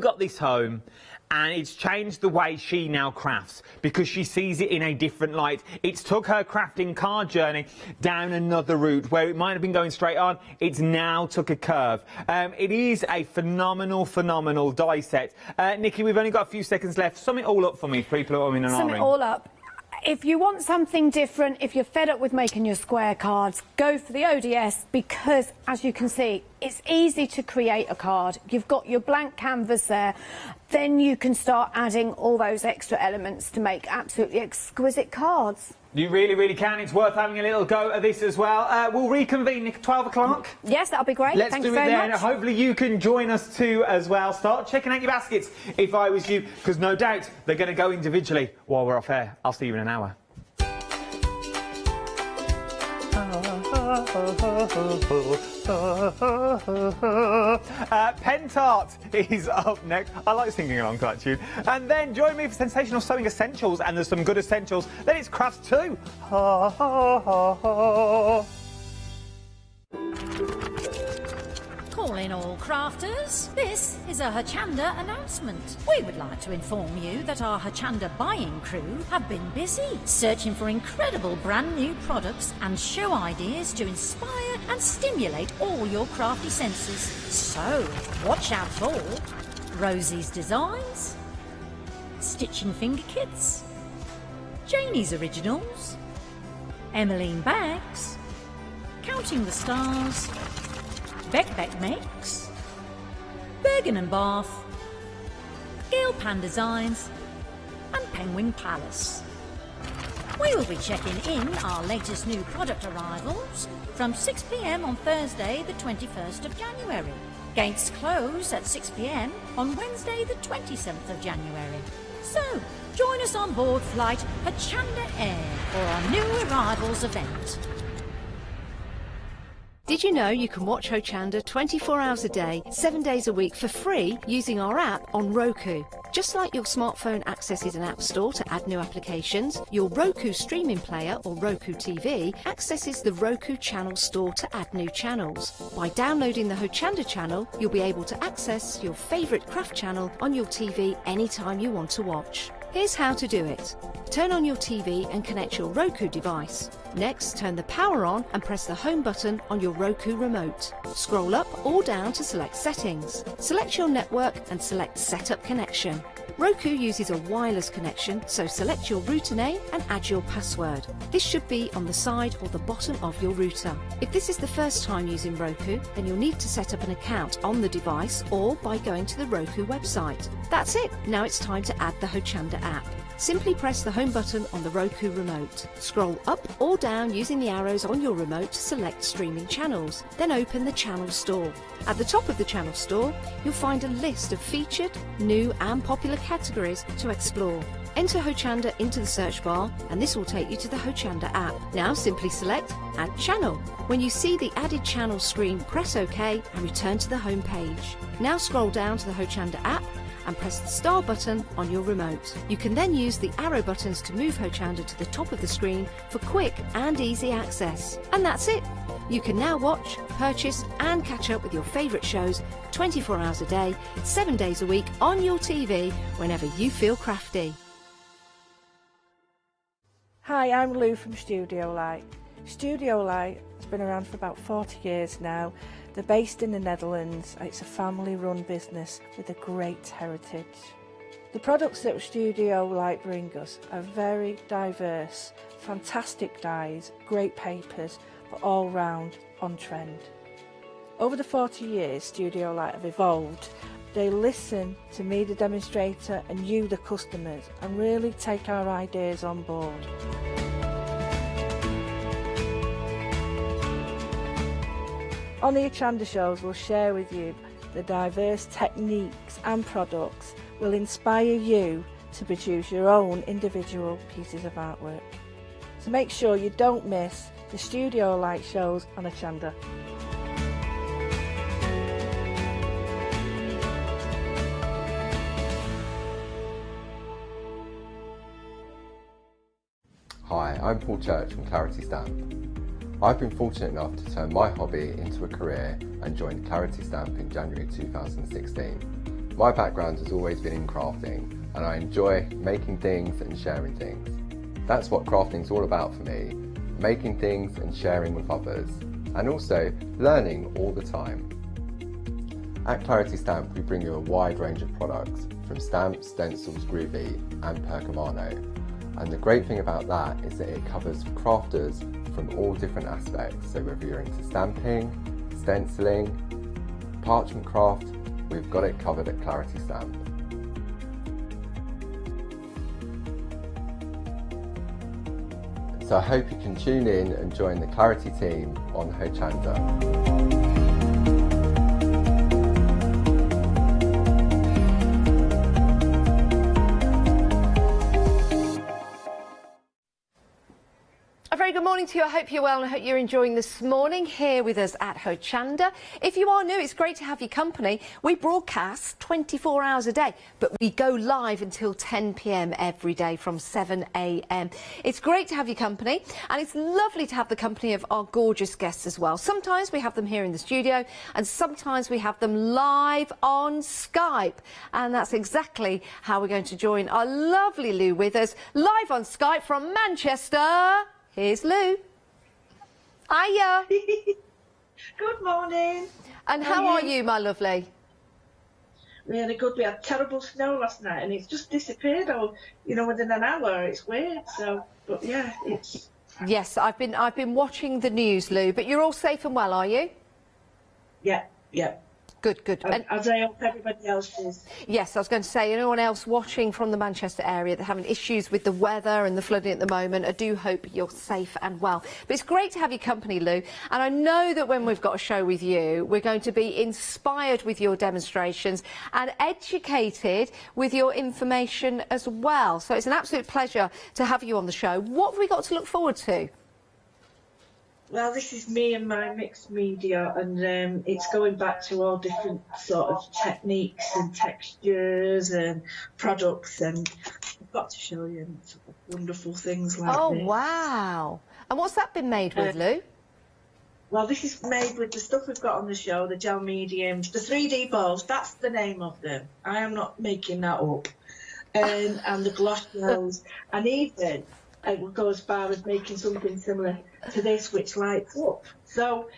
got this home, and it's changed the way she now crafts because she sees it in a different light. It's took her crafting card journey down another route where it might have been going straight on. It's now took a curve. It is a phenomenal die set. Nikki, we've only got a few seconds left. Sum it all up for me, people who are in an Sum it all up. If you want something different, if you're fed up with making your square cards, go for the ODS because, as you can see, it's easy to create a card. You've got your blank canvas there. Then you can start adding all those extra elements to make absolutely exquisite cards. You really can. It's worth having a little go at this as well. We'll reconvene at 12 o'clock. Yes, that'll be great. Let's Thank do you it very then. much. Hopefully you can join us too as well. Start checking out your baskets if I was you, because no doubt they're going to go individually while we're off air. I'll see you in an hour. Pentart is up next. I like singing along to that tune. And then join me for sensational sewing essentials, and there's some good essentials. Then it's crafts too. Call in all crafters. This is a Hochanda announcement. We would like to inform you that our Hochanda buying crew have been busy searching for incredible brand new products and show ideas to inspire and stimulate all your crafty senses. So, watch out for Rosie's Designs, Stitching Finger Kits, Janie's Originals, Emmeline Bags, Counting the Stars, Beck Makes, Bergen and Bath, Gale Pan Designs, and Penguin Palace. We will be checking in our latest new product arrivals from 6 p.m. on Thursday the 21st of January. Gates close at 6 p.m. on Wednesday the 27th of January. So, join us on board flight Hochanda Air for our new arrivals event. Did you know you can watch Hochanda 24 hours a day, 7 days a week for free using our app on Roku? Just like your smartphone accesses an app store to add new applications, your Roku streaming player or Roku TV accesses the Roku channel store to add new channels. By downloading the Hochanda channel, you'll be able to access your favourite craft channel on your TV anytime you want to watch. Here's how to do it. Turn on your TV and connect your Roku device. Next, turn the power on and press the home button on your Roku remote. Scroll up or down to select settings. Select your network and select Setup Connection. Roku uses a wireless connection, so select your router name and add your password. This should be on the side or the bottom of your router. If this is the first time using Roku, then you'll need to set up an account on the device or by going to the Roku website. That's it. Now it's time to add the Hochanda app. Simply press the home button on the Roku remote. Scroll up or down using the arrows on your remote to select streaming channels. Then open the channel store. At the top of the channel store, you'll find a list of featured, new and popular categories to explore. Enter Hochanda into the search bar and this will take you to the Hochanda app. Now simply select Add Channel. When you see the added channel screen, press OK and return to the home page. Now scroll down to the Hochanda app and press the star button on your remote. You can then use the arrow buttons to move Hochanda to the top of the screen for quick and easy access. And that's it. You can now watch, purchase and catch up with your favourite shows 24 hours a day, 7 days a week on your TV whenever you feel crafty. Hi, I'm Lou from Studio Light. Studio Light has been around for about 40 years now. They're based in the Netherlands. It's a family-run business with a great heritage. The products that Studio Light bring us are very diverse, fantastic dyes, great papers, but all round on trend. Over the 40 years Studio Light have evolved. They listen to me, the demonstrator, and you, the customers, and really take our ideas on board. On the Hochanda shows, we'll share with you the diverse techniques and products will inspire you to produce your own individual pieces of artwork. So make sure you don't miss the Studio Light shows on Hochanda. Hi, I'm Paul Church from Clarity Stamp. I've been fortunate enough to turn my hobby into a career and joined Clarity Stamp in January 2016. My background has always been in crafting and I enjoy making things and sharing things. That's what crafting's all about for me, making things and sharing with others, and also learning all the time. At Clarity Stamp we bring you a wide range of products from stamps, stencils, groovy and percamano. And the great thing about that is that it covers crafters from all different aspects. So whether you're into stamping, stenciling, parchment craft, we've got it covered at Clarity Stamp. So I hope you can tune in and join the Clarity team on Hochanda. A very good morning to you. I hope you're well and I hope you're enjoying this morning here with us at Hochanda. If you are new, it's great to have your company. We broadcast 24 hours a day, but we go live until 10 p.m. every day from 7 a.m. It's great to have your company, and it's lovely to have the company of our gorgeous guests as well. Sometimes we have them here in the studio and sometimes we have them live on Skype, and that's exactly how we're going to join our lovely Lou with us live on Skype from Manchester. Here's Lou. Hiya. Good morning. And how are you, my lovely? Really good. We had terrible snow last night and it's just disappeared, within an hour. It's weird. So, but yeah, it's... Yes, I've been watching the news, Lou, but you're all safe and well, are you? Yeah. Good. As I hope everybody else is. Yes, I was going to say, anyone else watching from the Manchester area that are having issues with the weather and the flooding at the moment, I do hope you're safe and well. But it's great to have your company, Lou, and I know that when we've got a show with you, we're going to be inspired with your demonstrations and educated with your information as well. So it's an absolute pleasure to have you on the show. What have we got to look forward to? Well, this is me and my mixed media, and it's going back to all different sort of techniques and textures and products, and I've got to show you sort of wonderful things like this. Oh, wow. And what's that been made with, Lou? Well, this is made with the stuff we've got on the show, the gel mediums, the 3D balls, that's the name of them. I am not making that up. And the gloss gels, and even I would go as far as making something similar to this, which lights up. So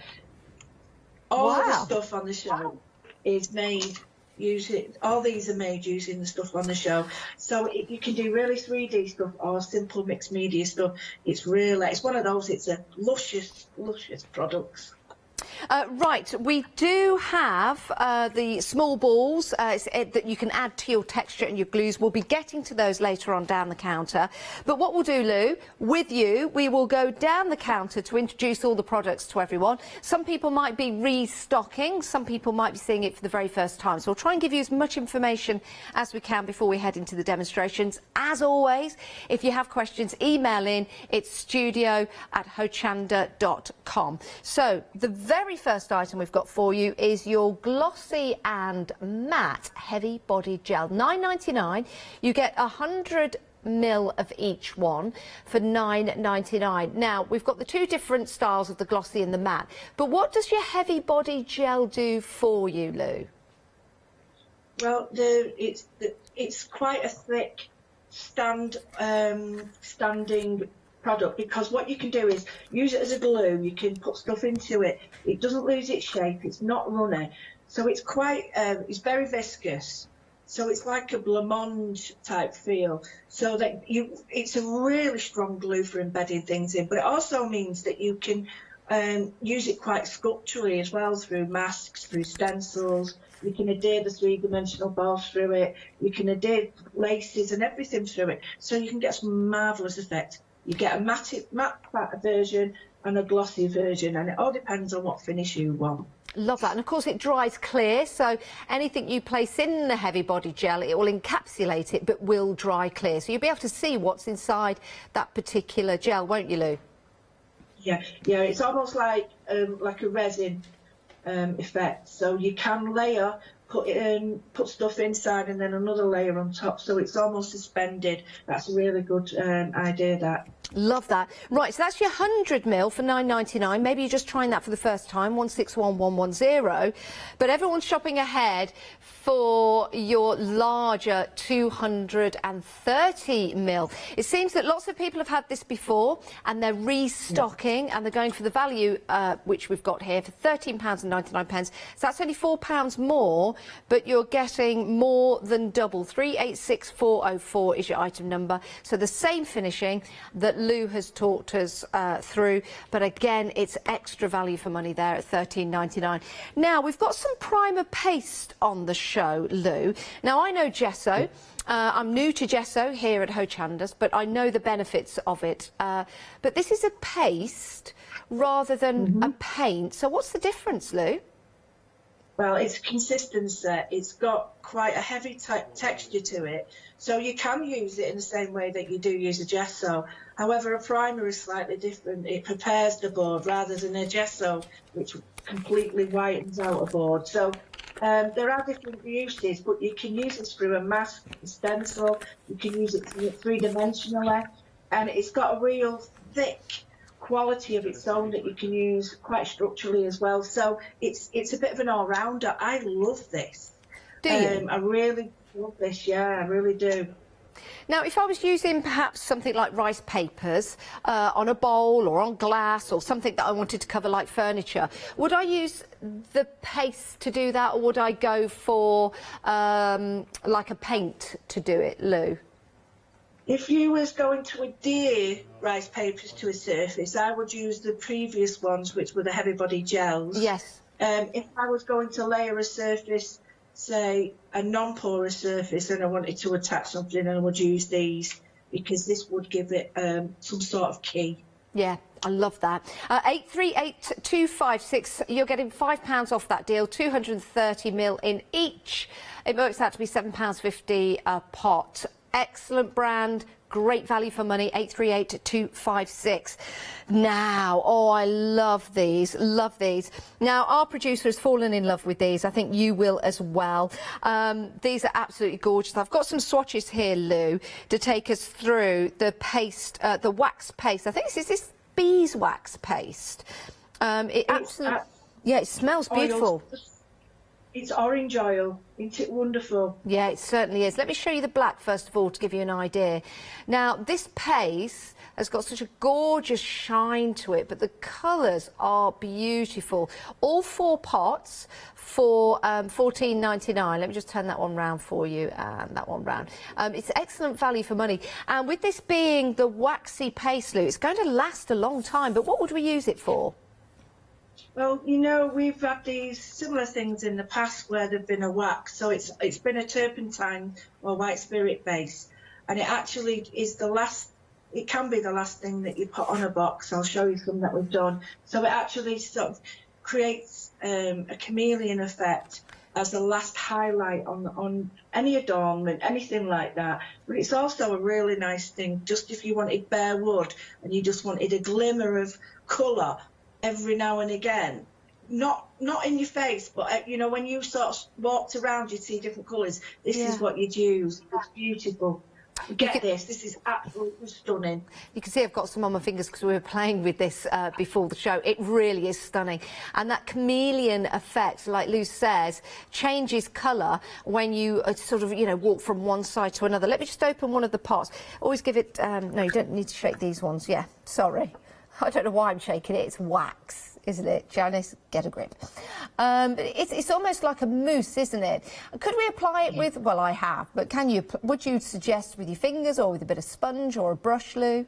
all the stuff on the show is made using, all these are made using the stuff on the show. So you can do really 3D stuff or simple mixed media stuff. It's one of those, it's a luscious products. Right, we do have the small balls that you can add to your texture and your glues. We'll be getting to those later on down the counter. But what we'll do, Lou, with you, we will go down the counter to introduce all the products to everyone. Some people might be restocking, some people might be seeing it for the very first time. So we'll try and give you as much information as we can before we head into the demonstrations. As always, if you have questions, email in. It's studio@hochanda.com. So the very first item we've got for you is your glossy and matte heavy body gel. $9.99. You get 100 ml of each one for $9.99. Now we've got the two different styles of the glossy and the matte, but what does your heavy body gel do for you, Lou? Well, it's quite a thick standing product, because what you can do is use it as a glue. You can put stuff into it. It doesn't lose its shape. It's not runny, so it's quite it's very viscous. So it's like a blancmange type feel. So that it's a really strong glue for embedding things in. But it also means that you can use it quite sculpturally as well, through masks, through stencils. You can adhere the three-dimensional balls through it. You can adhere laces and everything through it. So you can get some marvellous effect. You get a matte version and a glossy version, and it all depends on what finish you want. Love that. And of course it dries clear, so anything you place in the heavy body gel, it will encapsulate it but will dry clear. So you'll be able to see what's inside that particular gel, won't you, Lou? Yeah, it's almost like a resin effect. So you can layer put stuff inside and then another layer on top, so it's almost suspended. That's a really good idea, that. Love that. Right, so that's your 100ml for £9.99. Maybe you're just trying that for the first time, 161110. But everyone's shopping ahead for your larger 230ml. It seems that lots of people have had this before and they're restocking, and they're going for the value, which we've got here, for £13.99. So that's only £4 more, but you're getting more than double. 386404 is your item number. So the same finishing that Lou has talked us through, but again, it's extra value for money there at £13.99. Now, we've got some primer paste on the show, Lou. Now, I know gesso. I'm new to gesso here at Hochanda's, but I know the benefits of it. But this is a paste rather than a paint. So what's the difference, Lou? Well, it's consistency. It's got quite a heavy texture to it, so you can use it in the same way that you do use a gesso. However, a primer is slightly different. It prepares the board rather than a gesso, which completely whitens out a board. So there are different uses, but you can use this through a mask, a stencil. You can use it three-dimensionally, and it's got a real thick quality of its own that you can use quite structurally as well. So it's a bit of an all-rounder. I love this. Do you? I really love this, yeah, I really do. Now, if I was using perhaps something like rice papers on a bowl or on glass or something that I wanted to cover like furniture, would I use the paste to do that, or would I go for like a paint to do it, Lou? If you was going to adhere rice papers to a surface, I would use the previous ones, which were the heavy body gels. Yes. If I was going to layer a surface, say a non-porous surface, and I wanted to attach something, I would use these, because this would give it some sort of key. Yeah, I love that. 838256, you're getting £5 off that deal, 230ml in each. It works out to be £7.50 a pot. Excellent brand, great value for money, 838256. Now, oh, I love these, love these. Now, our producer has fallen in love with these. I think you will as well. These are absolutely gorgeous. I've got some swatches here, Lou, to take us through the paste, the wax paste. I think this is beeswax paste. It absolutely, yeah, it smells beautiful. It's orange oil. Isn't it wonderful? Yeah, it certainly is. Let me show you the black first of all to give you an idea. Now, this paste has got such a gorgeous shine to it, but the colours are beautiful. All 4 pots for $14.99. Let me just turn that one round for you, and that one round. It's excellent value for money. And with this being the waxy paste, Lou, it's going to last a long time, but what would we use it for? Well, you know, we've had these similar things in the past where there've been a wax, so it's been a turpentine or white spirit base, and it actually is the last. It can be the last thing that you put on a box. I'll show you some that we've done. So it actually sort of creates a chameleon effect as the last highlight on any adornment, anything like that. But it's also a really nice thing, just if you wanted bare wood and you just wanted a glimmer of colour every now and again, not in your face, but you know, when you sort of walked around, you'd see different colours. This is what you'd use. It's beautiful. Get this. This is absolutely stunning. You can see I've got some on my fingers because we were playing with this before the show. It really is stunning. And that chameleon effect, like Lou says, changes colour when you sort of, you know, walk from one side to another. Let me just open one of the pots. Always give it... no, you don't need to shake these ones. Yeah, sorry. I don't know why I'm shaking it. It's wax, isn't it? Janice, get a grip. It's almost like a mousse, isn't it? Could we apply it with... Well, I have, but can you... Would you suggest with your fingers or with a bit of sponge or a brush, Lou?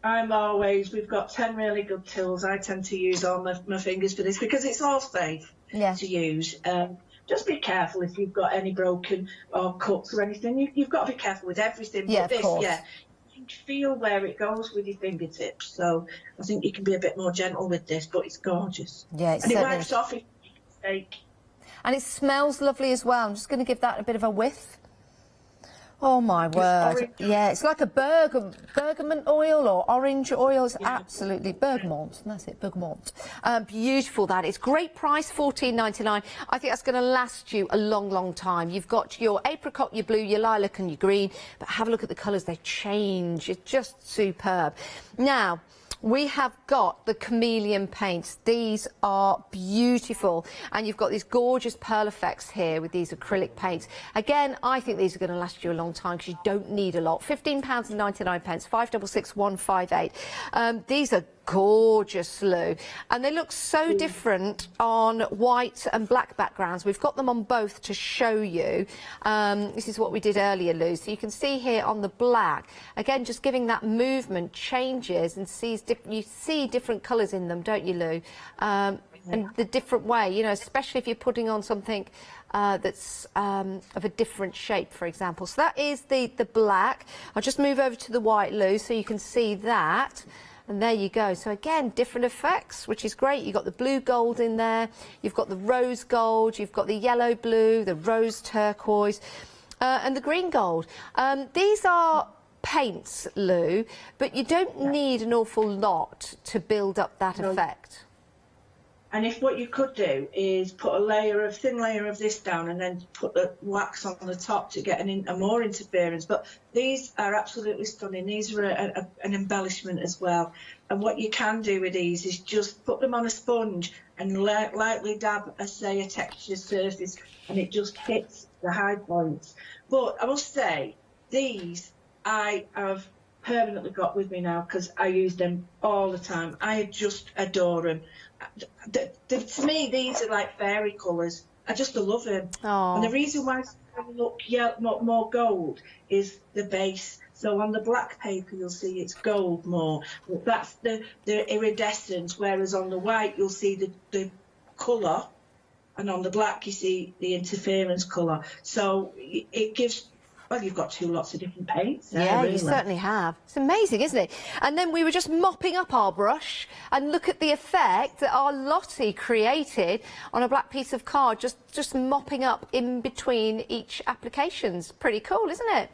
We've got 10 really good tools. I tend to use all my fingers for this because it's all safe to use. Just be careful if you've got any broken or cuts or anything. You've got to be careful with everything. Yeah, but of course. Feel where it goes with your fingertips, so I think you can be a bit more gentle with this, but it's gorgeous. Yeah, and it wipes off if you make a mistake. And it smells lovely as well. I'm just going to give that a bit of a whiff. Oh my word! Yeah, it's like a bergamot oil or orange oil. It's absolutely bergamot. That's it, bergamot. Beautiful. That is great price, $14.99. I think that's going to last you a long, long time. You've got your apricot, your blue, your lilac, and your green. But have a look at the colours; they change. It's just superb. Now, we have got the chameleon paints. These are beautiful, and you've got these gorgeous pearl effects here with these acrylic paints. Again, I think these are going to last you a long time because you don't need a lot. £15.99, 566158. These are gorgeous, Lou, and they look so different on white and black backgrounds. We've got them on both to show you. This is what we did earlier, Lou. So you can see here on the black, again, just giving that movement changes and you see different colours in them, don't you, Lou? And the different way, you know, especially if you're putting on something that's of a different shape, for example. So that is the black. I'll just move over to the white, Lou, so you can see that. And there you go. So again, different effects, which is great. You've got the blue gold in there. You've got the rose gold. You've got the yellow blue, the rose turquoise, and the green gold. These are paints, Lou, but you don't need an awful lot to build up that effect. And if what you could do is put a thin layer of this down and then put the wax on the top to get a more interference. But these are absolutely stunning. These are an embellishment as well. And what you can do with these is just put them on a sponge and lightly dab, say, a textured surface, and it just hits the high points. But I must say, these I have permanently got with me now because I use them all the time. I just adore them. To me, these are like fairy colours. I just love them. And the reason why I look more gold is the base. So on the black paper, you'll see it's gold more. That's the iridescence, whereas on the white, you'll see the colour, and on the black, you see the interference colour. So it gives... Well, you've got two lots of different paints. Yeah, really. You certainly have. It's amazing, isn't it? And then we were just mopping up our brush, and look at the effect that our Lottie created on a black piece of card, just mopping up in between each applications. Pretty cool, isn't it?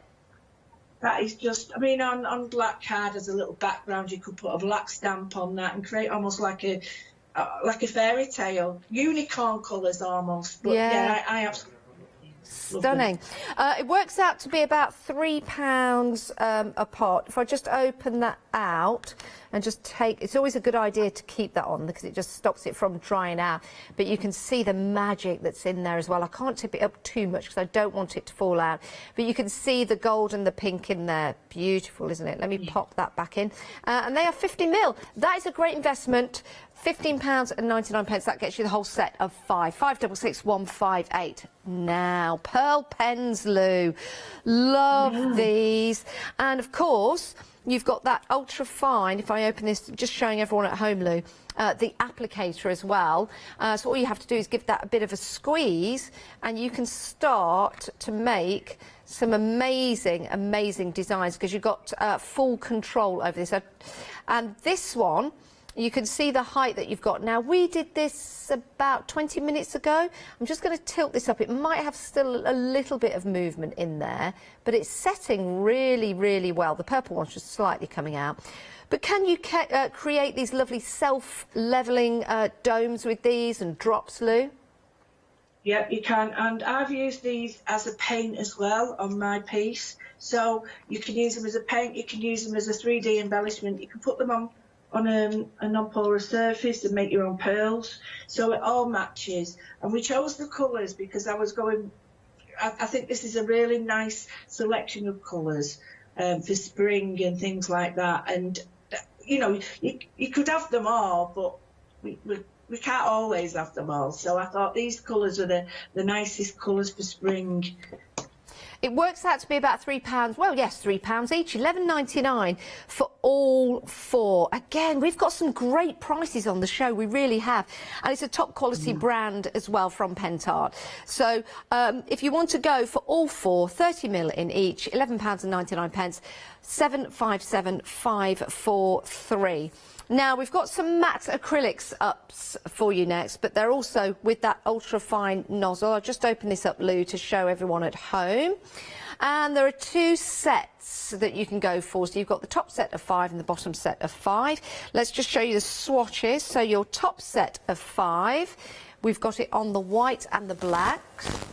That is just, I mean, on black card as a little background, you could put a black stamp on that and create almost like a fairy tale. Unicorn colours almost. But yeah, I absolutely... Stunning. It works out to be about £3 a pot. If I just open that out and just take... It's always a good idea to keep that on because it just stops it from drying out. But you can see the magic that's in there as well. I can't tip it up too much because I don't want it to fall out. But you can see the gold and the pink in there. Beautiful, isn't it? Let me pop that back in. And they are 50ml. That is a great investment. £15.99. That gets you the whole set of 5. 566158. Now, pearl pens, Lou. Love these. And of course, you've got that ultra fine. If I open this, just showing everyone at home, Lou, the applicator as well. So all you have to do is give that a bit of a squeeze, and you can start to make some amazing, amazing designs because you've got full control over this. And this one, you can see the height that you've got. Now, we did this about 20 minutes ago. I'm just going to tilt this up. It might have still a little bit of movement in there, but it's setting really, really well. The purple one's just slightly coming out. But can you create these lovely self-levelling domes with these and drops, Lou? Yep, you can. And I've used these as a paint as well on my piece. So you can use them as a paint. You can use them as a 3D embellishment. You can put them on a non-porous surface and make your own pearls, so it all matches. And we chose the colours because I think this is a really nice selection of colours for spring and things like that. And you know, you could have them all, but we can't always have them all. So I thought these colours are the nicest colours for spring. It works out to be about £3. Well, yes, £3 each, £11.99 for all 4. Again, we've got some great prices on the show. We really have. And it's a top quality brand as well from Pentart. So if you want to go for all 4, 30ml in each, £11.99, 757543. Now, we've got some matte acrylics ups for you next, but they're also with that ultra-fine nozzle. I'll just open this up, Lou, to show everyone at home. And there are 2 sets that you can go for. So you've got the top set of 5 and the bottom set of 5. Let's just show you the swatches. So your top set of 5, we've got it on the white and the black.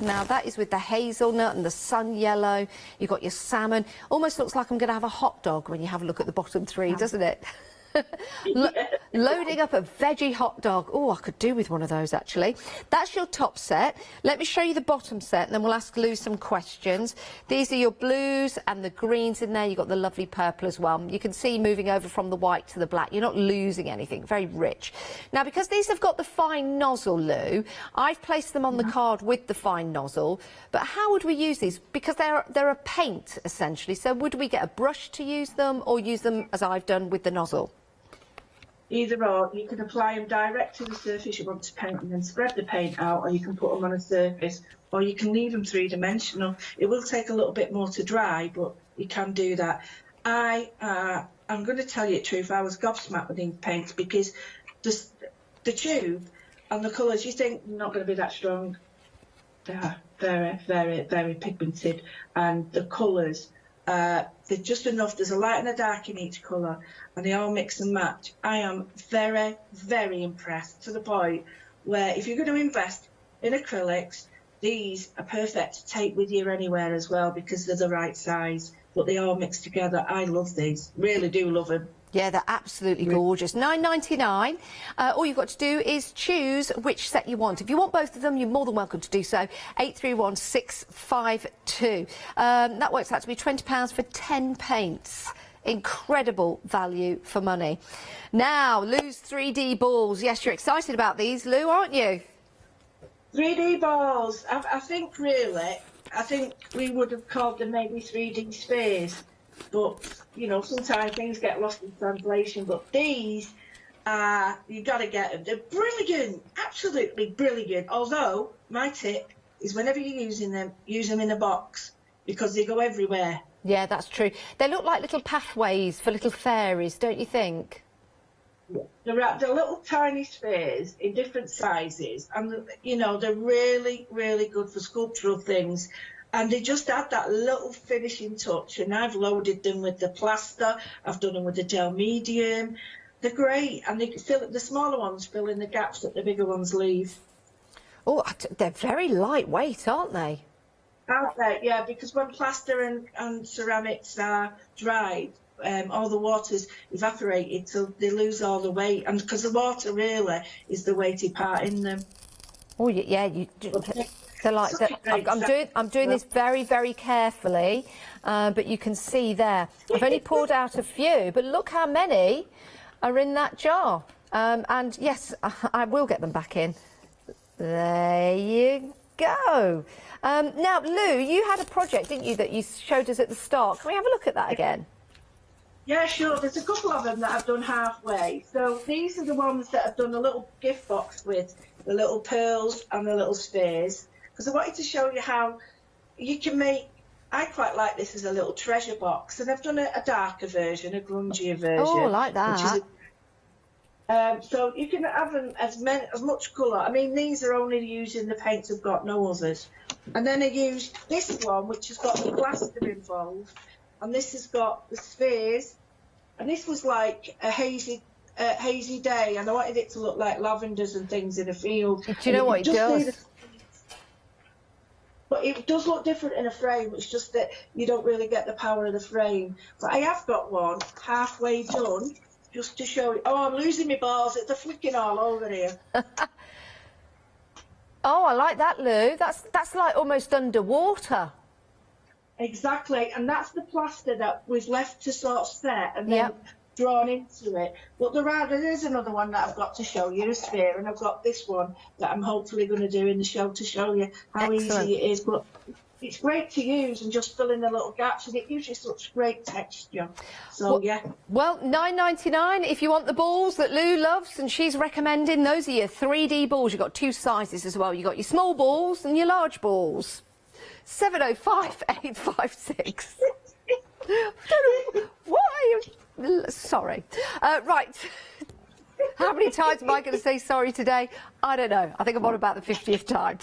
Now that is with the hazelnut and the sun yellow. You've got your salmon. Almost looks like I'm going to have a hot dog when you have a look at the bottom 3, doesn't it? Loading up a veggie hot dog. Oh, I could do with one of those actually. That's your top set. Let me show you the bottom set and then we'll ask Lou some questions. These are your blues and the greens in there. You've got the lovely purple as well. You can see moving over from the white to the black. You're not losing anything. Very rich. Now, because these have got the fine nozzle, Lou, I've placed them on the card with the fine nozzle. But how would we use these? Because they're a paint, essentially. So would we get a brush to use them or use them, as I've done, with the nozzle? Either or, you can apply them direct to the surface you want to paint and then spread the paint out, or you can put them on a surface, or you can leave them 3-dimensional. It will take a little bit more to dry, but you can do that. I'm going to tell you the truth, I was gobsmacked with these paints because the tube and the colours, you think they're not going to be that strong. They are very, very, very pigmented, and the colours, they're just enough. There's a light and a dark in each colour, and they all mix and match. I am very, very impressed, to the point where if you're going to invest in acrylics, these are perfect to take with you anywhere as well because they're the right size, but they all mix together. I love these, really do love them. Yeah, they're absolutely gorgeous. £9.99. All you've got to do is choose which set you want. If you want both of them, you're more than welcome to do so. 831652. That works out to be £20 for 10 paints. Incredible value for money. Now, Lou's 3D balls. Yes, you're excited about these, Lou, aren't you? 3D balls. I think we would have called them maybe 3D spheres. But, you know, sometimes things get lost in translation. But these are, you got to get them. They're brilliant, absolutely brilliant. Although, my tip is whenever you're using them, use them in a box because they go everywhere. Yeah, that's true. They look like little pathways for little fairies, don't you think? They're little tiny spheres in different sizes. And, you know, they're really, really good for sculptural things. And they just add that little finishing touch, and I've loaded them with the plaster, I've done them with the gel medium. They're great, and they fill, the smaller ones fill in the gaps that the bigger ones leave. Oh, they're very lightweight, aren't they? Aren't they? Yeah, because when plaster and ceramics are dried, all the water's evaporated, so they lose all the weight, and because the water really is the weighty part in them. Oh, yeah, they're like that. I'm doing this very, very carefully, but you can see there. I've only poured out a few, but look how many are in that jar. And yes, I will get them back in. There you go. Now, Lou, you had a project, didn't you, that you showed us at the start? Can we have a look at that again? Yeah, sure. There's a couple of them that I've done halfway. So these are the ones that I've done a little gift box with, the little pearls and the little spheres. Because I wanted to show you how you can make, I quite like this as a little treasure box. And I've done a darker version, a grungier version. Oh, I like that. So you can have them as much colour. I mean, these are only using the paints, I've got no others. And then I used this one, which has got the plaster involved. And this has got the spheres. And this was like a hazy day. And I wanted it to look like lavenders and things in a field. Do you know what it does? But it does look different in a frame. It's just that you don't really get the power of the frame. But I have got one halfway done, just to show you. Oh, I'm losing my balls. They're flicking all over here. Oh, I like that, Lou. That's like almost underwater. Exactly, and that's the plaster that was left to sort of set and then drawn into it. But there is another one that I've got to show you, a sphere, and I've got this one that I'm hopefully going to do in the show to show you how easy it is. But it's great to use and just fill in the little gaps, and it gives you such great texture. So, Well, £9.99 if you want the balls that Lou loves, and she's recommending. Those are your 3D balls. You've got 2 sizes as well. You've got your small balls and your large balls. 705 856. What are you? Sorry. Right. How many times am I going to say sorry today? I don't know. I think I'm on about the 50th time.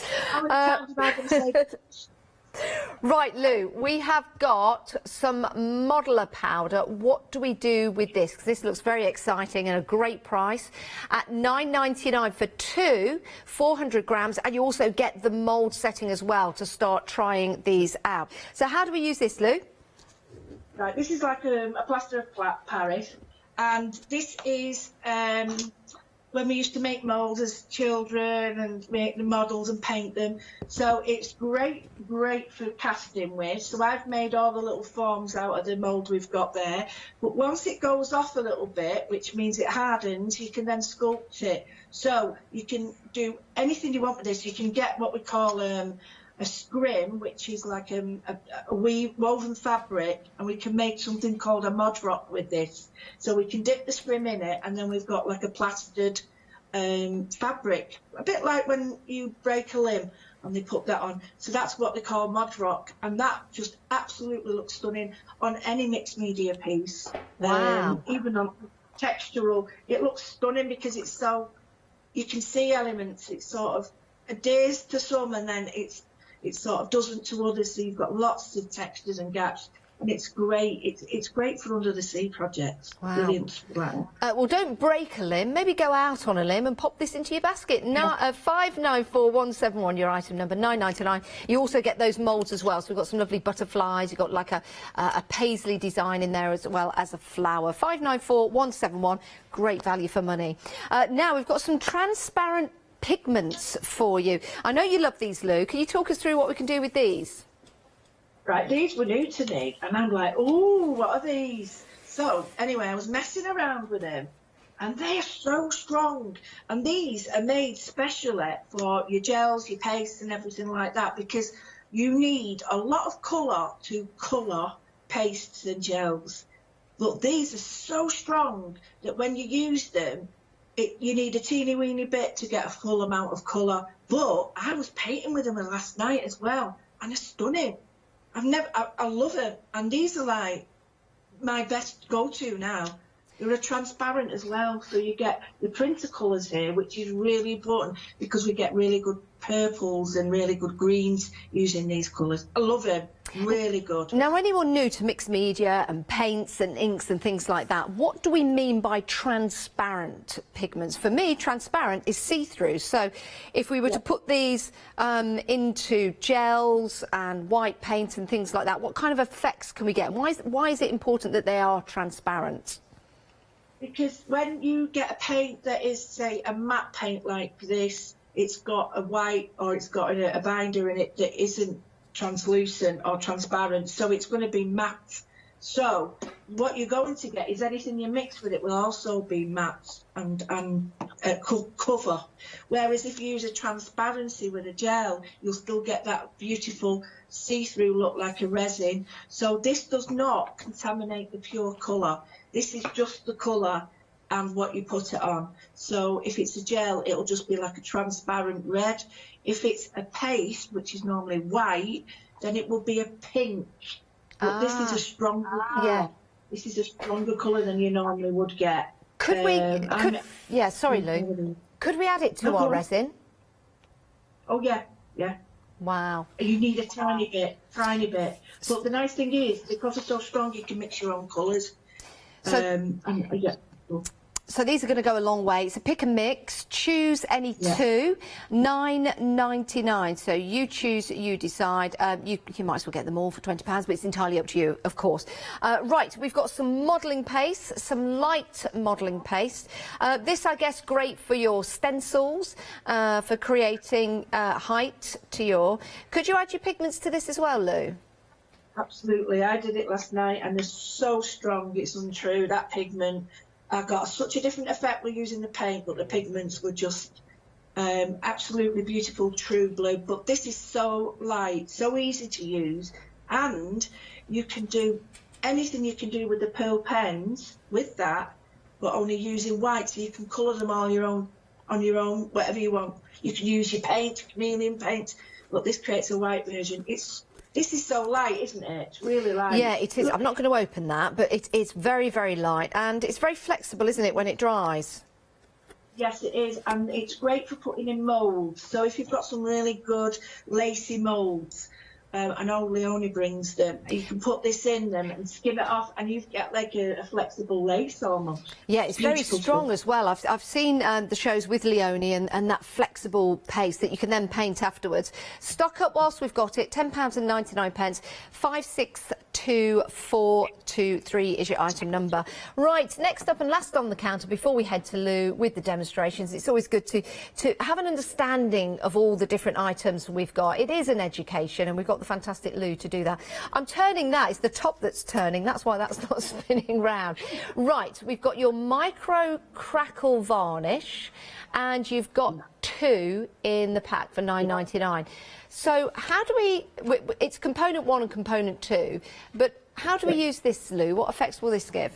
Right, Lou, we have got some modeler powder. What do we do with this? Because this looks very exciting and a great price at $9.99 for 2 400 grams, and you also get the mould setting as well to start trying these out. So how do we use this, Lou? Right, this is like a plaster of Paris, and this is when we used to make moulds as children and make the models and paint them. So it's great for casting with. So I've made all the little forms out of the mould we've got there. But once it goes off a little bit, which means it hardens, you can then sculpt it. So you can do anything you want with this. You can get what we call a scrim, which is like a woven fabric, and we can make something called a mod rock with this. So we can dip the scrim in it, and then we've got like a plastered fabric, a bit like when you break a limb and they put that on. So that's what they call mod rock, and that just absolutely looks stunning on any mixed media piece. Wow. Even on textural, it looks stunning because it's so, you can see elements. It's sort of adheres to some, and then it sort of doesn't to others, so you've got lots of textures and gaps, and it's great. It's great for under the sea projects. Wow. Brilliant. Wow. Well, don't break a limb. Maybe go out on a limb and pop this into your basket. Now, 594171, your item number, $9.99. You also get those moulds as well. So we've got some lovely butterflies. You've got like a paisley design in there as well as a flower. 594171. Great value for money. Now we've got some transparent pigments for you. I know you love these, Lou. Can you talk us through what we can do with these? Right, these were new to me, and I'm like, oh, what are these? So anyway, I was messing around with them, and they are so strong. And these are made specially for your gels, your pastes, and everything like that, because you need a lot of colour to colour pastes and gels. But these are so strong that when you use them, you need a teeny weeny bit to get a full amount of colour. But I was painting with them last night as well, and they're stunning. I love them, and these are like my best go-to now. They're transparent as well, so you get the printer colours here, which is really important because we get really good purples and really good greens using these colours. I love them. Really good. Now, anyone new to mixed media and paints and inks and things like that, what do we mean by transparent pigments? For me, transparent is see-through. So if we were to put these into gels and white paint and things like that, what kind of effects can we get? Why is it important that they are transparent? Because when you get a paint that is, say, a matte paint like this, it's got a white or it's got a binder in it that isn't translucent or transparent, so it's going to be matte. So what you're going to get is anything you mix with it will also be matte and cover. Whereas if you use a transparency with a gel, you'll still get that beautiful see-through look like a resin. So this does not contaminate the pure colour. This is just the colour and what you put it on. So if it's a gel, it'll just be like a transparent red. If it's a paste, which is normally white, then it will be a pink. But this is a stronger colour. Yeah. This is a stronger colour than you normally would get. Could we? Yeah, sorry, Lou. Could we add it to our resin? Oh yeah, yeah. Wow. You need a tiny bit. But the nice thing is, because it's so strong, you can mix your own colours. So these are going to go a long way. It's a pick and mix. Choose any two. $9.99. So you choose, you decide. You might as well get them all for £20, but it's entirely up to you, of course. Right, we've got some modelling paste, some light modelling paste. This, I guess, great for your stencils, for creating height to your... Could you add your pigments to this as well, Lou? Absolutely. I did it last night, and they're so strong, it's untrue. That pigment... I got such a different effect with using the paint, but the pigments were just absolutely beautiful, true blue. But this is so light, so easy to use, and you can do anything you can do with the pearl pens with that, but only using white, so you can colour them all on your own, whatever you want. You can use your paint, chameleon paint, but this creates a white version. This is so light, isn't it? It's really light. Yeah, it is. I'm not going to open that, but it's very, very light, and it's very flexible, isn't it, when it dries? Yes, it is, and it's great for putting in moulds. So if you've got some really good lacy moulds, I know Leonie brings them. You can put this in them and skim it off, and you get like a flexible lace almost. Yeah, it's very Beautiful strong stuff. as well. I've seen the shows with Leonie and that flexible paste that you can then paint afterwards. Stock up whilst we've got it. £10.99. 562423 is your item number. Right, next up and last on the counter before we head to Lou with the demonstrations. It's always good to have an understanding of all the different items we've got. It is an education, and we've got the fantastic Lou to do that. I'm turning that. It's the top that's turning. That's why that's not spinning round. Right, we've got your micro crackle varnish, and you've got 2 in the pack for £9.99. So how do it's component 1 and component 2, but how do we use this, Lou? What effects will this give?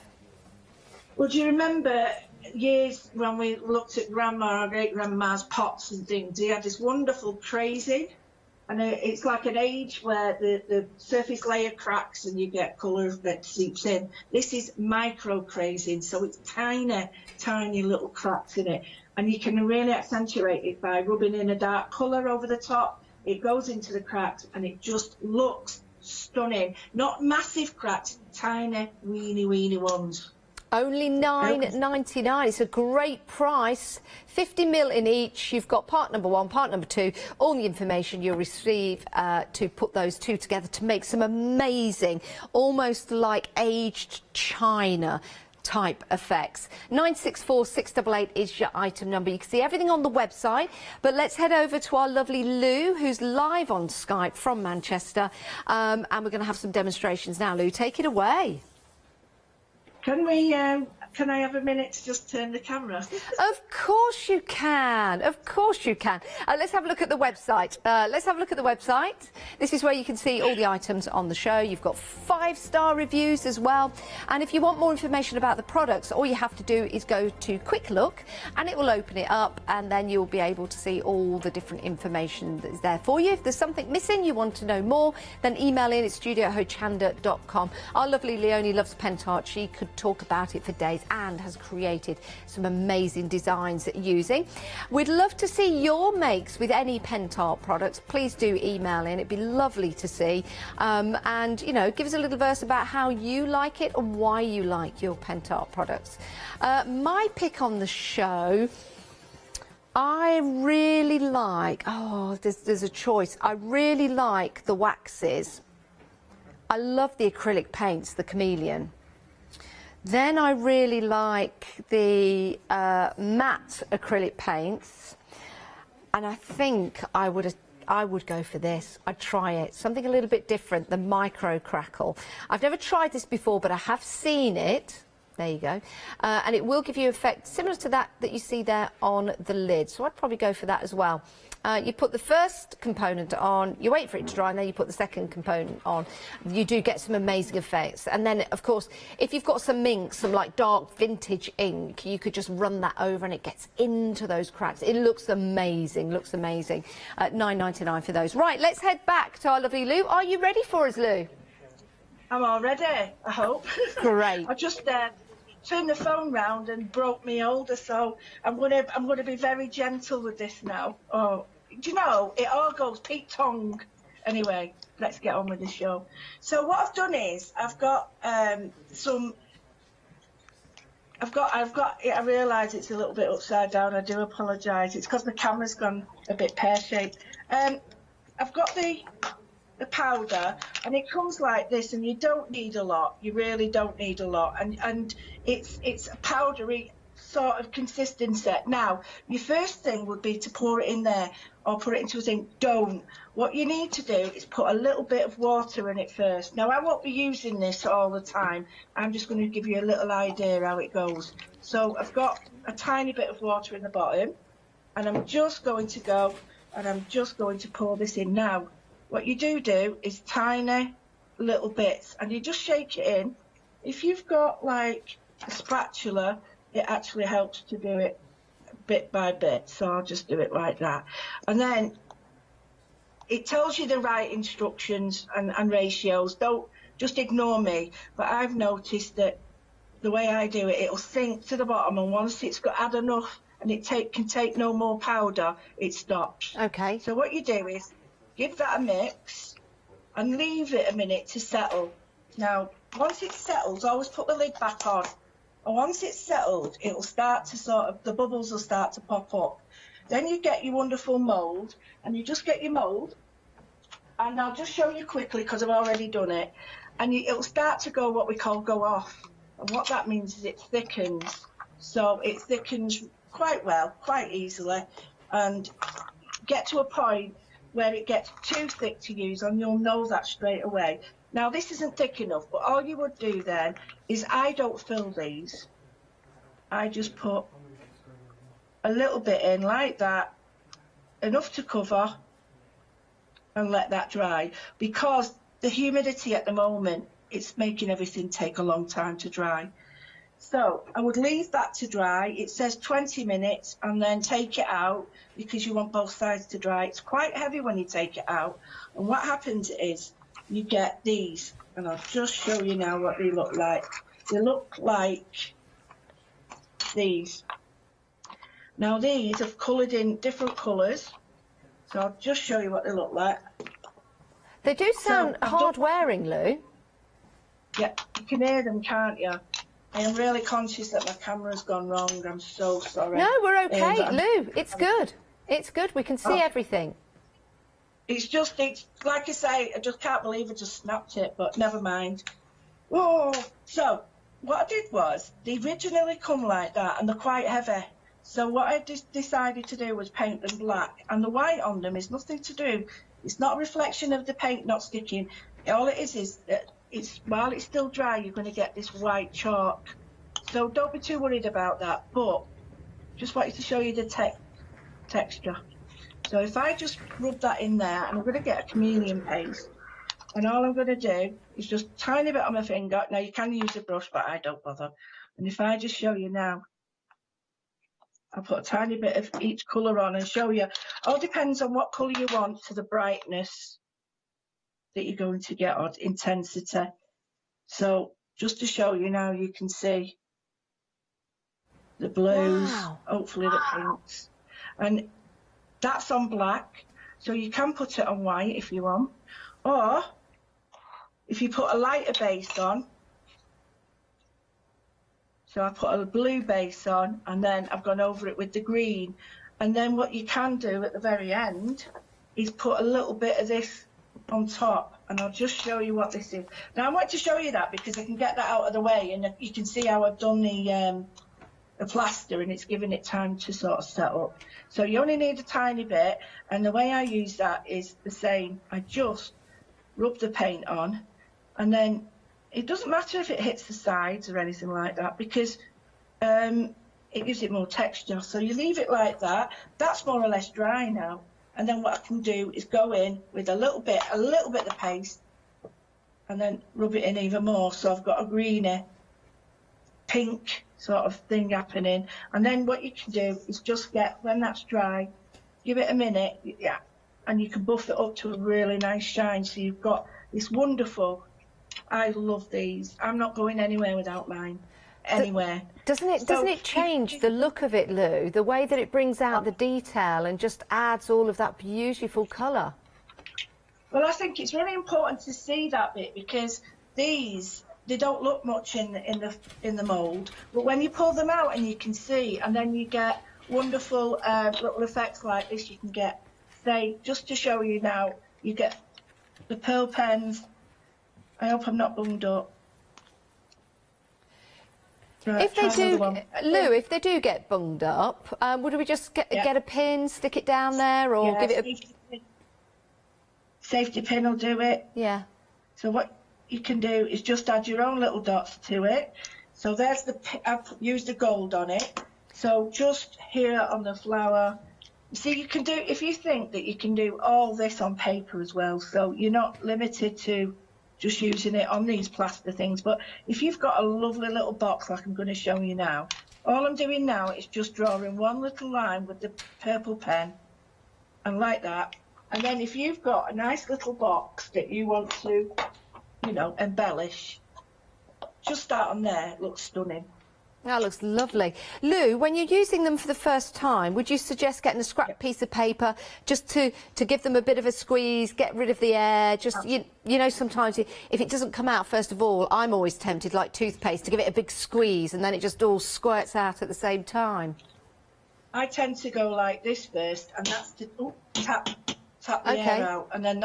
Well, do you remember years when we looked at Grandma or great-grandma's pots and things? They had this wonderful crazing, and it's like an age where the surface layer cracks and you get colour that seeps in. This is micro crazing, so it's tiny, tiny little cracks in it, and you can really accentuate it by rubbing in a dark colour over the top. It goes into the cracks and it just looks stunning. Not massive cracks, tiny, weeny ones. Only £9.99. It's a great price. 50ml in each. You've got part number 1, part number 2. All the information you'll receive to put those 2 together to make some amazing, almost like aged china type effects. 964688 is your item number. You can see everything on the website, but let's head over to our lovely Lou, who's live on Skype from Manchester, and we're going to have some demonstrations now. Lou, take it away. Can we? Can I have a minute to just turn the camera? Of course you can. Of course you can. Let's have a look at the website. This is where you can see all the items on the show. You've got 5-star reviews as well. And if you want more information about the products, all you have to do is go to Quick Look, and it will open it up, and then you'll be able to see all the different information that is there for you. If there's something missing, you want to know more, then email in at studio@hochanda.com. Our lovely Leonie loves pentart. She could talk about it for days and has created some amazing designs using. We'd love to see your makes with any pentart products. Please do email in. It'd be lovely to see. And, you know, give us a little verse about how you like it and why you like your pentart products. My pick on the show, I really like, there's a choice. I really like the waxes. I love the acrylic paints, the chameleon. Then I really like the matte acrylic paints, and I think I would go for this. I'd try it. Something a little bit different, the micro crackle. I've never tried this before, but I have seen it. There you go. And it will give you effect similar to that you see there on the lid. So I'd probably go for that as well. You put the first component on, you wait for it to dry, and then you put the second component on. You do get some amazing effects. And then, of course, if you've got some ink, some like dark vintage ink, you could just run that over and it gets into those cracks. It looks amazing, looks amazing. £9.99 for those. Right, let's head back to our lovely Lou. Are you ready for us, Lou? I'm all ready, I hope. Great. I just turned the phone round and broke my holder, so I'm gonna be very gentle with this now. Oh, do you know, it all goes Pete Tong. Anyway, let's get on with the show. So what I've done is I've got I realise it's a little bit upside down. I do apologise. It's because the camera's gone a bit pear-shaped. I've got the powder, and it comes like this, and you don't need a lot. You really don't need a lot, and it's a powdery sort of consistency. Now, your first thing would be to pour it in there or put it into a thing. Don't. What you need to do is put a little bit of water in it first. Now, I won't be using this all the time. I'm just going to give you a little idea how it goes. So I've got a tiny bit of water in the bottom, and I'm just going to go and I'm just going to pour this in. Now, what you do is tiny little bits, and you just shake it in. If you've got like a spatula, it actually helps to do it bit by bit, so I'll just do it like that. And then it tells you the right instructions and ratios. Don't just ignore me, but I've noticed that the way I do it, it'll sink to the bottom, and once it's got had enough and it can take no more powder, it stops. Okay. So what you do is give that a mix, and leave it a minute to settle. Now, once it settles, always put the lid back on. And once it's settled, it'll start to the bubbles will start to pop up. Then you get your wonderful mould, and you just get your mould, and I'll just show you quickly because I've already done it. And it'll start to go what we call go off. And what that means is it thickens. So it thickens quite well, quite easily, and get to a point where it gets too thick to use, and you'll know that straight away. Now, this isn't thick enough, but all you would do then is I don't fill these. I just put a little bit in like that, enough to cover, and let that dry. Because the humidity at the moment, it's making everything take a long time to dry. So I would leave that to dry. It says 20 minutes, and then take it out because you want both sides to dry. It's quite heavy when you take it out. And what happens is you get these, and I'll just show you now what they look like. They look like these. Now these have coloured in different colours, so I'll just show you what they look like. They do sound hard wearing, Lou. Yeah, you can hear them, can't you? I am really conscious that my camera's gone wrong. I'm so sorry. No, we're okay, Lou. It's good. It's good. We can see everything. It's like I say, I just can't believe I just snapped it, but never mind. Oh, so what I did was, they originally come like that, and they're quite heavy. So what I decided to do was paint them black, and the white on them is nothing to do. It's not a reflection of the paint not sticking. All it is that while it's still dry, you're going to get this white chalk. So don't be too worried about that, but just wanted to show you the texture. So if I just rub that in there, and I'm going to get a chameleon paste, and all I'm going to do is just a tiny bit on my finger. Now you can use a brush, but I don't bother. And if I just show you now, I'll put a tiny bit of each colour on and show you. All depends on what colour you want to the brightness that you're going to get, or intensity. So just to show you now, you can see the blues, hopefully the pinks, and that's on black. So you can put it on white if you want, or if you put a lighter base on. So I put a blue base on, and then I've gone over it with the green. And then what you can do at the very end is put a little bit of this on top, and I'll just show you what this is. Now I want to show you that because I can get that out of the way, and you can see how I've done the plaster, and it's given it time to sort of set up. So you only need a tiny bit, and the way I use that is the same. I just rub the paint on, and then it doesn't matter if it hits the sides or anything like that, because it gives it more texture. So you leave it like that. That's more or less dry now. And then what I can do is go in with a little bit of the paste, and then rub it in even more. So I've got a greeny, pink sort of thing happening. And then what you can do is just when that's dry, give it a minute, and you can buff it up to a really nice shine. So you've got this wonderful, I love these. I'm not going anywhere without mine. Anywhere. Doesn't it change the look of it, Lou? The way that it brings out the detail and just adds all of that beautiful colour. Well, I think it's really important to see that bit, because they don't look much in the mould, but when you pull them out and you can see, and then you get wonderful little effects like this. You can get, say, just to show you now, you get the pearl pens. I hope I'm not bunged up. Right, if they do, Lou, if they do get bunged up, would we just get a pin, stick it down there, or give it a safety pin will do it. Yeah. So what you can do is just add your own little dots to it. So there's I've used the gold on it. So just here on the flower, see, you can do, if you think that you can do all this on paper as well, so you're not limited to just using it on these plaster things. But if you've got a lovely little box like I'm going to show you now, all I'm doing now is just drawing one little line with the purple pen, and like that. And then if you've got a nice little box that you want to, embellish, just start on there. It looks stunning. That looks lovely. Lou, when you're using them for the first time, would you suggest getting a scrap piece of paper just to give them a bit of a squeeze, get rid of the air? Just, you know, sometimes if it doesn't come out, first of all, I'm always tempted, like toothpaste, to give it a big squeeze and then it just all squirts out at the same time. I tend to go like this first, and that's to tap the air out, and then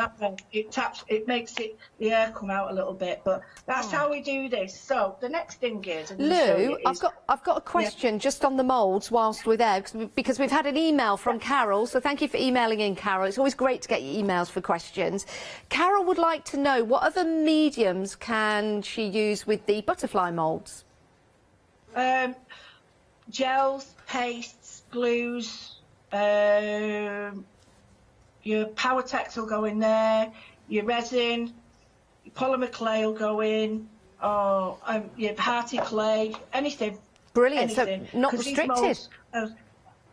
it makes the air come out a little bit. But that's how we do this. So the next thing is, Lou, I've got a question just on the moulds whilst we're there, because we've had an email from Carol, so thank you for emailing in, Carol. It's always great to get your emails for questions. Carol would like to know what other mediums can she use with the butterfly moulds? Gels, pastes, glues, your Powertex will go in there, your resin, your polymer clay will go in, your hearty clay, anything. Brilliant, anything. So not restricted.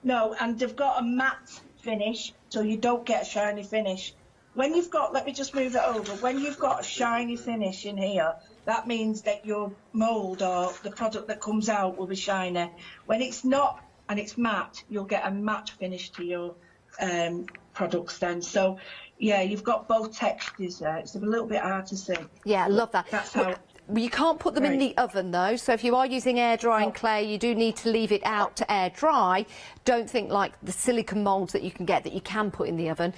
No, and they've got a matte finish, so you don't get a shiny finish. When you've got, let me just move it over, when you've got a shiny finish in here, that means that your mould or the product that comes out will be shiny. When it's not and it's matte, you'll get a matte finish to your products then. So yeah, you've got both textures there. It's a little bit hard to see. Yeah, I love that. That's how. You can't put them in the oven though, so if you are using air drying clay, you do need to leave it out to air dry. Don't think like the silicone moulds that you can get that you can put in the oven.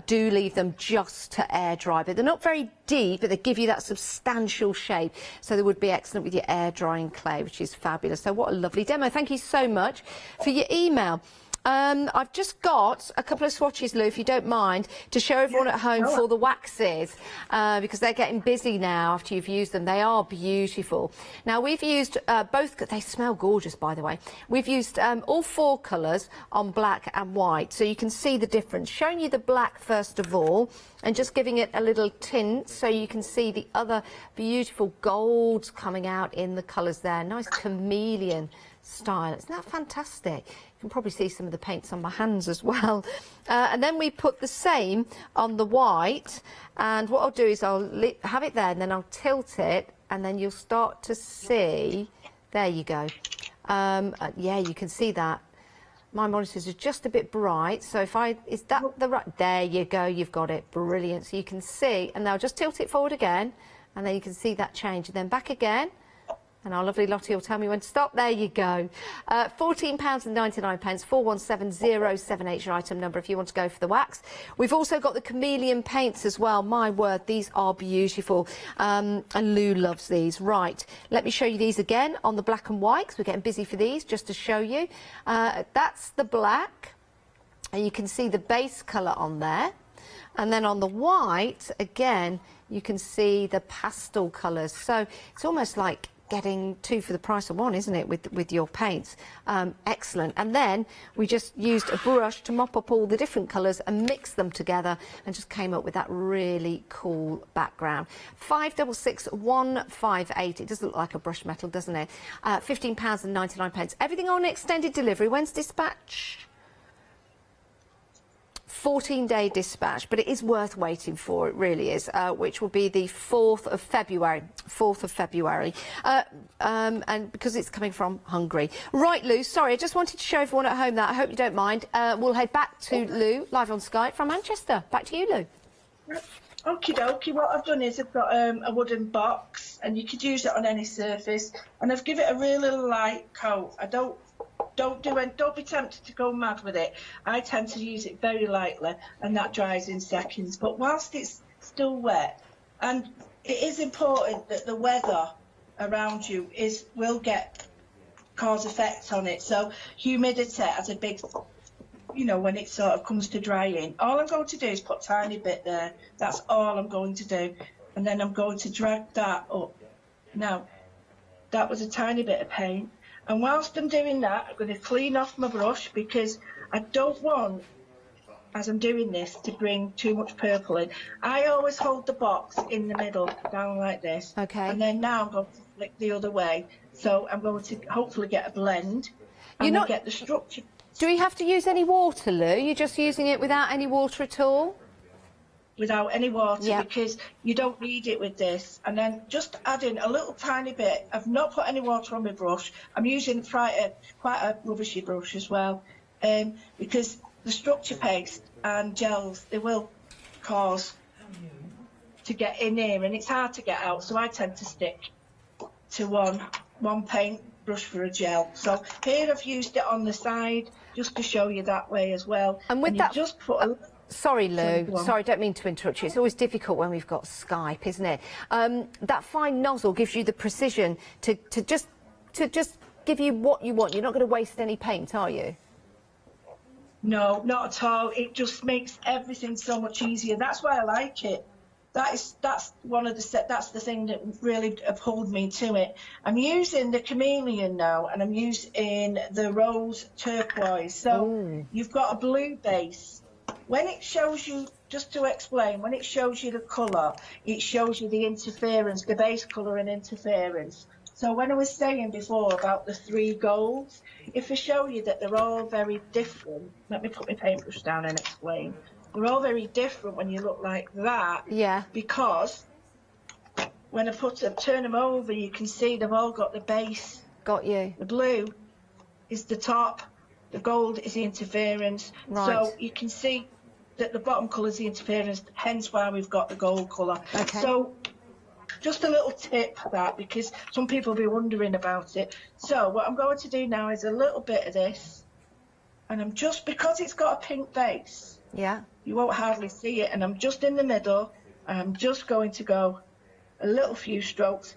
Do leave them just to air dry, but they're not very deep, but they give you that substantial shape, so they would be excellent with your air drying clay, which is fabulous. So what a lovely demo. Thank you so much for your email. I've just got a couple of swatches, Lou, if you don't mind, to show everyone at home for the waxes, because they're getting busy now after you've used them. They are beautiful. Now, we've used both. They smell gorgeous, by the way. We've used all 4 colours on black and white, so you can see the difference. Showing you the black first of all, and just giving it a little tint so you can see the other beautiful golds coming out in the colours there. Nice chameleon style. Isn't that fantastic? You can probably see some of the paints on my hands as well. And then we put the same on the white, and what I'll do is I'll have it there and then I'll tilt it, and then you'll start to see, there you go. Yeah, you can see that. My monitors are just a bit bright, so if is that the right, there you go, you've got it, brilliant. So you can see, and now just tilt it forward again, and then you can see that change, and then back again. And our lovely Lottie will tell me when to stop. There you go. £14.99, 417078 is your item number if you want to go for the wax. We've also got the chameleon paints as well. My word, these are beautiful. And Lou loves these. Right, let me show you these again on the black and white, because we're getting busy for these, just to show you. That's the black, and you can see the base colour on there. And then on the white, again, you can see the pastel colours. So it's almost like getting 2 for the price of 1, isn't it, with your paints? Excellent. And then we just used a brush to mop up all the different colours and mix them together, and just came up with that really cool background. 566158. It does look like a brush metal, doesn't it? £15.99. Everything on extended delivery. When's dispatch? 14-day dispatch, but it is worth waiting for, it really is, which will be the 4th of February. 4th of February. And because it's coming from Hungary. Right, Lou, sorry, I just wanted to show everyone at home that. I hope you don't mind. We'll head back to Lou, live on Skype from Manchester. Back to you, Lou. Okie dokie, what I've done is I've got a wooden box, and you could use it on any surface, and I've given it a really light coat. Don't be tempted to go mad with it. I tend to use it very lightly, and that dries in seconds. But whilst it's still wet, and it is important that the weather around you will cause effects on it. So humidity has a big, when it sort of comes to drying. All I'm going to do is put a tiny bit there. That's all I'm going to do, and then I'm going to drag that up. Now, that was a tiny bit of paint. And whilst I'm doing that, I'm going to clean off my brush, because I don't want, as I'm doing this, to bring too much purple in. I always hold the box in the middle, down like this. Okay. And then now I'm going to flick the other way. So I'm going to hopefully get a blend and get the structure. Do we have to use any water, Lou? You're just using it without any water at all? without any water because you don't need it with this. And then just add in a little tiny bit. I've not put any water on my brush. I'm using quite a rubbishy brush as well, because the structure paste and gels, they will cause to get in here, and it's hard to get out, so I tend to stick to one paint brush for a gel. So here I've used it on the side just to show you that way as well. And with that, just put a sorry Lou, sorry, don't mean to interrupt you. It's always difficult when we've got Skype, isn't it? That fine nozzle gives you the precision to just give you what you want. You're not going to waste any paint, are you? No, not at all. It just makes everything so much easier. That's why I like it. That's the thing that really pulled me to it. I'm using the chameleon now, and I'm using the rose turquoise. So you've got a blue base. When it shows you, just to explain, when it shows you the colour, it shows you the interference, the base colour and interference. So when I was saying before about the 3 golds, if I show you that they're all very different, let me put my paintbrush down and explain. They're all very different when you look like that. Yeah. Because when I turn them over, you can see they've all got the base. Got you. The blue is the top, the gold is the interference. Right. So you can see that the bottom colour is the interference, hence why we've got the gold colour. Okay. So just a little tip for that, because some people will be wondering about it. So what I'm going to do now is a little bit of this, and I'm just, because it's got a pink base, you won't hardly see it, and I'm just in the middle, and I'm just going to go a little few strokes,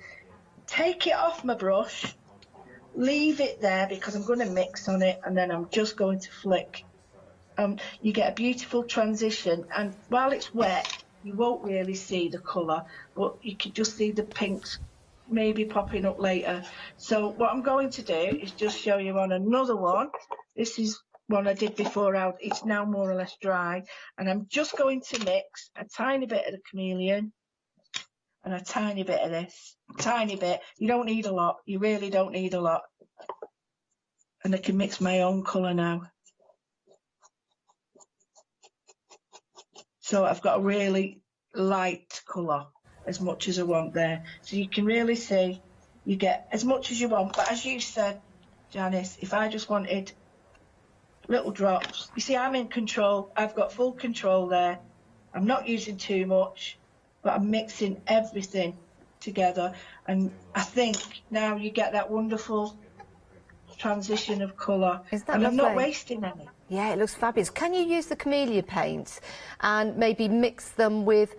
take it off my brush, leave it there because I'm going to mix on it, and then I'm just going to flick. You get a beautiful transition, and while it's wet, you won't really see the colour, but you can just see the pinks maybe popping up later. So what I'm going to do is just show you on another one. This is one I did before out. It's now more or less dry, and I'm just going to mix a tiny bit of the chameleon and a tiny bit of this. Tiny bit. You don't need a lot. You really don't need a lot. And I can mix my own colour now. So I've got a really light colour, as much as I want there. So you can really see, you get as much as you want. But as you said, Janice, if I just wanted little drops, you see, I'm in control. I've got full control there. I'm not using too much, but I'm mixing everything together. And I think now you get that wonderful transition of colour. Is that and lovely? I'm not wasting any. Yeah, it looks fabulous. Can you use the camellia paints and maybe mix them with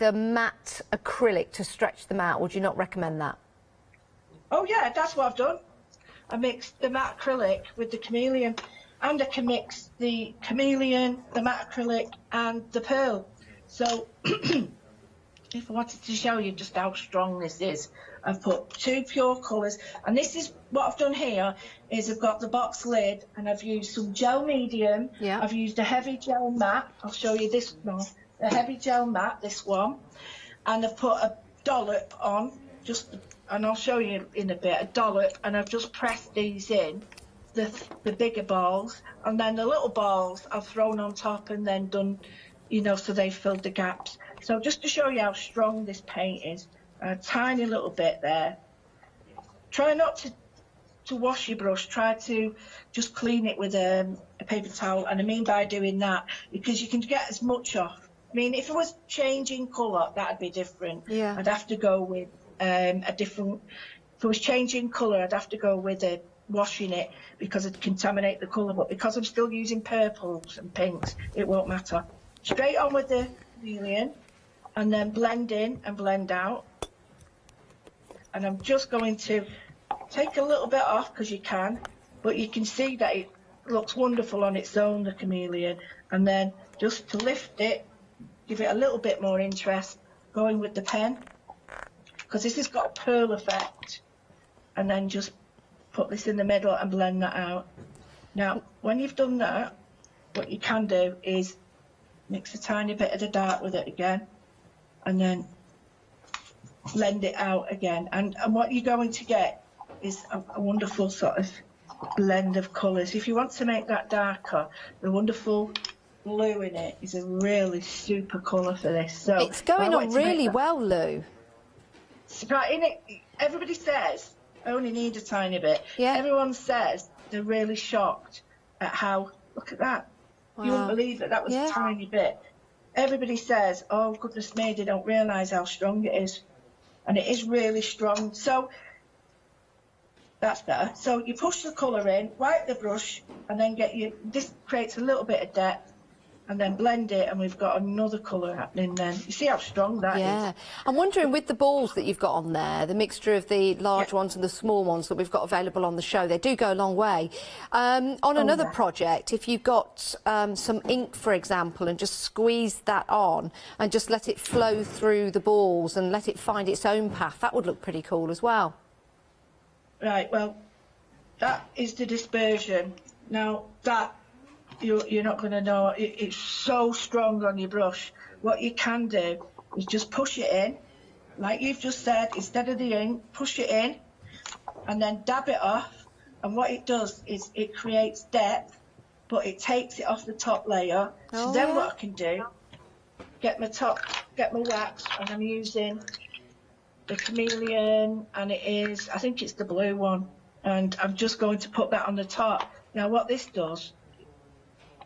a matte acrylic to stretch them out? Would you not recommend that? Oh yeah, that's what I've done. I mixed the matte acrylic with the chameleon, and I can mix the chameleon, the matte acrylic and the pearl. So if I wanted to show you just how strong this is, I've put 2 pure colours, and this is what I've done here is I've got the box lid, and I've used some gel medium. I've used a heavy gel matte. I'll show you this one, a heavy gel matte, this one, and I've put a dollop on, and I'll show you in a bit, a dollop, and I've just pressed these in, the bigger balls, and then the little balls I've thrown on top and then done, you know, so they filled the gaps. So just to show you how strong this paint is, a tiny little bit there. Try not to wash your brush, try to just clean it with a paper towel, and I mean by doing that, because you can get as much off. I mean, if it was changing colour, that'd be different. Yeah. I'd have to go with a different, if it was changing colour, I'd have to go with washing it, because it'd contaminate the colour, but because I'm still using purples and pinks, it won't matter. Straight on with the chameleon, and then blend in and blend out. And I'm just going to take a little bit off, because you can, but you can see that it looks wonderful on its own, the chameleon. And then just to lift it, give it a little bit more interest, going with the pen, because this has got a pearl effect. And then just put this in the middle and blend that out. Now, when you've done that, what you can do is mix a tiny bit of the dark with it again, and then blend it out again. And what you're going to get is a wonderful sort of blend of colours. If you want to make that darker, the wonderful blue in it is a really super colour for this. So It's going I on wanted to make really that- well, Lou. Right, in it, everybody says, I only need a tiny bit. Yeah. Everyone says they're really shocked at how, look at that. You wouldn't Wow. believe that was Yeah. a tiny bit. Everybody says, oh, goodness me, they don't realise how strong it is. And it is really strong. So that's better. So you push the colour in, wipe the brush, and then this creates a little bit of depth, and then blend it, and we've got another colour happening then. You see how strong that is? Yeah. I'm wondering, with the balls that you've got on there, the mixture of the large ones and the small ones that we've got available on the show, they do go a long way. On another project, if you've got some ink, for example, and just squeeze that on and just let it flow through the balls and let it find its own path, that would look pretty cool as well. Right, well, that is the dispersion. Now, that you're not going to know. It's so strong on your brush. What you can do is just push it in, like you've just said, instead of the ink, push it in, and then dab it off. And what it does is it creates depth, but it takes it off the top layer. So then what I can do, get my wax, and I'm using the chameleon, and it is, I think it's the blue one, and I'm just going to put that on the top. Now what this does,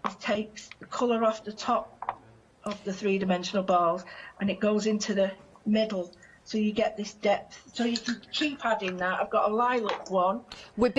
it takes the colour off the top of the three-dimensional balls, and it goes into the middle, so you get this depth. So you can keep adding that. I've got a lilac one.